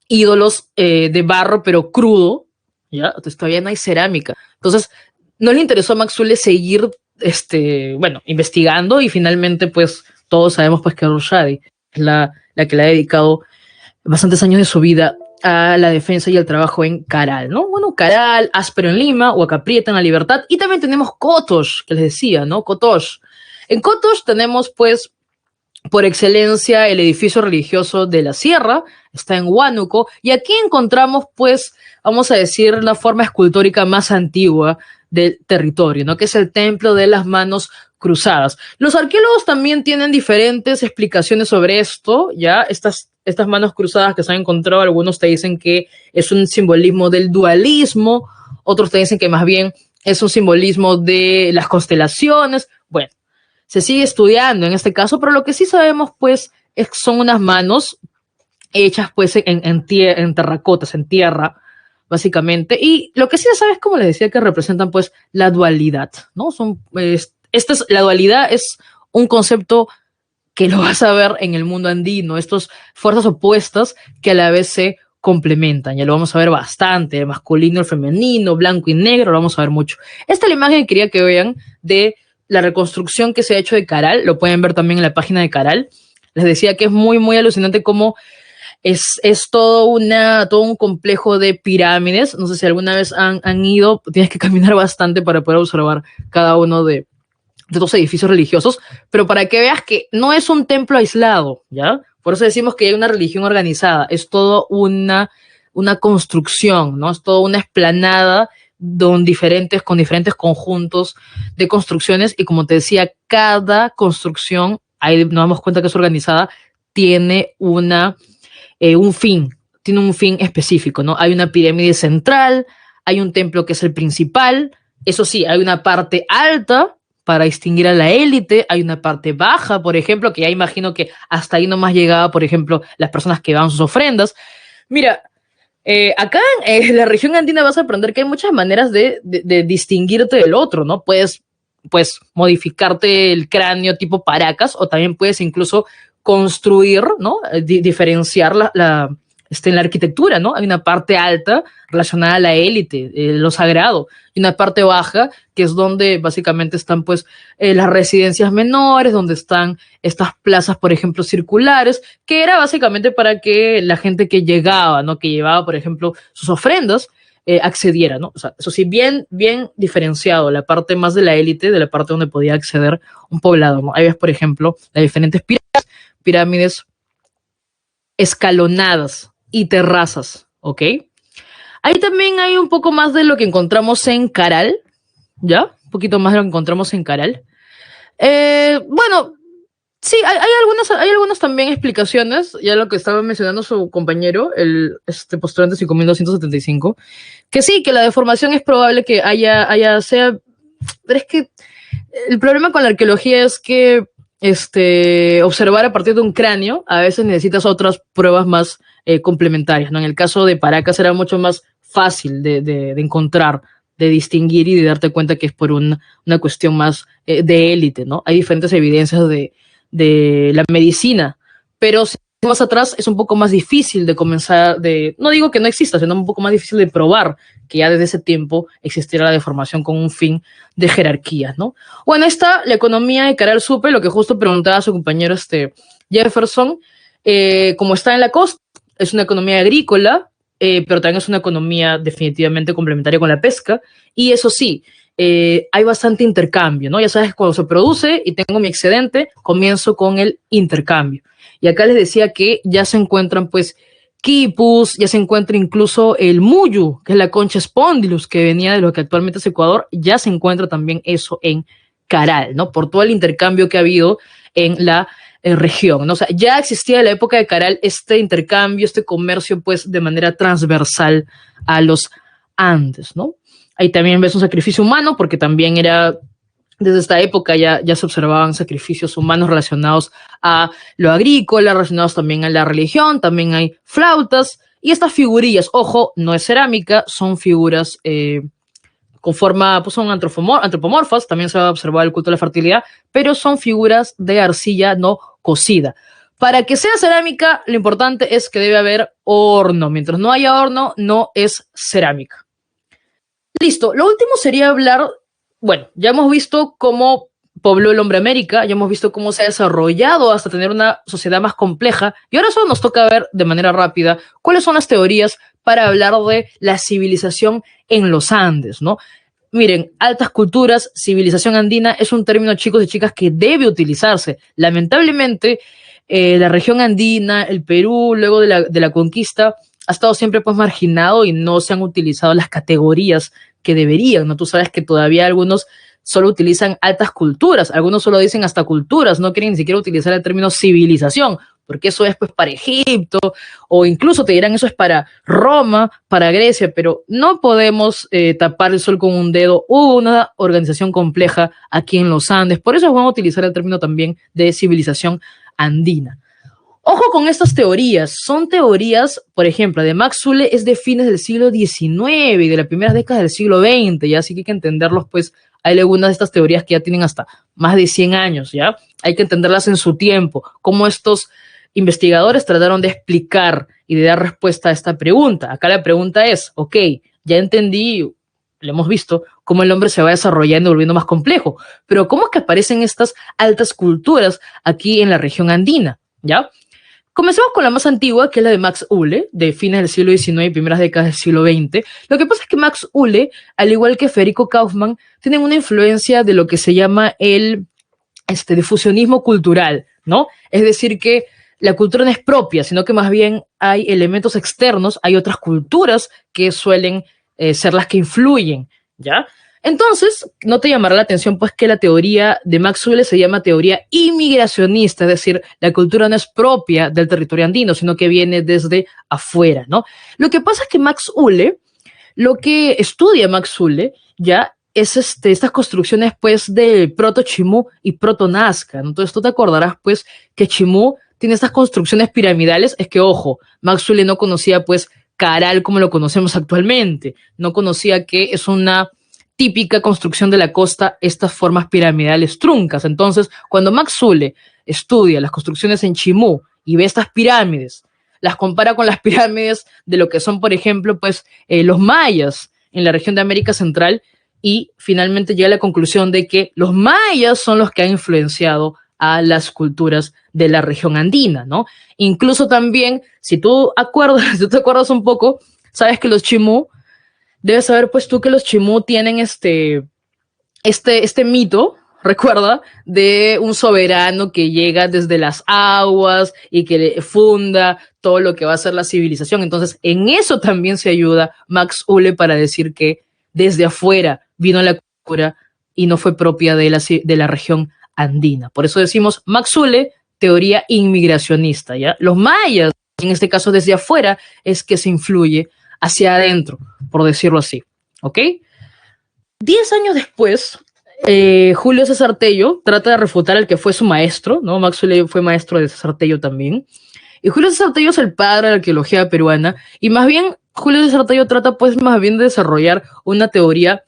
ídolos de barro, pero crudo, ¿ya? Entonces todavía no hay cerámica. Entonces, no le interesó a Max Uhle seguir, investigando y finalmente, pues, todos sabemos pues que Ruth Shady es la que le ha dedicado bastantes años de su vida a la defensa y el trabajo en Caral, ¿no? Bueno, Caral, Áspero en Lima, Huaca Prieta en La Libertad, y también tenemos Cotox, que les decía, ¿no? Cotox. En Cotox tenemos, pues, por excelencia, el edificio religioso de la Sierra, está en Huánuco, y aquí encontramos, pues, vamos a decir, la forma escultórica más antigua del territorio, ¿no? Que es el Templo de las Manos Cruzadas. Los arqueólogos también tienen diferentes explicaciones sobre esto, ¿ya? Estas manos cruzadas que se han encontrado, algunos te dicen que es un simbolismo del dualismo, otros te dicen que más bien es un simbolismo de las constelaciones. Bueno, se sigue estudiando en este caso, pero lo que sí sabemos, pues, son unas manos hechas, pues, en terracotas, en tierra, básicamente. Y lo que sí se sabe es, como les decía, que representan, pues, la dualidad, ¿no? La dualidad es un concepto que lo vas a ver en el mundo andino, estas fuerzas opuestas que a la vez se complementan. Ya lo vamos a ver bastante, el masculino, el femenino, blanco y negro, lo vamos a ver mucho. Esta es la imagen que quería que vean de la reconstrucción que se ha hecho de Caral, lo pueden ver también en la página de Caral. Les decía que es muy, muy alucinante cómo es todo un complejo de pirámides. No sé si alguna vez han ido, tienes que caminar bastante para poder observar cada uno de estos edificios religiosos, pero para que veas que no es un templo aislado, ¿ya? Por eso decimos que hay una religión organizada, es todo una construcción, ¿no? Es toda una explanada con diferentes conjuntos de construcciones y como te decía, cada construcción, ahí nos damos cuenta que es organizada, tiene un fin, tiene un fin específico, ¿no? Hay una pirámide central, hay un templo que es el principal, eso sí, hay una parte alta para distinguir a la élite, hay una parte baja, por ejemplo, que ya imagino que hasta ahí nomás llegaba, por ejemplo, las personas que daban sus ofrendas. Mira, acá en la región andina vas a aprender que hay muchas maneras de distinguirte del otro, ¿no? Puedes, pues, modificarte el cráneo tipo Paracas o también puedes incluso construir, ¿no? Diferenciar en la arquitectura, ¿no? Hay una parte alta relacionada a la élite, lo sagrado, y una parte baja que es donde básicamente están pues las residencias menores, donde están estas plazas, por ejemplo, circulares, que era básicamente para que la gente que llegaba, ¿no? Que llevaba, por ejemplo, sus ofrendas, accediera, ¿no? O sea, eso sí, bien, bien diferenciado, la parte más de la élite, de la parte donde podía acceder un poblado, ¿no? Ahí ves, por ejemplo, las diferentes pirámides escalonadas y terrazas, ¿ok? Ahí también hay un poco más de lo que encontramos en Caral, ¿ya? Un poquito más de lo que encontramos en Caral. Bueno, sí, hay algunas también explicaciones, ya lo que estaba mencionando su compañero, el postulante 5275, que sí, que la deformación es probable que sea, pero es que el problema con la arqueología es que observar a partir de un cráneo, a veces necesitas otras pruebas más complementarias, ¿no? En el caso de Paracas era mucho más fácil de encontrar, de distinguir y de darte cuenta que es por una cuestión más de élite, ¿no? Hay diferentes evidencias de la medicina, pero si más atrás es un poco más difícil de comenzar, no digo que no exista, sino un poco más difícil de probar que ya desde ese tiempo existiera la deformación con un fin de jerarquías, ¿no? Bueno, está la economía de Caral Supe, lo que justo preguntaba su compañero Jefferson, como está en la costa, es una economía agrícola, pero también es una economía definitivamente complementaria con la pesca, y eso sí, hay bastante intercambio, ¿no? Ya sabes, cuando se produce y tengo mi excedente, comienzo con el intercambio. Y acá les decía que ya se encuentran, pues, quipus, ya se encuentra incluso el muyu, que es la concha spondylus, que venía de lo que actualmente es Ecuador, ya se encuentra también eso en Caral, ¿no? Por todo el intercambio que ha habido en la región, ¿no? O sea, ya existía en la época de Caral este intercambio, este comercio, pues, de manera transversal a los Andes, ¿no? Ahí también ves un sacrificio humano, porque también desde esta época ya se observaban sacrificios humanos relacionados a lo agrícola, relacionados también a la religión, también hay flautas y estas figurillas, ojo, no es cerámica, son figuras con forma, pues son antropomorfas, también se va a observar el culto de la fertilidad, pero son figuras de arcilla no cocida. Para que sea cerámica, lo importante es que debe haber horno. Mientras no haya horno, no es cerámica. Listo, lo último sería hablar, bueno, ya hemos visto cómo pobló el hombre América, ya hemos visto cómo se ha desarrollado hasta tener una sociedad más compleja, y ahora solo nos toca ver de manera rápida cuáles son las teorías para hablar de la civilización en los Andes, ¿no? Miren, altas culturas, civilización andina es un término, chicos y chicas, que debe utilizarse. Lamentablemente, la región andina, el Perú, luego de la conquista, ha estado siempre pues marginado y no se han utilizado las categorías que deberían, ¿no? Tú sabes que todavía algunos solo utilizan altas culturas, algunos solo dicen hasta culturas, no quieren ni siquiera utilizar el término civilización, porque eso es pues para Egipto, o incluso te dirán eso es para Roma, para Grecia, pero no podemos tapar el sol con un dedo. Hubo una organización compleja aquí en los Andes, por eso vamos a utilizar el término también de civilización andina. Ojo con estas teorías, son teorías, por ejemplo, de Max Zule es de fines del siglo XIX y de las primeras décadas del siglo XX, ya así que hay que entenderlos, pues hay algunas de estas teorías que ya tienen hasta más de 100 años, ya hay que entenderlas en su tiempo, cómo estos investigadores trataron de explicar y de dar respuesta a esta pregunta. Acá la pregunta es, ok, ya entendí, lo hemos visto, cómo el hombre se va desarrollando y volviendo más complejo, pero ¿cómo es que aparecen estas altas culturas aquí en la región andina? ¿Ya? Comencemos con la más antigua, que es la de Max Uhle, de fines del siglo XIX y primeras décadas del siglo XX. Lo que pasa es que Max Uhle, al igual que Federico Kaufmann, tienen una influencia de lo que se llama el difusionismo cultural, ¿no? Es decir, que la cultura no es propia, sino que más bien hay elementos externos, hay otras culturas que suelen ser las que influyen, ¿ya? Entonces, no te llamará la atención pues que la teoría de Max Uhle se llama teoría inmigracionista, es decir, la cultura no es propia del territorio andino, sino que viene desde afuera, ¿no? Lo que pasa es que Max Uhle, lo que estudia Max Uhle, ya es estas construcciones pues de proto-Chimú y proto-Nazca, ¿no? Entonces tú te acordarás pues que Chimú tiene estas construcciones piramidales, es que ojo, Max Uhle no conocía pues Caral como lo conocemos actualmente, no conocía que es una típica construcción de la costa, estas formas piramidales truncas. Entonces, cuando Max Uhle estudia las construcciones en Chimú y ve estas pirámides, las compara con las pirámides de lo que son, por ejemplo, pues los mayas en la región de América Central, y finalmente llega a la conclusión de que los mayas son los que han influenciado a las culturas de la región andina, ¿no? Incluso también, si tú te acuerdas un poco, sabes que los Chimú, debes saber pues tú que los Chimú tienen este mito, recuerda, de un soberano que llega desde las aguas y que funda todo lo que va a ser la civilización. Entonces, en eso también se ayuda Max Uhle para decir que desde afuera vino la cultura y no fue propia de la región andina. Por eso decimos Max Uhle, teoría inmigracionista, ¿ya? Los mayas, en este caso desde afuera, es que se influye hacia adentro, por decirlo así, ¿ok? 10 años después, Julio César Tello trata de refutar al que fue su maestro, ¿no? Max Uhle fue maestro de César Tello también. Y Julio César Tello es el padre de la arqueología peruana. Y más bien, Julio César Tello trata, pues, más bien de desarrollar una teoría.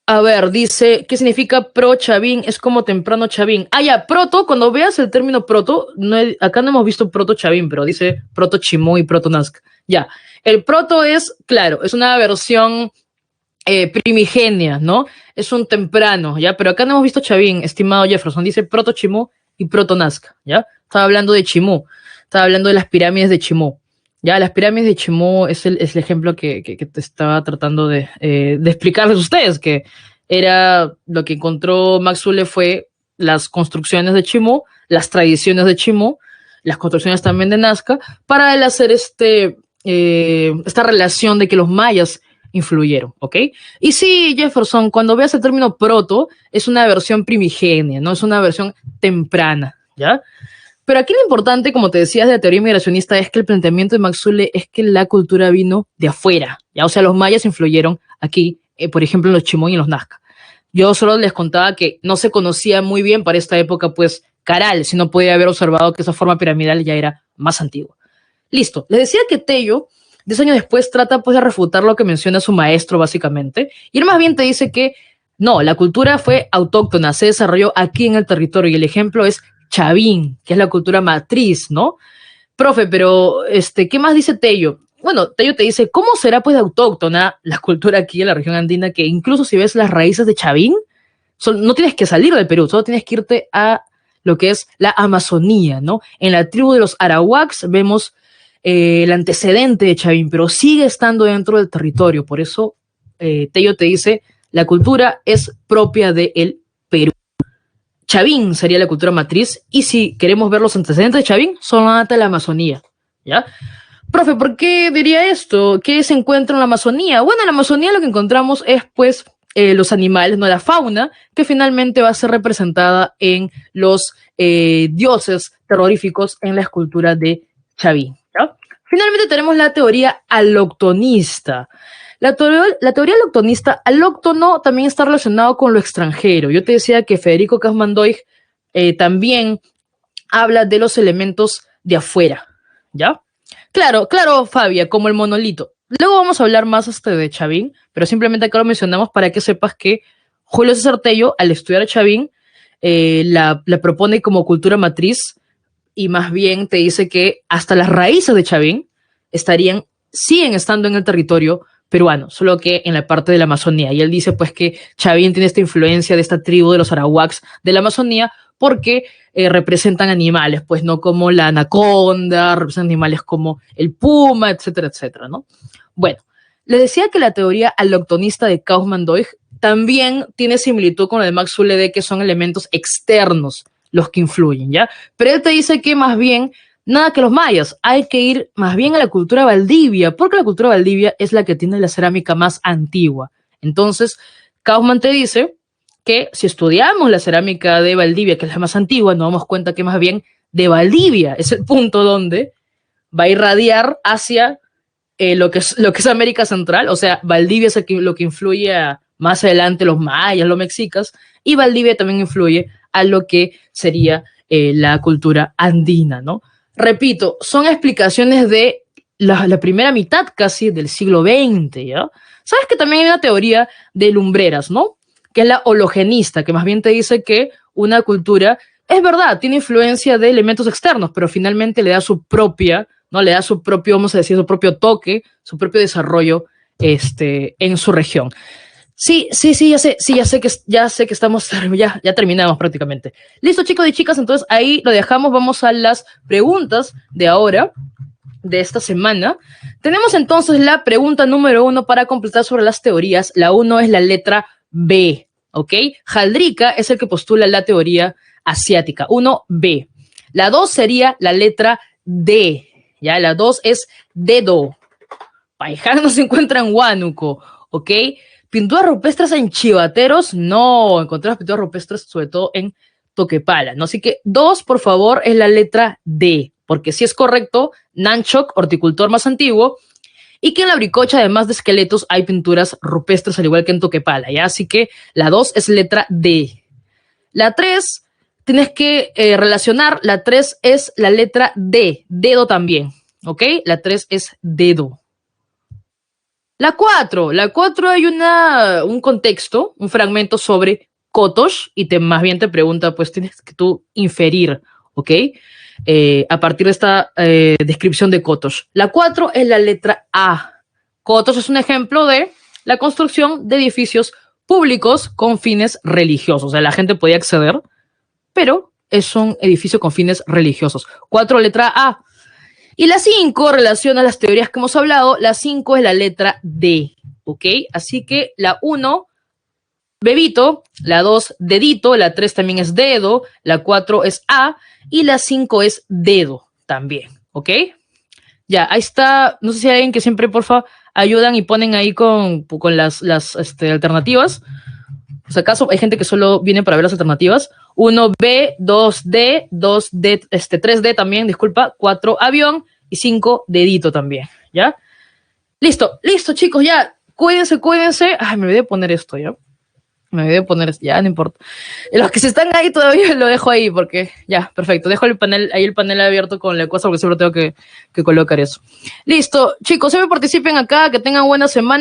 A ver, dice, ¿qué significa pro-Chavín? Es como temprano Chavín. Ah, ya, proto, cuando veas el término proto, acá no hemos visto proto-Chavín, pero dice proto-Chimú y proto-Nazca. Ya, el proto es, claro, es una versión primigenia, ¿no? Es un temprano, ¿ya? Pero acá no hemos visto Chavín, estimado Jefferson, dice proto-Chimú y proto-Nazca, ¿ya? Estaba hablando de Chimú, estaba hablando de las pirámides de Chimú. Ya, las pirámides de Chimú es el ejemplo que te estaba tratando de explicarles a ustedes, que era lo que encontró Max Uhle fue las construcciones de Chimú, las tradiciones de Chimú, las construcciones también de Nazca, para él hacer esta relación de que los mayas influyeron, ¿ok? Y sí, Jefferson, cuando veas el término proto, es una versión primigenia, no es una versión temprana, ¿ya? Pero aquí lo importante, como te decías, de la teoría migracionista es que el planteamiento de Max Uhle es que la cultura vino de afuera, ¿ya? O sea, los mayas influyeron aquí, por ejemplo, en los Chimú y en los Nazca. Yo solo les contaba que no se conocía muy bien para esta época, pues, Caral, si no podía haber observado que esa forma piramidal ya era más antigua. Listo. Les decía que Tello, 10 años después, trata pues de refutar lo que menciona su maestro, básicamente, y él más bien te dice que no, la cultura fue autóctona, se desarrolló aquí en el territorio, y el ejemplo es Chavín, que es la cultura matriz, ¿no? Profe, pero ¿qué más dice Tello? Bueno, Tello te dice, ¿cómo será pues autóctona la cultura aquí en la región andina, que incluso si ves las raíces de Chavín, no tienes que salir del Perú, solo tienes que irte a lo que es la Amazonía, ¿no? En la tribu de los Arawaks vemos el antecedente de Chavín, pero sigue estando dentro del territorio. Por eso Tello te dice, la cultura es propia del Perú. Chavín sería la cultura matriz, y si queremos ver los antecedentes de Chavín, son hasta la Amazonía, ¿ya? Profe, ¿por qué diría esto? ¿Qué se encuentra en la Amazonía? Bueno, en la Amazonía lo que encontramos es, pues, los animales, no la fauna, que finalmente va a ser representada en los dioses terroríficos en la escultura de Chavín, ¿ya? Finalmente tenemos la teoría aloctonista. La teoría aloctonista, alóctono también está relacionado con lo extranjero. Yo te decía que Federico Kaufmann-Doig también habla de los elementos de afuera, ¿ya? Claro, Fabia, como el monolito. Luego vamos a hablar más de Chavín, pero simplemente acá lo mencionamos para que sepas que Julio César Tello, al estudiar a Chavín, la propone como cultura matriz, y más bien te dice que hasta las raíces de Chavín siguen estando en el territorio peruano, solo que en la parte de la Amazonía. Y él dice pues que Chavín tiene esta influencia de esta tribu de los arawaks de la Amazonía porque representan animales, pues no como la anaconda, representan animales como el puma, etcétera, etcétera, ¿no? Bueno, le decía que la teoría allochtonista de Kaufmann-Doig también tiene similitud con la de Max Zulle, que son elementos externos los que influyen, ¿ya? Pero él te dice que más bien, nada que los mayas, hay que ir más bien a la cultura Valdivia, porque la cultura Valdivia es la que tiene la cerámica más antigua. Entonces, Kaufmann te dice que si estudiamos la cerámica de Valdivia, que es la más antigua, nos damos cuenta que más bien de Valdivia es el punto donde va a irradiar hacia lo que es América Central. O sea, Valdivia es lo que influye a más adelante los mayas, los mexicas, y Valdivia también influye a lo que sería la cultura andina, ¿no? Repito, son explicaciones de la primera mitad casi del siglo XX, ¿ya? Sabes que también hay una teoría de Lumbreras, ¿no? Que es la hologenista, que más bien te dice que una cultura, es verdad, tiene influencia de elementos externos, pero finalmente le da su propia, ¿no? Le da su propio, vamos a decir, su propio toque, su propio desarrollo en su región. Sí, ya sé que estamos, ya terminamos prácticamente. Listo, chicos y chicas, entonces ahí lo dejamos, vamos a las preguntas de ahora, de esta semana. Tenemos entonces la pregunta número 1 para completar sobre las teorías. La 1 es la letra B, ¿ok? Jaldrika es el que postula la teoría asiática, 1B. La 2 sería la letra D, ¿ya? La 2 es dedo. Paiján no se encuentra en Huánuco, ¿ok? Pinturas rupestres en Chivateros, no, encontramos pinturas rupestres sobre todo en Toquepala, ¿no? Así que 2, por favor, es la letra D, porque si es correcto, Nanchok, horticultor más antiguo, y que en la Bricocha, además de esqueletos, hay pinturas rupestres, al igual que en Toquepala, ¿ya? Así que la 2 es letra D. La 3, tienes que relacionar, la 3 es la letra D, dedo también, ¿ok? La 3 es dedo. La 4 hay un contexto, un fragmento sobre Kotosh y más bien te pregunta, pues tienes que tú inferir, ¿ok? A partir de esta descripción de Kotosh. La 4 es la letra A. Kotosh es un ejemplo de la construcción de edificios públicos con fines religiosos. O sea, la gente podía acceder, pero es un edificio con fines religiosos. 4, letra A. Y la 5 relaciona las teorías que hemos hablado. La 5 es la letra D, ¿ok? Así que la 1, bebito, la 2, dedito, la 3 también es dedo, la 4 es A y la 5 es dedo también, ¿ok? Ya, ahí está. No sé si hay alguien que siempre, porfa, ayudan y ponen ahí con las alternativas. Pues acaso hay gente que solo viene para ver las alternativas. 1B, 2D, 2D, 3D también, disculpa, 4 avión y 5 dedito también, ¿ya? Listo, chicos, ya. Cuídense. Ay, me olvidé de poner esto, ¿ya? Ya, no importa. Los que se están ahí todavía lo dejo ahí porque ya, perfecto. Dejo el panel abierto con la cosa porque siempre tengo que colocar eso. Listo, chicos, siempre participen acá, que tengan buena semana.